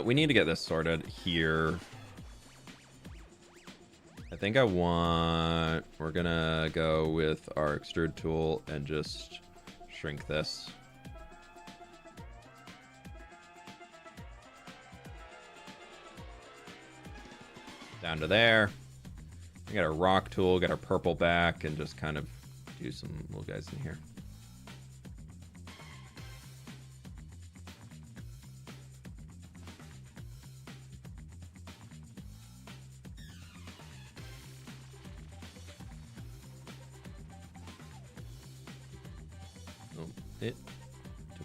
We need to get this sorted here. I think we're gonna go with our extrude tool and just shrink this. Down to there. We got our rock tool, got our purple back, and just kind of do some little guys in here. Too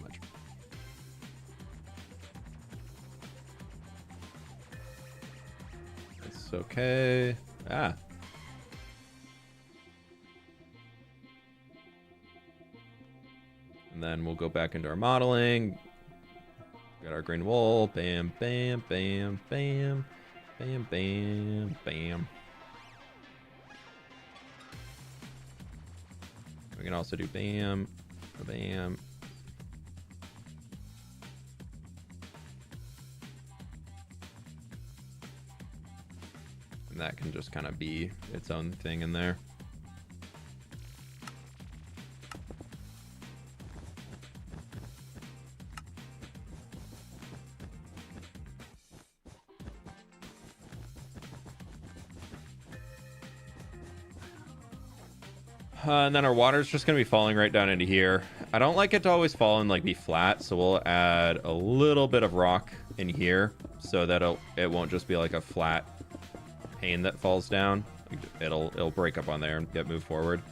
much. It's okay. And then we'll go back into our modeling. Got our green wool. Bam, bam, bam, bam, bam, bam, bam. We can also do bam, bam. And that can just kind of be its own thing in there. And then our water is just going to be falling right down into here. I don't like it to always fall and like be flat, so we'll add a little bit of rock in here so that it won't just be like a flat pane that falls down. It'll break up on there and get moved forward.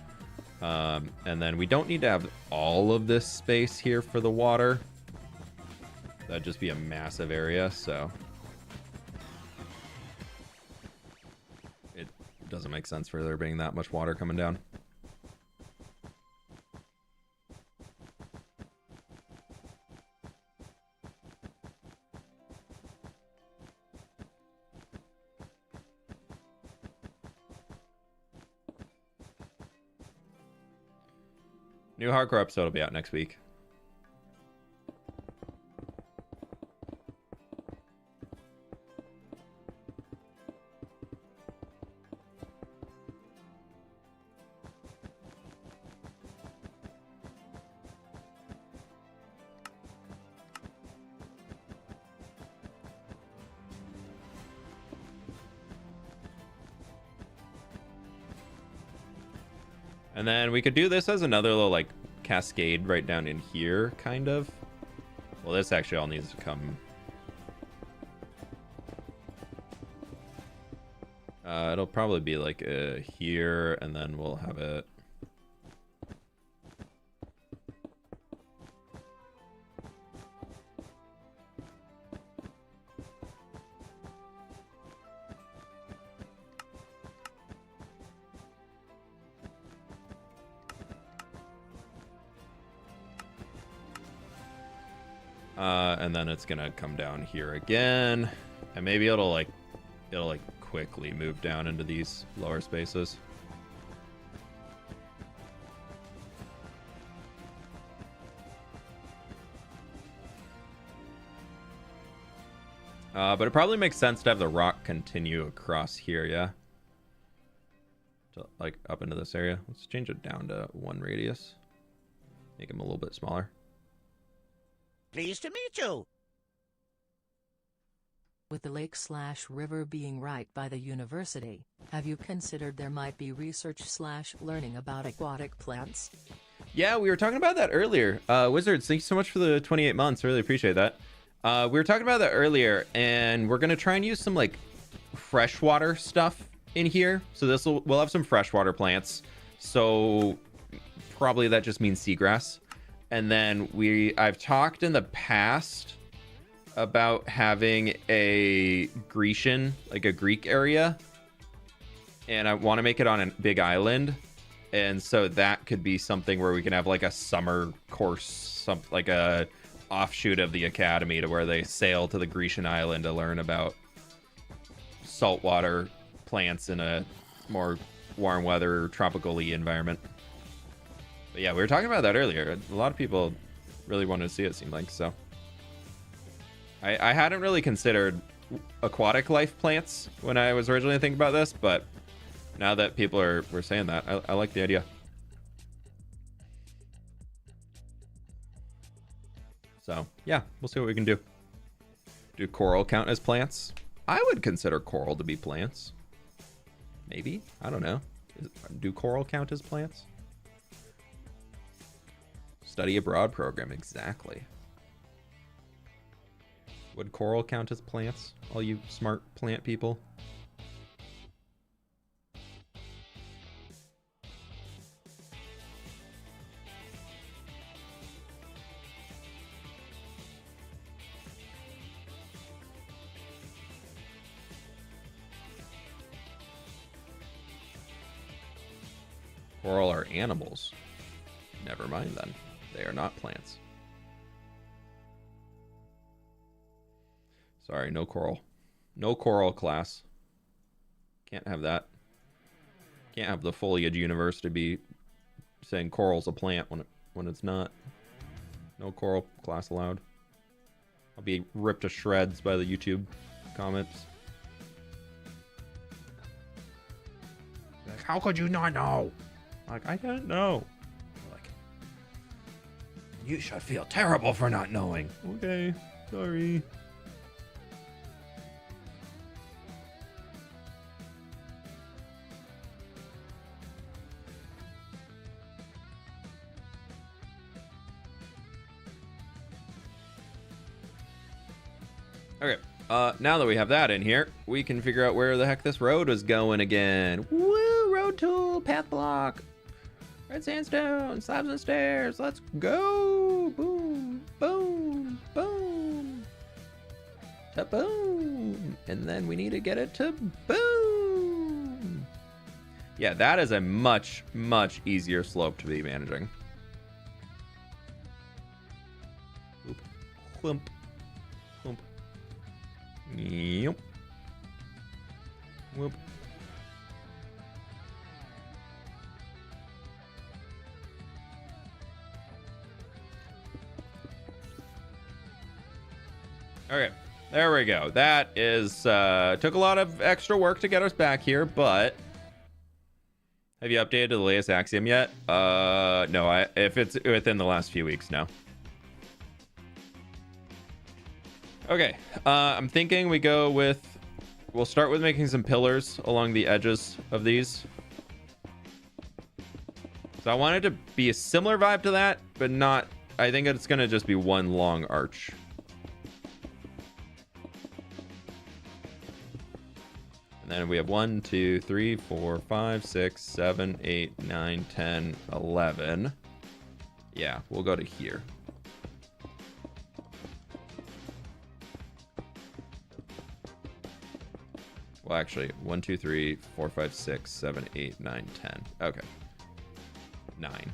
And then we don't need to have all of this space here for the water. That'd just be a massive area, so it doesn't make sense for there being that much water coming down. New hardcore episode will be out next week. And then we could do this as another little like cascade right down in here, kind of. Well, this actually all needs to come. It'll probably be like here, and then we'll have it. And then it's gonna come down here again, and maybe it'll like quickly move down into these lower spaces. But it probably makes sense to have the rock continue across here, yeah? To, like, up into this area. Let's change it down to 1 radius. Make him a little bit smaller. Pleased to meet you. With the lake/river being right by the university, have you considered there might be research/learning about aquatic plants? Yeah, we were talking about that earlier. Wizards, thank you so much for the 28 months. Really appreciate that. We were talking about that earlier, and we're gonna try and use some like freshwater stuff in here. So we'll have some freshwater plants. So probably that just means seagrass. And then I've talked in the past about having a Grecian, like a Greek area, and I want to make it on a big island. And so that could be something where we can have like a summer course, like a offshoot of the academy, to where they sail to the Grecian island to learn about saltwater plants in a more warm weather, tropical-y environment. But yeah, we were talking about that earlier. A lot of people really wanted to see it, seemed like. So I hadn't really considered aquatic life plants when I was originally thinking about this, but now that people were saying that, I like the idea. So yeah, we'll see what we can do. Do coral count as plants? I would consider coral to be plants. Maybe, I don't know. Do coral count as plants? Study abroad program, exactly. Would coral count as plants? All you smart plant people. Coral are animals. Never mind then. They are not plants. Sorry, no coral. No coral class. Can't have that. Can't have the foliage universe to be saying coral's a plant when it's not. No coral class allowed. I'll be ripped to shreds by the YouTube comments. Like, how could you not know? Like, I don't know. Like, you should feel terrible for not knowing. Okay, sorry. Okay, now that we have that in here, we can figure out where the heck this road is going again. Woo, road tool, path block, red sandstone, slabs and stairs, let's go. Boom, boom, boom, to boom. And then we need to get it to boom. Yeah, that is a much, much easier slope to be managing. Oop, whoomp. Yep. Whoop. Okay, there we go. That is took a lot of extra work to get us back here, but have you updated the latest axiom yet? No, if it's within the last few weeks, no. Okay, I'm thinking we'll start with making some pillars along the edges of these. So I want it to be a similar vibe to that, but not, I think it's gonna just be one long arch. And then we have 1, 2, 3, 4, 5, 6, 7, 8, 9, 10, 11. Yeah, we'll go to here. Well, actually, 1, 2, 3, 4, 5, 6, 7, 8, 9, 10. Okay. 9.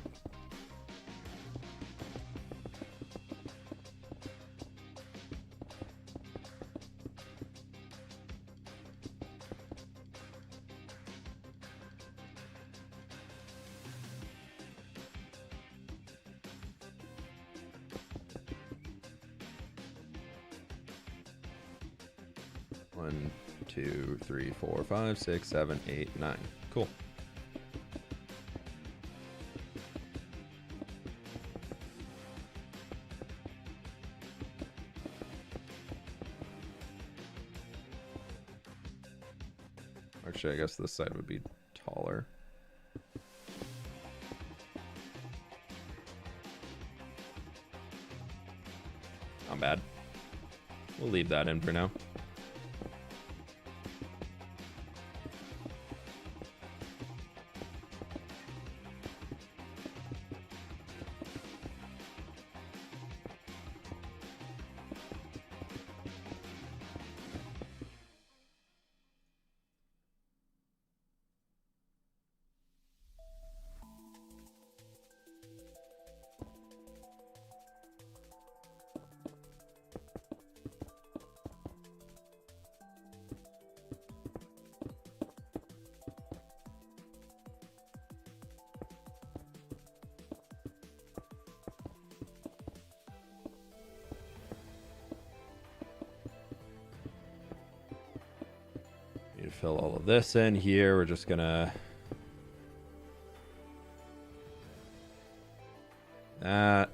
1, 2, 3, 4, 5, 6, 7, 8, 9. Cool. Actually, I guess this side would be taller. Not bad. We'll leave that in for now. Need to fill all of this in here. We're just gonna that.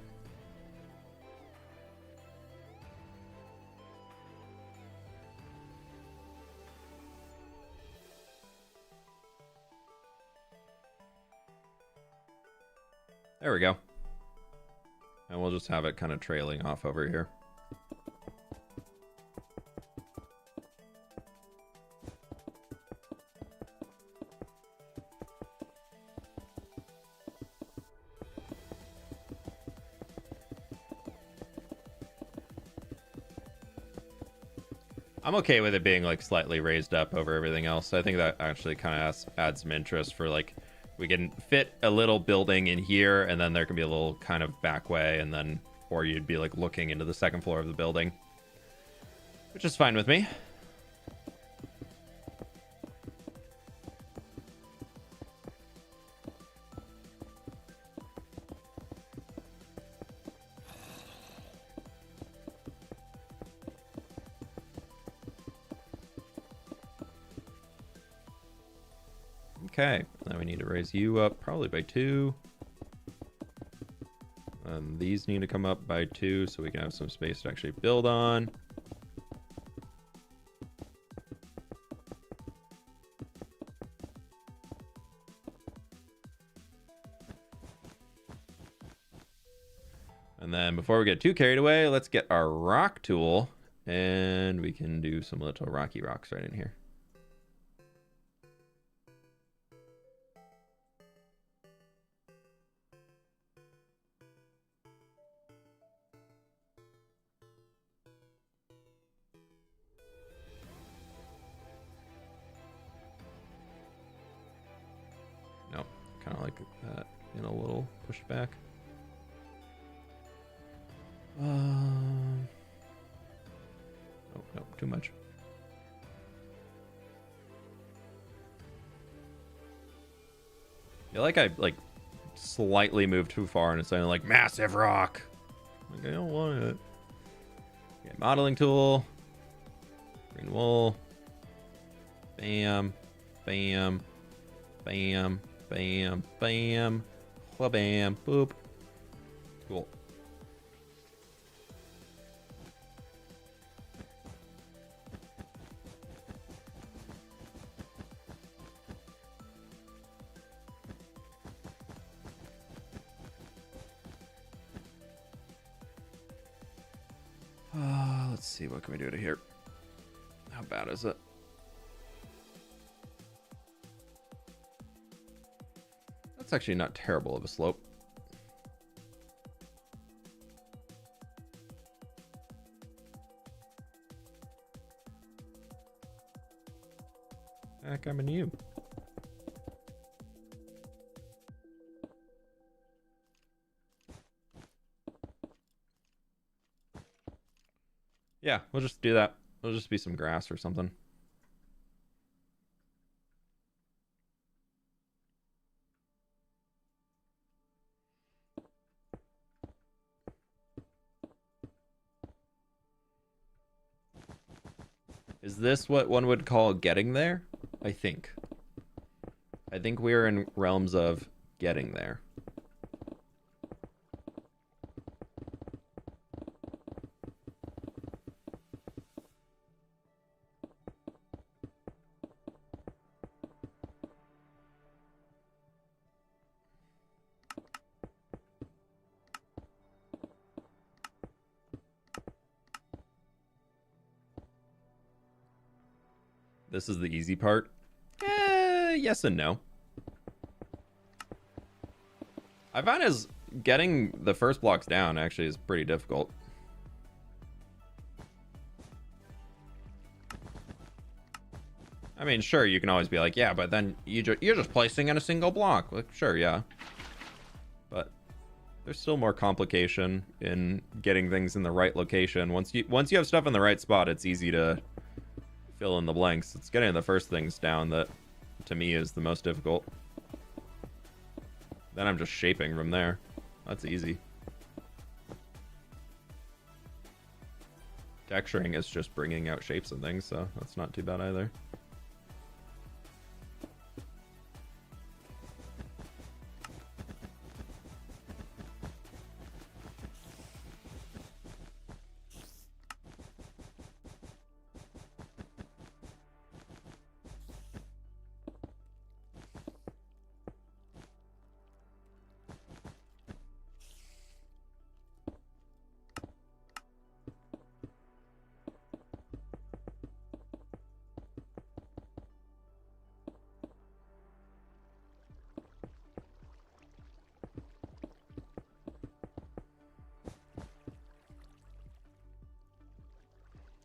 There we go. And we'll just have it kind of trailing off over here. I'm okay with it being like slightly raised up over everything else. I think that actually kind of adds some interest for like, we can fit a little building in here and then there can be a little kind of back way and then, or you'd be like looking into the second floor of the building, which is fine with me. Okay, now we need to raise you up probably by 2. And these need to come up by 2 so we can have some space to actually build on. And then before we get too carried away, let's get our rock tool and we can do some little rocky rocks right in here. Nope, kind of like that in a little pushback. Oh, no, too much. Yeah, like I slightly moved too far and it's only like massive rock. Like I don't want it. Okay, modeling tool. Green wool. Bam. Bam. Bam. Bam. Bam. Bam. Boop. Cool. Let's see, what can we do to here? How bad is it? That's actually not terrible of a slope. Heck, I'm in you. Yeah, we'll just do that. It'll just be some grass or something. Is this what one would call getting there? I think. I think we're in realms of getting there. This is the easy part. Yes and no. I find as getting the first blocks down actually is pretty difficult. I mean, sure, you can always be like, yeah, but then you're just placing in a single block. Like, sure, yeah. But there's still more complication in getting things in the right location. Once you have stuff in the right spot, it's easy to fill in the blanks. It's getting the first things down that, to me, is the most difficult. Then I'm just shaping from there. That's easy. Texturing is just bringing out shapes and things, so that's not too bad either.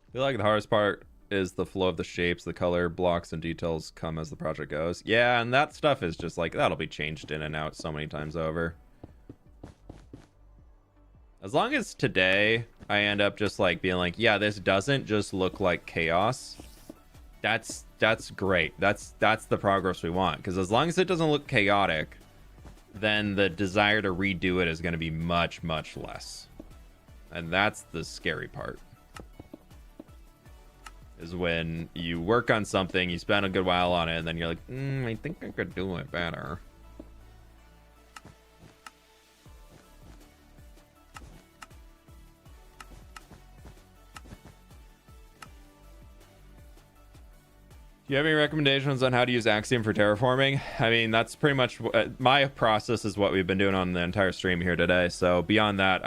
I feel like the hardest part is the flow of the shapes, the color, blocks, and details come as the project goes. Yeah, and that stuff is just like, that'll be changed in and out so many times over. As long as today I end up just like being like, yeah, this doesn't just look like chaos. That's great. That's the progress we want. Because as long as it doesn't look chaotic, then the desire to redo it is going to be much, much less. And that's the scary part. Is when you work on something, you spend a good while on it, and then you're like, I think I could do it better. Do you have any recommendations on how to use Axiom for terraforming? I mean, that's pretty much my process is what we've been doing on the entire stream here today. So beyond that,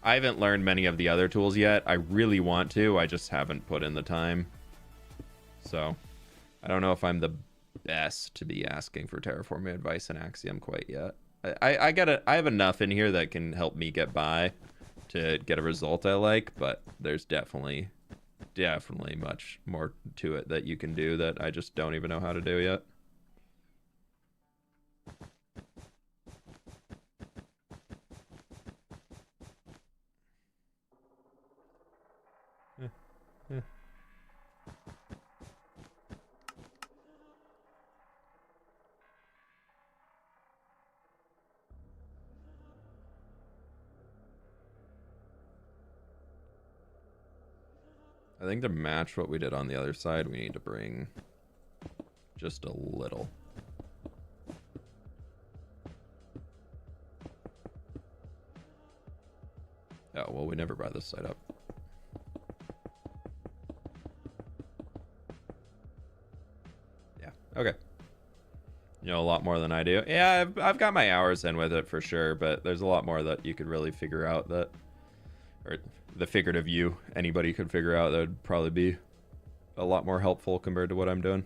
I haven't learned many of the other tools yet. I really want to. I just haven't put in the time. So I don't know if I'm the best to be asking for terraforming advice in Axiom quite yet. I have enough in here that can help me get by to get a result I like, but there's definitely much more to it that you can do that I just don't even know how to do yet. I think to match what we did on the other side, we need to bring just a little. Oh, well, we never brought this side up. Yeah, okay. You know a lot more than I do. Yeah, I've got my hours in with it for sure, but there's a lot more that you could really figure out that, or the figurative you anybody could figure out that would probably be a lot more helpful compared to what I'm doing.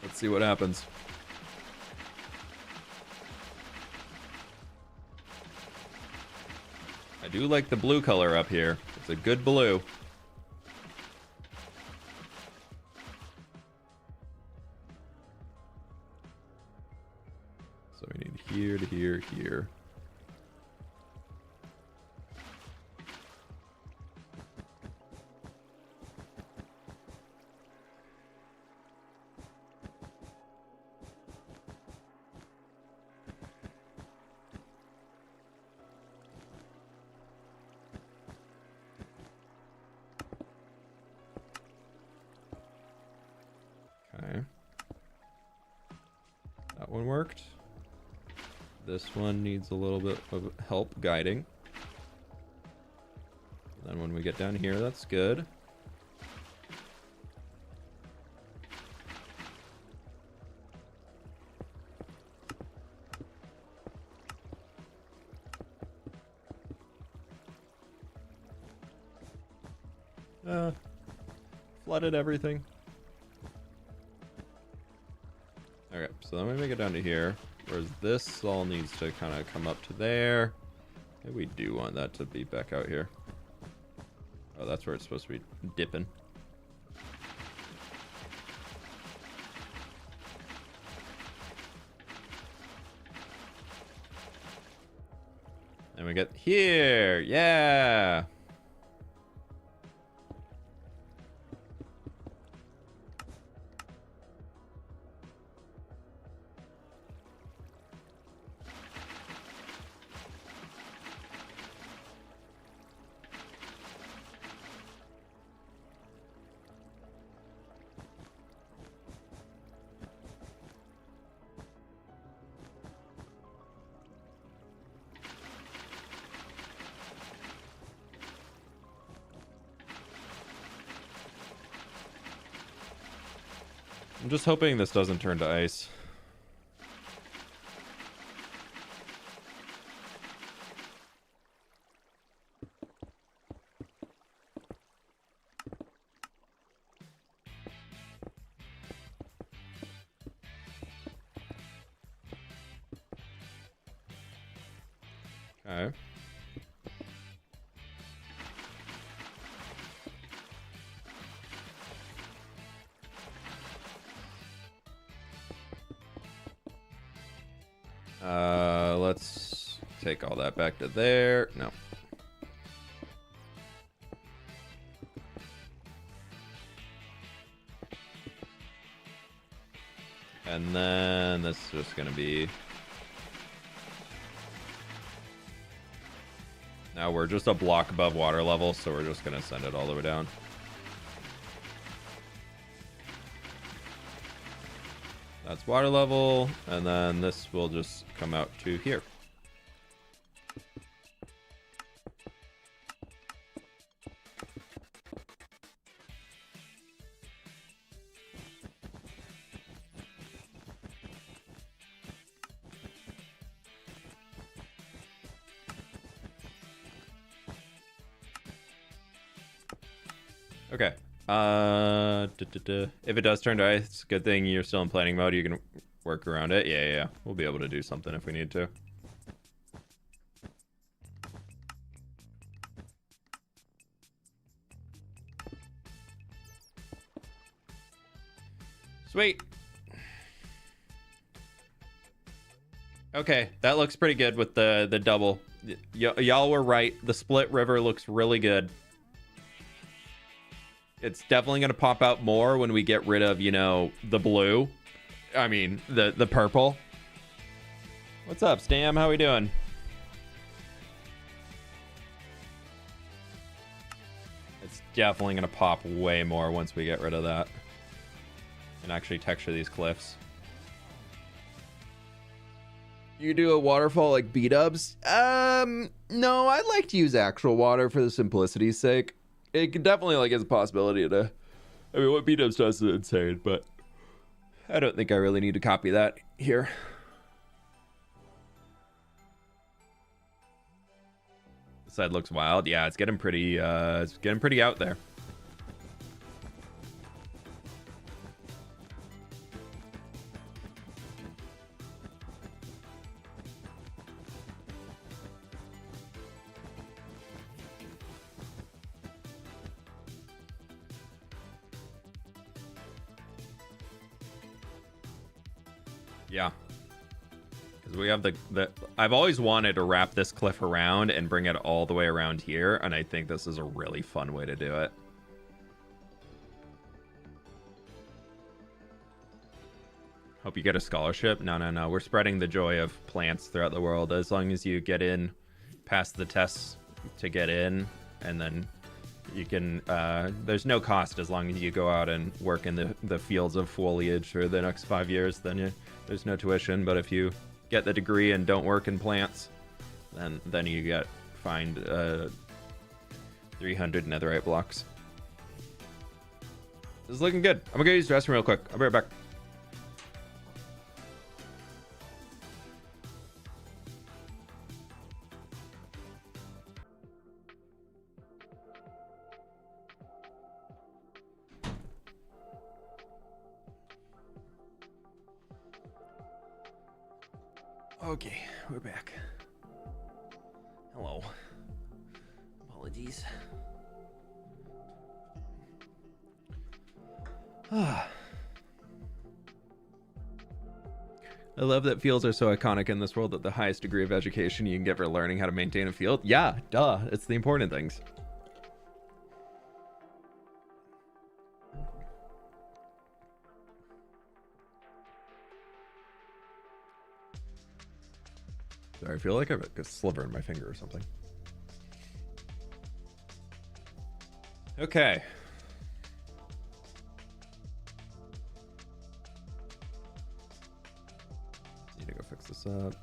Let's see what happens. I do like the blue color up here. It's a good blue. So we need here to here, here. That one worked. This one needs a little bit of help guiding. Then when we get down here, that's good. Flooded everything. Okay, so then we make it down to here. Whereas this all needs to kind of come up to there. Maybe we do want that to be back out here. Oh, that's where it's supposed to be dipping. And we get here. Yeah. I'm just hoping this doesn't turn to ice. Okay. Let's take all that back to there. No. And then this is just going to be... Now we're just a block above water level, so we're just going to send it all the way down. That's water level, and then this will just come out to here. Okay. If it does turn to ice, good thing you're still in planning mode. You can work around it. Yeah. We'll be able to do something if we need to. Sweet. Okay, that looks pretty good with the double. Y'all were right. The split river looks really good. It's definitely going to pop out more when we get rid of, you know, the blue. I mean, the purple. What's up, Stam? How we doing? It's definitely going to pop way more once we get rid of that. And actually texture these cliffs. You do a waterfall like B-dubs? No, I'd like to use actual water for the simplicity's sake. It can definitely, like, is a possibility to... I mean, what B-dubs does is insane, but... I don't think I really need to copy that here. This side looks wild. Yeah, it's getting pretty out there. Yeah, because we have the I've always wanted to wrap this cliff around and bring it all the way around here, and I think this is a really fun way to do it. Hope you get a scholarship. No, we're spreading the joy of plants throughout the world. As long as you get in past the tests to get in, and then you can there's no cost as long as you go out and work in the fields of foliage for the next 5 years, then there's no tuition, but if you get the degree and don't work in plants, then you get fined 300 netherite blocks. This is looking good. I'm gonna go use the restroom real quick. I'll be right back. Okay, we're back. Hello. Apologies. I love that fields are so iconic in this world that the highest degree of education you can get for learning how to maintain a field. Yeah, duh. It's the important things. Sorry, I feel like I have a sliver in my finger or something. Okay. Need to go fix this up.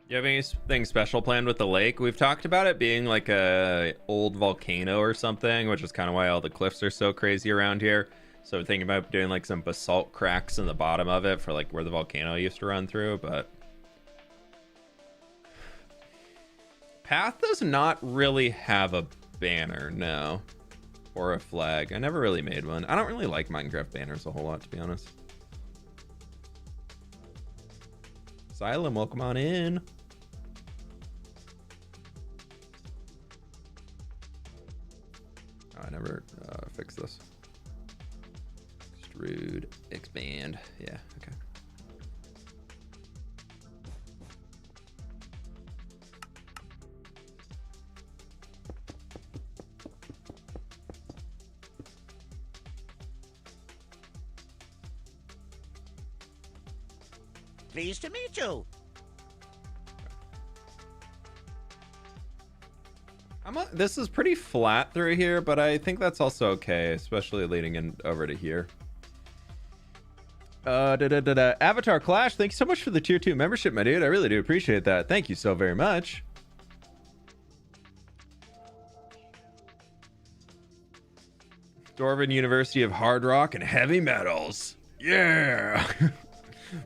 You have anything special planned with the lake? We've talked about it being like a old volcano or something, which is kind of why all the cliffs are so crazy around here. So we're thinking about doing like some basalt cracks in the bottom of it for like where the volcano used to run through, but Path does not really have a banner, no. Or a flag. I never really made one. I don't really like Minecraft banners a whole lot, to be honest. Asylum, welcome on in. Oh, I never fixed this. Extrude, expand. Yeah, okay. Pleased to meet you. This is pretty flat through here, but I think that's also okay, especially leading in over to here. Avatar Clash, thank you so much for the tier 2 membership, my dude. I really do appreciate that. Thank you so very much. Dwarven University of Hard Rock and Heavy Metals. Yeah.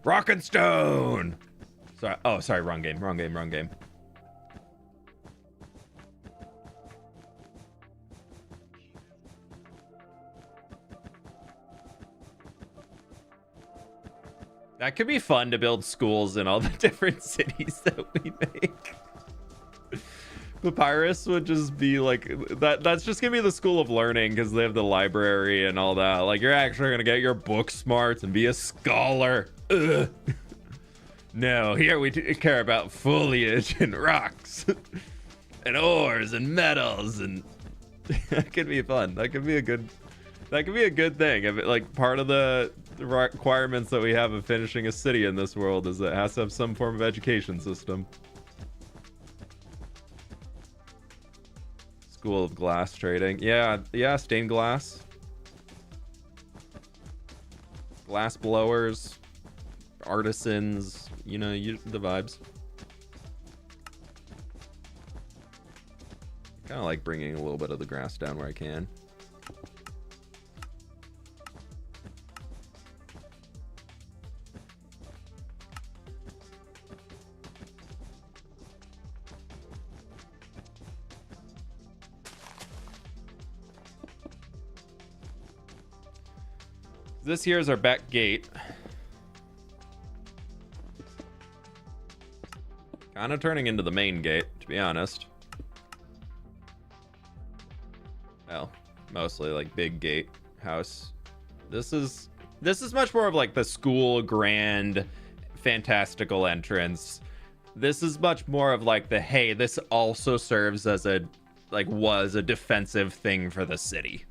Rock and Stone. Sorry. Oh, sorry. Wrong game. That could be fun to build schools in all the different cities that we make. Papyrus would just be like that. That's just gonna be the school of learning because they have the library and all that. Like, you're actually gonna get your book smarts and be a scholar. Ugh. No, here we care about foliage and rocks and ores and metals, and that could be fun. That could be a good thing. If it, like, part of the requirements that we have of finishing a city in this world is that it has to have some form of education system. School of Glass Trading. Yeah, stained glass. Glass blowers. Artisans. You know, the vibes. Kind of like bringing a little bit of the grass down where I can. This here is our back gate. Kind of turning into the main gate, to be honest. Well, mostly like big gate house. This is much more of like the school grand fantastical entrance. This is much more of like the, hey, this also serves as a, like, was a defensive thing for the city.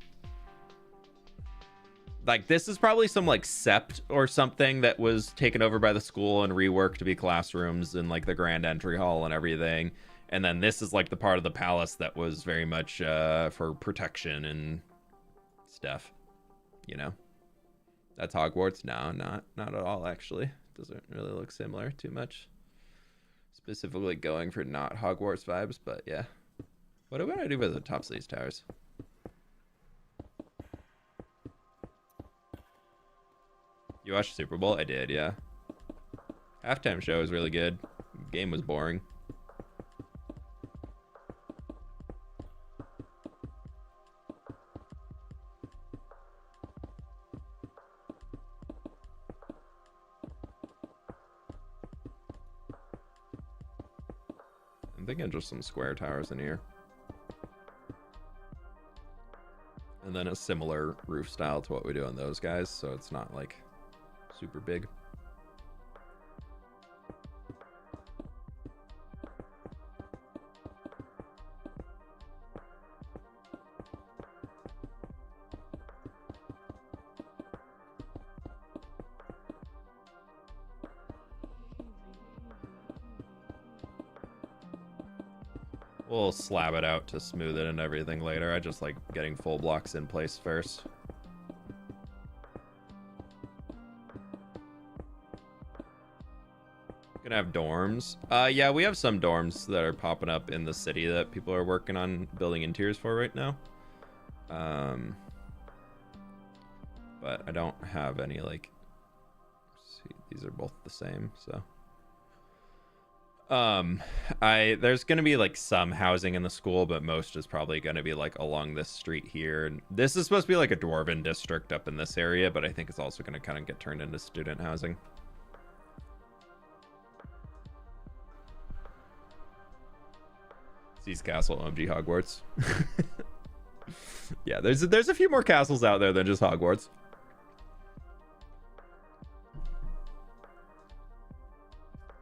Like, this is probably some, like, sept or something that was taken over by the school and reworked to be classrooms and, like, the grand entry hall and everything. And then this is, like, the part of the palace that was very much for protection and stuff. You know? That's Hogwarts? No, not at all, actually. Doesn't really look similar too much. Specifically going for not Hogwarts vibes, but yeah. What do I want to do with the tops of these towers? You watched Super Bowl? I did, yeah. Halftime show was really good. Game was boring. I'm thinking just some square towers in here. And then a similar roof style to what we do on those guys, so it's not like super big. We'll slab it out to smooth it and everything later. I just like getting full blocks in place first. Gonna have dorms. Yeah, we have some dorms that are popping up in the city that people are working on building interiors for right now. But I don't have any like. See, these are both the same, so. There's gonna be like some housing in the school, but most is probably gonna be like along this street here. And this is supposed to be like a dwarven district up in this area, but I think it's also gonna kind of get turned into student housing. Seas Castle, OMG Hogwarts. Yeah, there's a few more castles out there than just Hogwarts.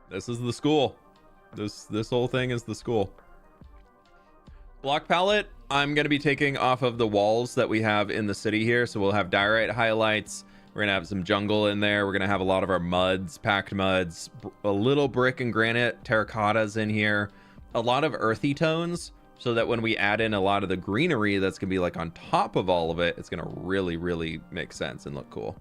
This is the school. This whole thing is the school. Block palette, I'm going to be taking off of the walls that we have in the city here. So we'll have diorite highlights. We're going to have some jungle in there. We're going to have a lot of our muds, packed muds, a little brick and granite, terracottas in here. A lot of earthy tones so that when we add in a lot of the greenery that's going to be like on top of all of it, it's going to really, really make sense and look cool.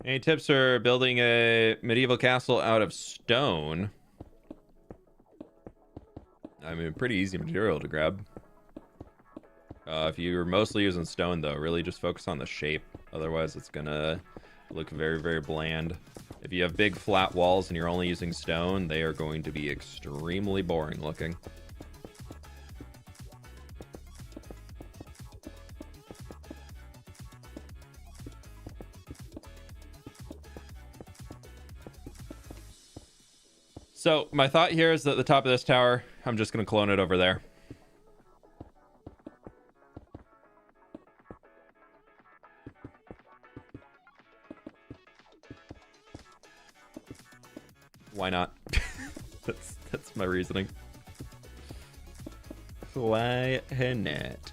Any tips for building a medieval castle out of stone? I mean, pretty easy material to grab. If you're mostly using stone, though, really just focus on the shape. Otherwise, it's gonna look very, very bland. If you have big flat walls and you're only using stone, they are going to be extremely boring looking. So my thought here is that the top of this tower, I'm just going to clone it over there. Why not? That's my reasoning. Why not?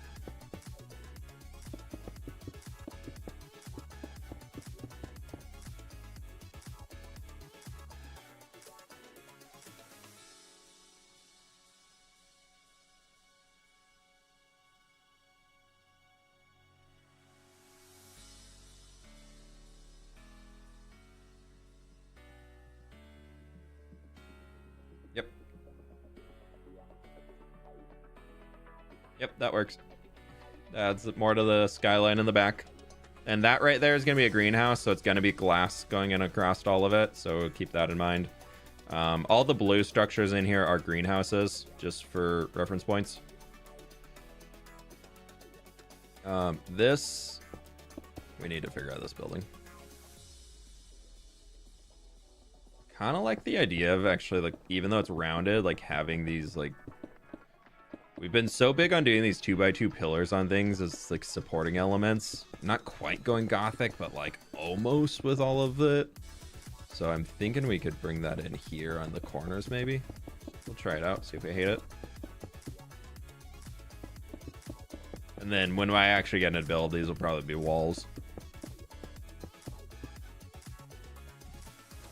Yep, that works. Adds more to the skyline in the back. And that right there is going to be a greenhouse, so it's going to be glass going in across all of it, so keep that in mind. All the blue structures in here are greenhouses, just for reference points. This, we need to figure out this building. Kind of like the idea of actually, like, even though it's rounded, like having these, like, we've been so big on doing these 2x2 pillars on things as like supporting elements. Not quite going gothic, but like almost with all of it. So I'm thinking we could bring that in here on the corners maybe. We'll try it out, see if we hate it. And then when I actually get into build, these will probably be walls.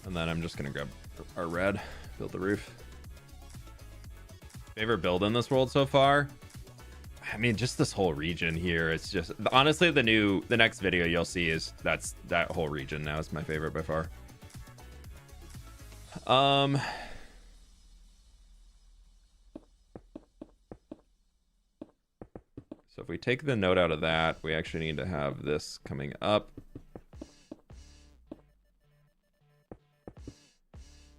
And then I'm just gonna grab our red, build the roof. Favorite build in this world so far? I mean, just this whole region here. It's just, honestly, the next video you'll see is that whole region now is my favorite by far. So if we take the note out of that, we actually need to have this coming up.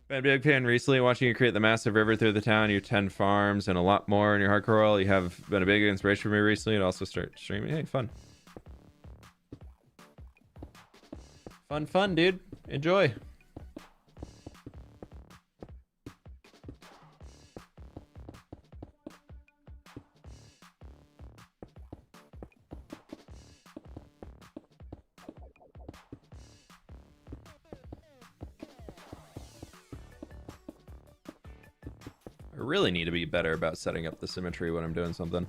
Been a big fan recently watching you create the massive river through the town, your 10 farms, and a lot more in your hardcore world. You have been a big inspiration for me recently and also start streaming. Hey, fun. Fun, dude. Enjoy. I really need to be better about setting up the symmetry when I'm doing something.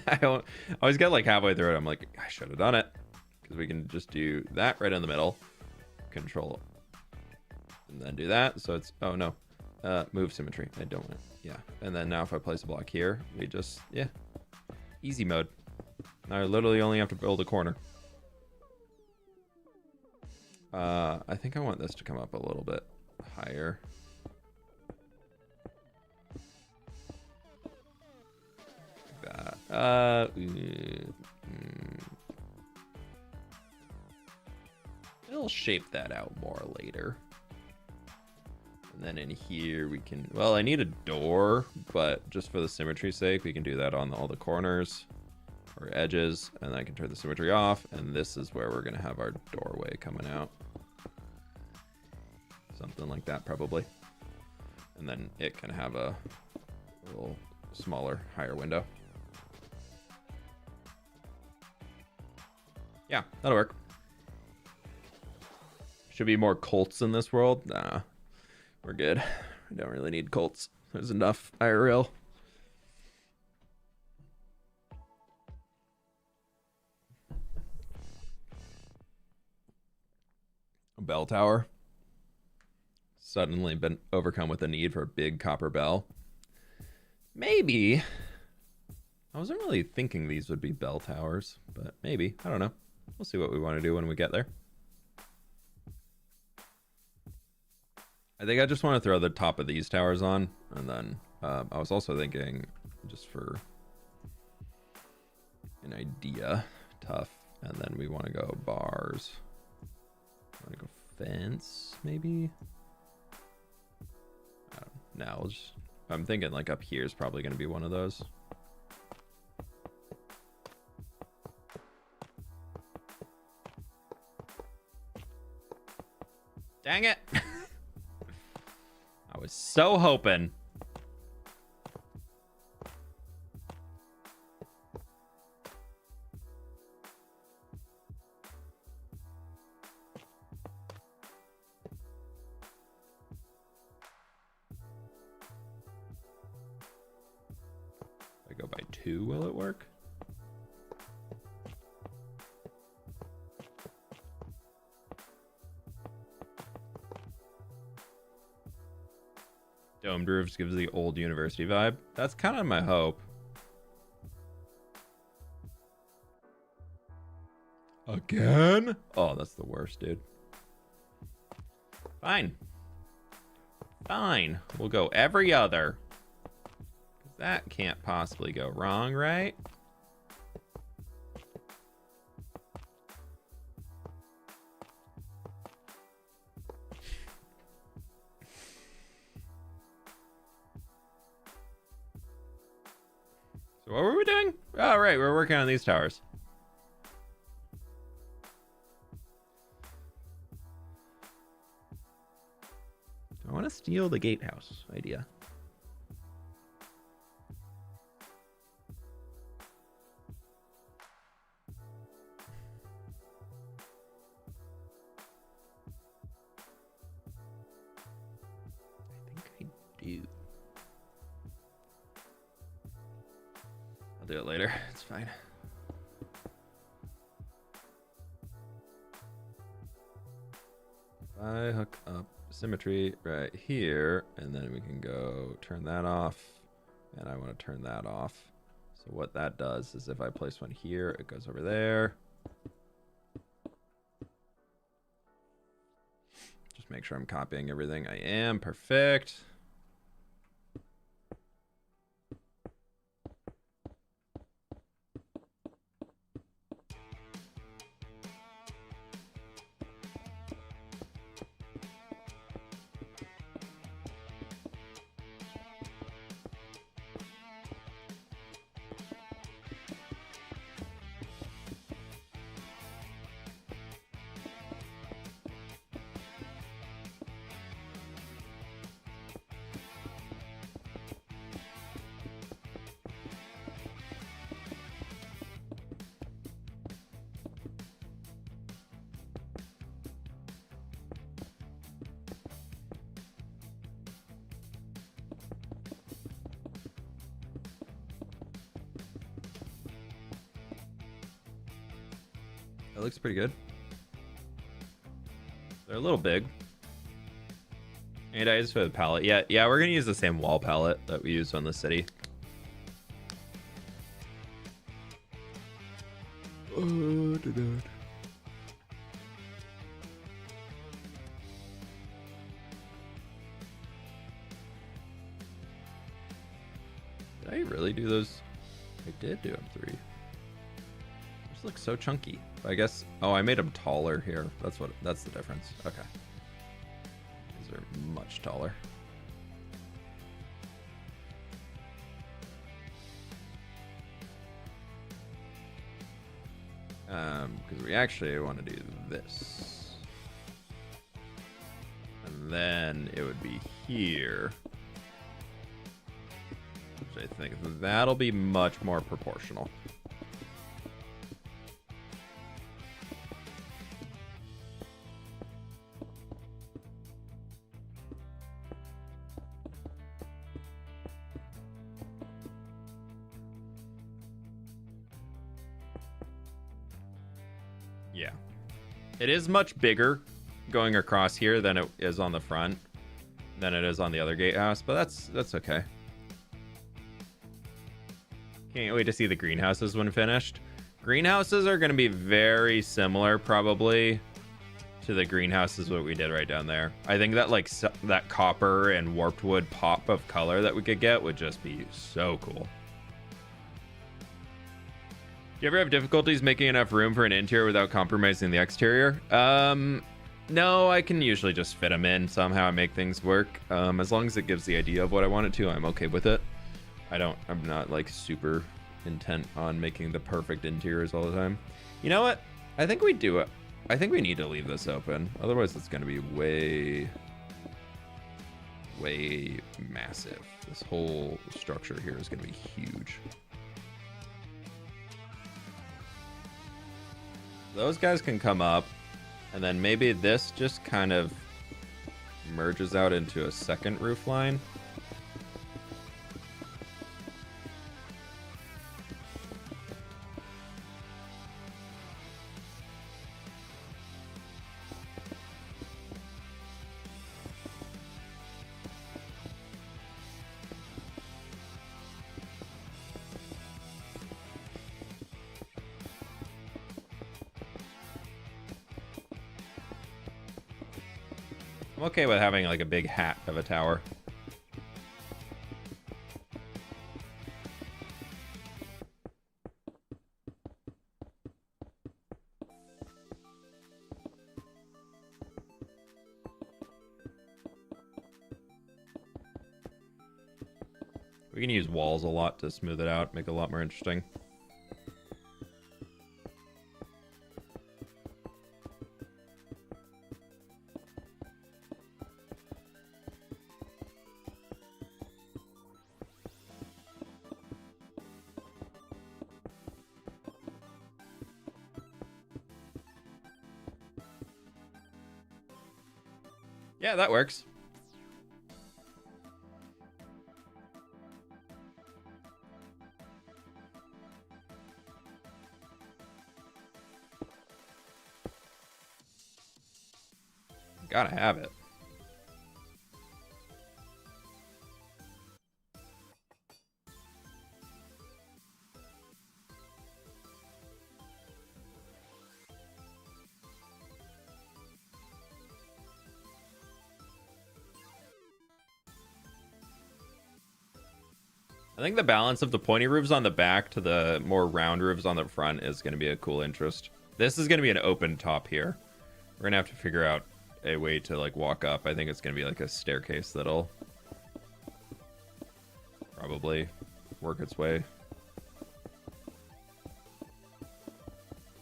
I always get like halfway through it, I'm like, I should have done it. Because we can just do that right in the middle. Control. And then do that. So it's, oh no. Move symmetry. I don't want it. Yeah. And then now if I place a block here, we just, yeah. Easy mode. Now I literally only have to build a corner. I think I want this to come up a little bit higher. We'll shape that out more later. And then in here we can, well, I need a door, but just for the symmetry's sake, we can do that on all the corners or edges, and I can turn the symmetry off, and this is where we're gonna have our doorway coming out. Something like that probably. And then it can have a little smaller, higher window. Yeah, that'll work. Should be more Colts in this world. Nah, we're good. We don't really need Colts. There's enough IRL. A bell tower. Suddenly been overcome with a need for a big copper bell. Maybe. I wasn't really thinking these would be bell towers, but maybe. I don't know. We'll see what we want to do when we get there. I think I just want to throw the top of these towers on, and then I was also thinking, just for an idea, tough, and then we want to go bars. Want to go fence, maybe? I don't know. No, I'm thinking like up here is probably going to be one of those. Dang it. I was so hoping. If I go by 2, will it work? Domed roofs gives the old university vibe. That's kind of my hope. Again? Oh, that's the worst, dude. Fine. Fine. We'll go every other. That can't possibly go wrong, right? So what were we doing? Oh, right. We're working on these towers. I want to steal the gatehouse idea. I think I do. I'll do it later. It's fine. If I hook up symmetry right here, and then we can go turn that off, and I want to turn that off. So what that does is if I place one here, it goes over there. Just make sure I'm copying everything. I am. Perfect. That looks pretty good. They're a little big. And I just for the palette. Yeah, we're gonna use the same wall palette that we used on the city. Did I really do those? I did do them 3. This looks so chunky. I guess. Oh, I made them taller here. That's the difference. Okay. These are much taller. Because we actually want to do this. And then it would be here. Which I think that'll be much more proportional. Yeah. It is much bigger going across here than it is on the front, than it is on the other gatehouse, but that's okay. Can't wait to see the greenhouses when finished. Greenhouses are going to be very similar, probably, to the greenhouses what we did right down there. I think that like that copper and warped wood pop of color that we could get would just be so cool. Do you ever have difficulties making enough room for an interior without compromising the exterior? No, I can usually just fit them in somehow and make things work. As long as it gives the idea of what I want it to, I'm okay with it. I'm not like super intent on making the perfect interiors all the time. You know what? I think we do it. I think we need to leave this open. Otherwise, it's going to be way massive. This whole structure here is going to be huge. Those guys can come up, and then maybe this just kind of merges out into a second roof line. I'm okay with having like a big hat of a tower. We can use walls a lot to smooth it out, make it a lot more interesting. Yeah, that works. Gotta have it. I think the balance of the pointy roofs on the back to the more round roofs on the front is going to be a cool interest. This is going to be an open top here. We're going to have to figure out a way to like walk up. I think it's going to be like a staircase that'll probably work its way.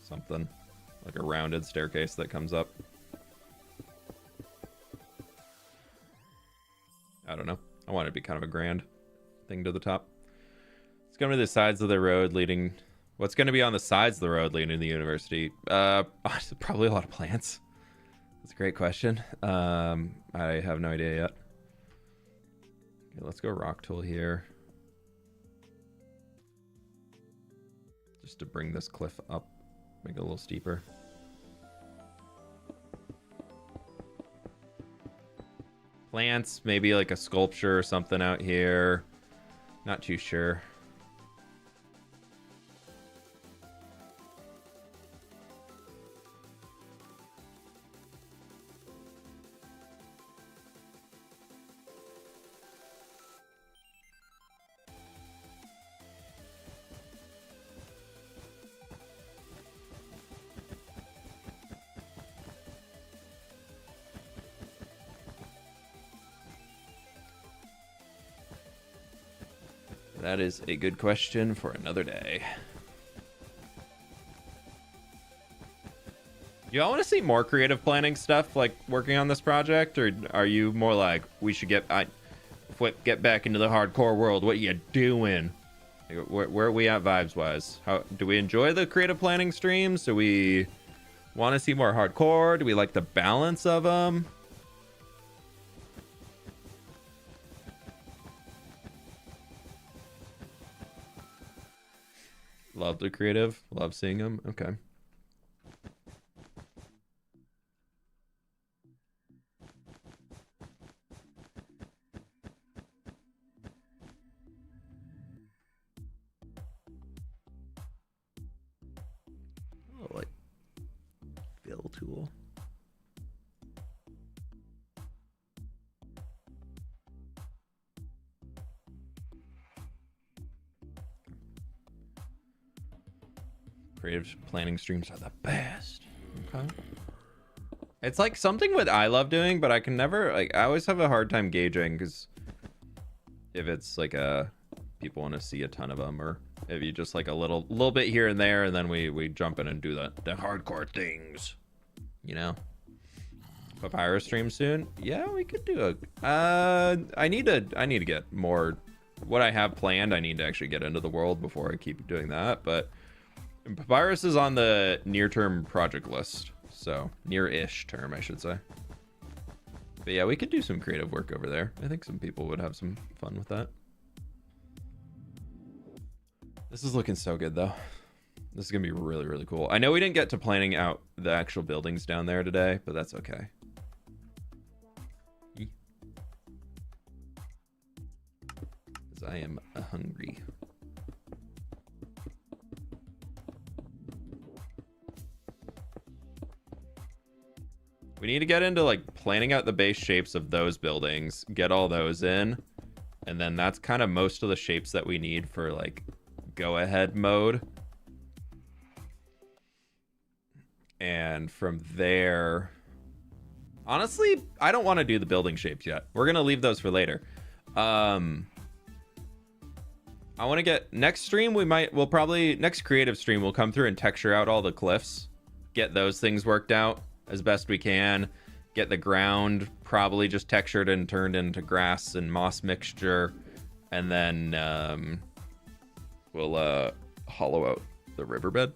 Something like a rounded staircase that comes up. I don't know. I want it to be kind of a grand thing to the top. It's going to be the sides of the road leading. What's going to be on the sides of the road leading to the university? Probably a lot of plants. That's a great question. I have no idea yet. Okay, let's go rock tool here. Just to bring this cliff up, make it a little steeper. Plants, maybe like a sculpture or something out here. Not too sure. That is a good question for another day. Y'all want to see more creative planning stuff, like working on this project, or are you more like we should get back into the hardcore world? What you doing? Where are we at vibes wise? How do we enjoy the creative planning streams? Do we want to see more hardcore? Do we like the balance of them? Love the creative. Love seeing them. Okay. Oh, like fill tool. Creative planning streams are the best. Okay. It's like something what I love doing, but I can never, like, I always have a hard time gauging because if it's like people want to see a ton of them, or if you just like a little bit here and there, and then we jump in and do the hardcore things, you know. Papyrus stream soon? Yeah, we could do a. I need to get more. What I have planned, I need to actually get into the world before I keep doing that, but. Papyrus is on the near-term project list, so near-ish term, I should say. But yeah, we could do some creative work over there. I think some people would have some fun with that. This is looking so good, though. This is gonna be really, really cool. I know we didn't get to planning out the actual buildings down there today, but that's okay. Because I am hungry. We need to get into like planning out the base shapes of those buildings, get all those in, and then that's kind of most of the shapes that we need for like go ahead mode. And from there, honestly, I don't want to do the building shapes yet. We're going to leave those for later. I want to get next stream. We'll probably next creative stream we'll come through and texture out all the cliffs, get those things worked out as best we can, get the ground probably just textured and turned into grass and moss mixture, and then we'll hollow out the riverbed.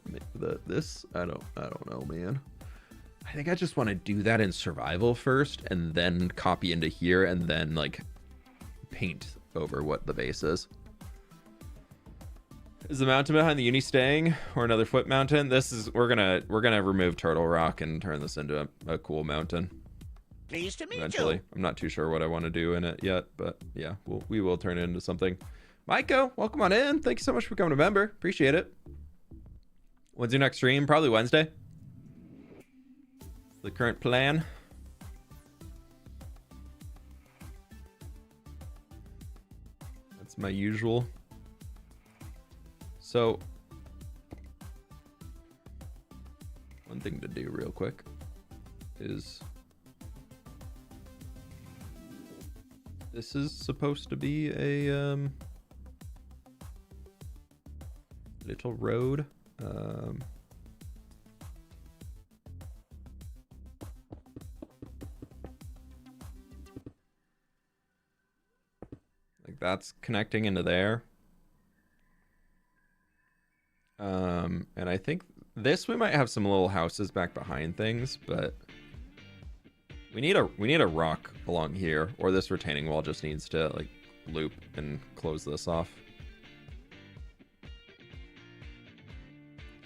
This I don't know, man. I think I just want to do that in survival first, and then copy into here, and then like paint over what the base is. Is the mountain behind the uni staying, or another fWhip mountain? This is we're gonna remove Turtle Rock and turn this into a cool mountain. Pleased to meet Eventually. you. I'm not too sure what I want to do in it yet, but yeah, we will turn it into something. Maiko, welcome on in. Thank you so much for becoming a member. Appreciate it. When's your next stream? Probably Wednesday. The current plan. That's my usual. So, one thing to do real quick is this is supposed to be a little road. Like that's connecting into there. And I think this we might have some little houses back behind things, but we need a rock along here, or this retaining wall just needs to like loop and close this off.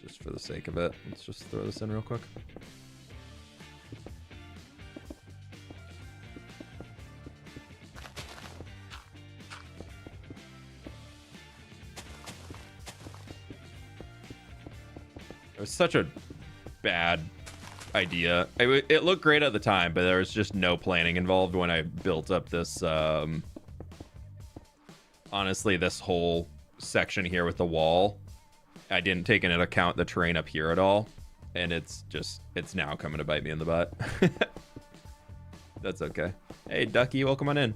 Just for the sake of it, let's just throw this in real quick. It was such a bad idea. It looked great at the time, but there was just no planning involved when I built up this, honestly, this whole section here with the wall. I didn't take into account the terrain up here at all, and it's now coming to bite me in the butt. That's okay. Hey, Ducky, welcome on in.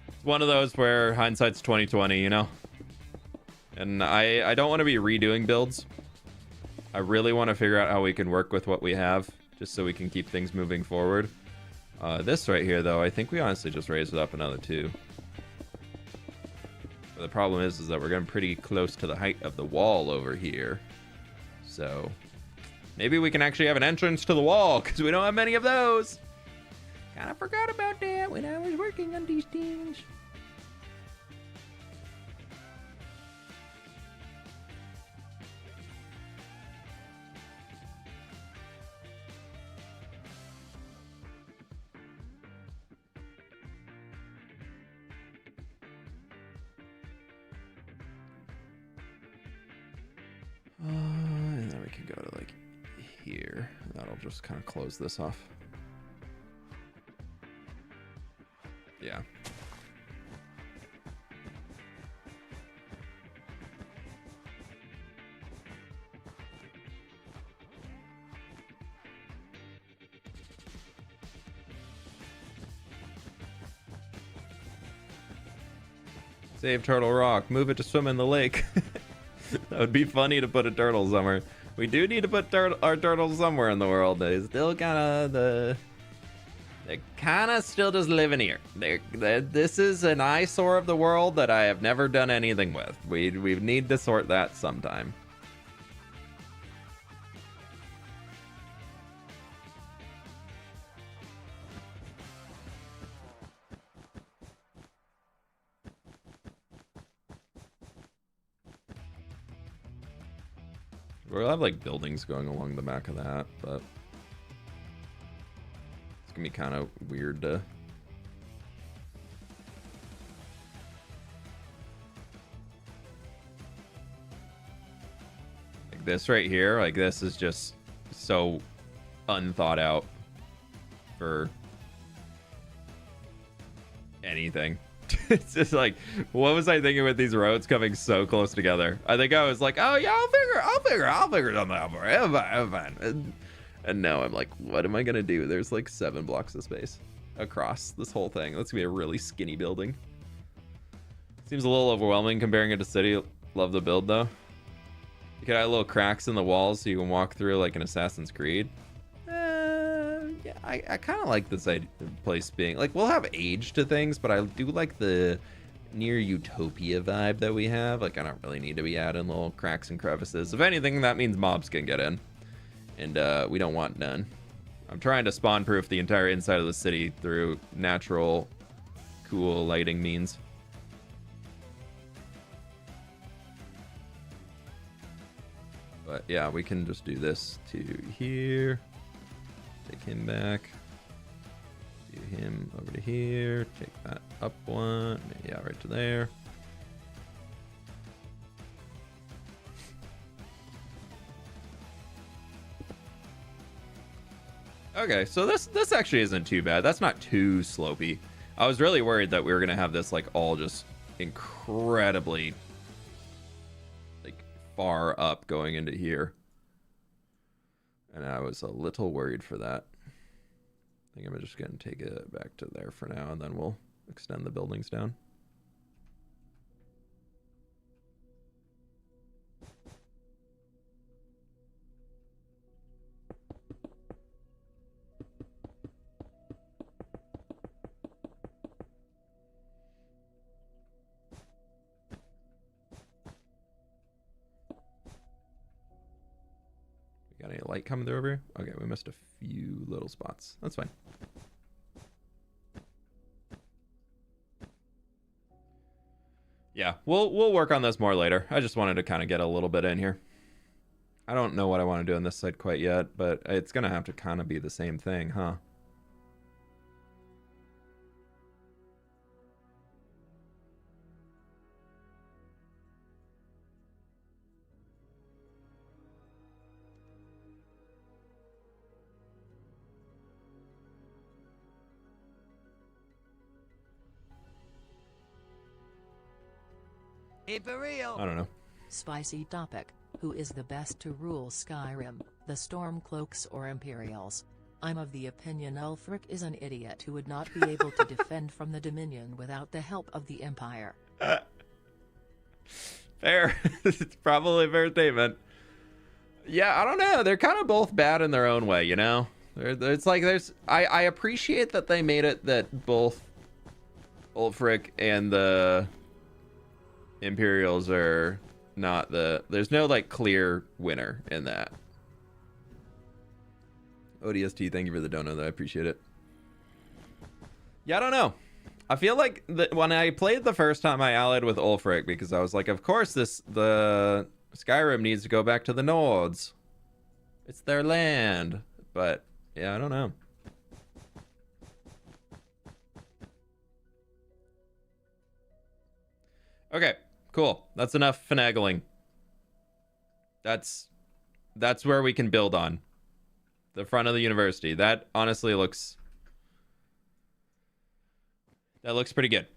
It's one of those where hindsight's 20/20, you know? And I don't want to be redoing builds. I really want to figure out how we can work with what we have, just so we can keep things moving forward. This right here, though, I think we honestly just raised it up another 2. But the problem is that we're getting pretty close to the height of the wall over here. So maybe we can actually have an entrance to the wall, because we don't have many of those. Kind of forgot about that when I was working on these things. And then we can go to like here. That'll just kind of close this off. Yeah. Save Turtle Rock. Move it to swim in the lake. That would be funny to put a turtle somewhere. We do need to put our turtles somewhere in the world. They still they're kind of still just living here. This is an eyesore of the world that I have never done anything with. We need to sort that sometime. We'll have like buildings going along the back of that, but it's gonna be kind of weird to like this right here. Like this is just so unthought out for anything. It's just like, what was I thinking with these roads coming so close together? I think I was like, oh yeah, I'll figure something out for it. I'm fine. And now I'm like, what am I gonna do? There's like 7 blocks of space. across this whole thing. That's gonna be a really skinny building. Seems a little overwhelming comparing it to city. Love the build though. You could add little cracks in the walls so you can walk through like an Assassin's Creed. Yeah, I kind of like this place being like, we'll have age to things, but I do like the near utopia vibe that we have. Like, I don't really need to be adding little cracks and crevices. If anything, that means mobs can get in, and we don't want none. I'm trying to spawn proof the entire inside of the city through natural, cool lighting means. But yeah, we can just do this to here. Take him back. Do him over to here. Take that up one. Yeah, right to there. Okay, so this actually isn't too bad. That's not too slopey. I was really worried that we were gonna have this like all just incredibly like far up going into here. And I was a little worried for that. I think I'm just gonna take it back to there for now, and then we'll extend the buildings down. Got any light coming through over here? Okay, we missed a few little spots. That's fine. Yeah, we'll work on this more later. I just wanted to kind of get a little bit in here. I don't know what I want to do on this side quite yet, but it's gonna have to kind of be the same thing, huh? Keep it real. I don't know. Spicy topic. Who is the best to rule Skyrim, the Stormcloaks or Imperials? I'm of the opinion Ulfric is an idiot who would not be able to defend from the Dominion without the help of the Empire. Fair. It's probably a fair statement. Yeah, I don't know. They're kind of both bad in their own way, you know? It's like there's... I appreciate that they made it that both Ulfric and the Imperials are not the... There's no, like, clear winner in that. ODST, thank you for the donut. I appreciate it. Yeah, I don't know. I feel like when I played the first time, I allied with Ulfric because I was like, of course, the Skyrim needs to go back to the Nords. It's their land. But, yeah, I don't know. Okay, cool. That's enough finagling. That's where we can build on. The front of the university. That honestly looks... That looks pretty good.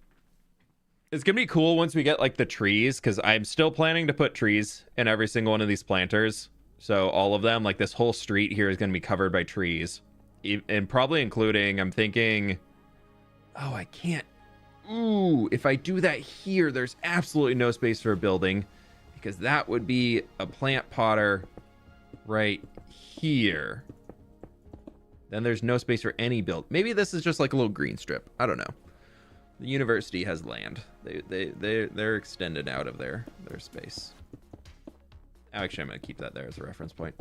It's gonna be cool once we get like the trees, because I'm still planning to put trees in every single one of these planters. So all of them, like this whole street here is gonna be covered by trees. And probably including, I'm thinking... Oh, I can't... Ooh, if I do that here, there's absolutely no space for a building, because that would be a plant potter right here. Then there's no space for any build. Maybe this is just like a little green strip. I don't know. The university has land. They're extended out of their space. Actually, I'm gonna keep that there as a reference point.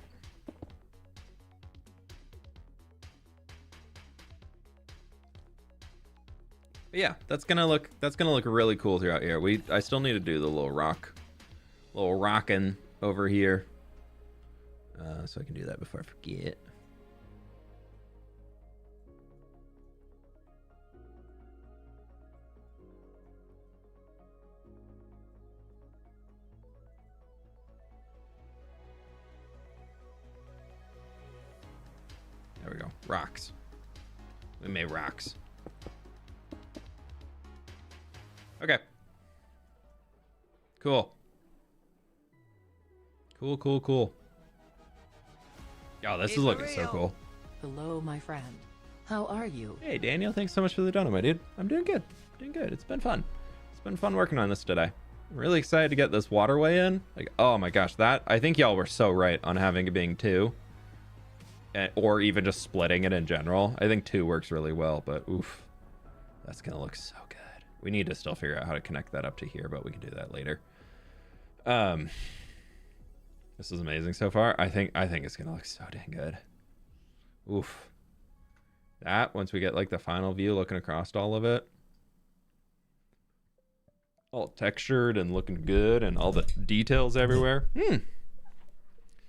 But yeah, that's gonna look really cool throughout here. I still need to do the little rocking over here, so I can do that before I forget. There we go. Rocks. We made rocks. Okay. Cool. Cool. Oh, this is looking so cool. Hello, my friend. How are you? Hey, Daniel. Thanks so much for the donut, my dude. I'm doing good. Doing good. It's been fun. It's been fun working on this today. I'm really excited to get this waterway in. Like, oh my gosh, that I think y'all were so right on having it being 2, or even just splitting it in general. I think 2 works really well, but oof, that's gonna look so good. We need to still figure out how to connect that up to here, but we can do that later. This is amazing so far. I think it's gonna look so dang good. Oof. That once we get like the final view looking across all of it, all textured and looking good, and all the details everywhere.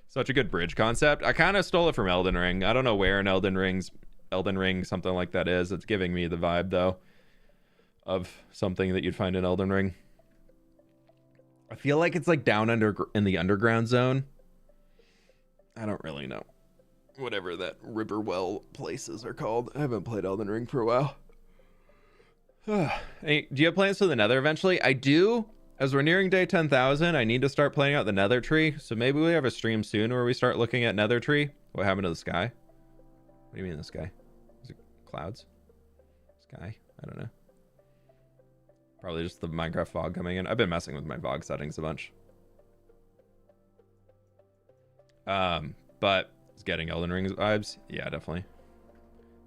Such a good bridge concept. I kind of stole it from Elden Ring. I don't know where in Elden Ring something like that is. It's giving me the vibe though of something that you'd find in Elden Ring. I feel like it's like down under in the underground zone. I don't really know. Whatever that river well places are called. I haven't played Elden Ring for a while. Hey, do you have plans for the Nether eventually? I do. As we're nearing day 10,000, I need to start planning out the Nether tree. So maybe we have a stream soon where we start looking at Nether tree. What happened to the sky? What do you mean the sky? Is it clouds? Sky? I don't know. Probably just the Minecraft fog coming in. I've been messing with my fog settings a bunch. But it's getting Elden Ring vibes. Yeah, definitely.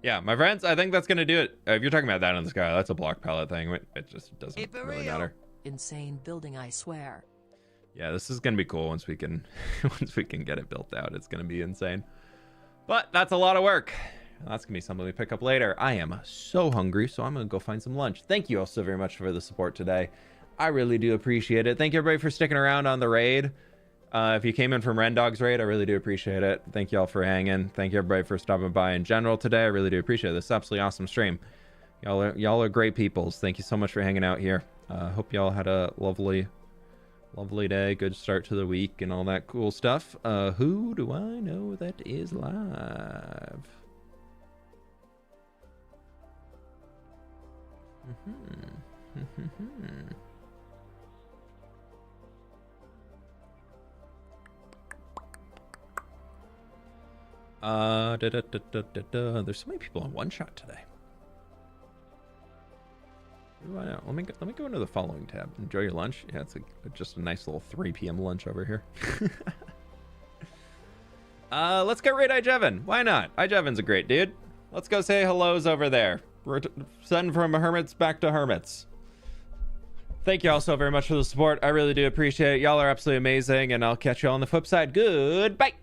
Yeah, my friends, I think that's going to do it. If you're talking about that in the sky, that's a block palette thing. It just doesn't really matter. Insane building, I swear. Yeah, this is going to be cool once we can once we can get it built out. It's going to be insane. But that's a lot of work. That's going to be something we pick up later. I am so hungry, so I'm going to go find some lunch. Thank you all so very much for the support today. I really do appreciate it. Thank you, everybody, for sticking around on the raid. If you came in from Rendog's raid, I really do appreciate it. Thank you all for hanging. Thank you, everybody, for stopping by in general today. I really do appreciate it. This is absolutely awesome stream. Y'all are great peoples. Thank you so much for hanging out here. Hope y'all had a lovely day, good start to the week, and all that cool stuff. Who do I know that is live? There's so many people on one shot today. Let me go into the following tab. Enjoy your lunch. Yeah, it's just a nice little 3 p.m. lunch over here. Let's get raid Ijevin. Why not? Ijevin's a great dude. Let's go say hellos over there. We're sending from hermits back to hermits. Thank you all so very much for the support. I really do appreciate it. Y'all are absolutely amazing, and I'll catch you all on the flip side. Goodbye.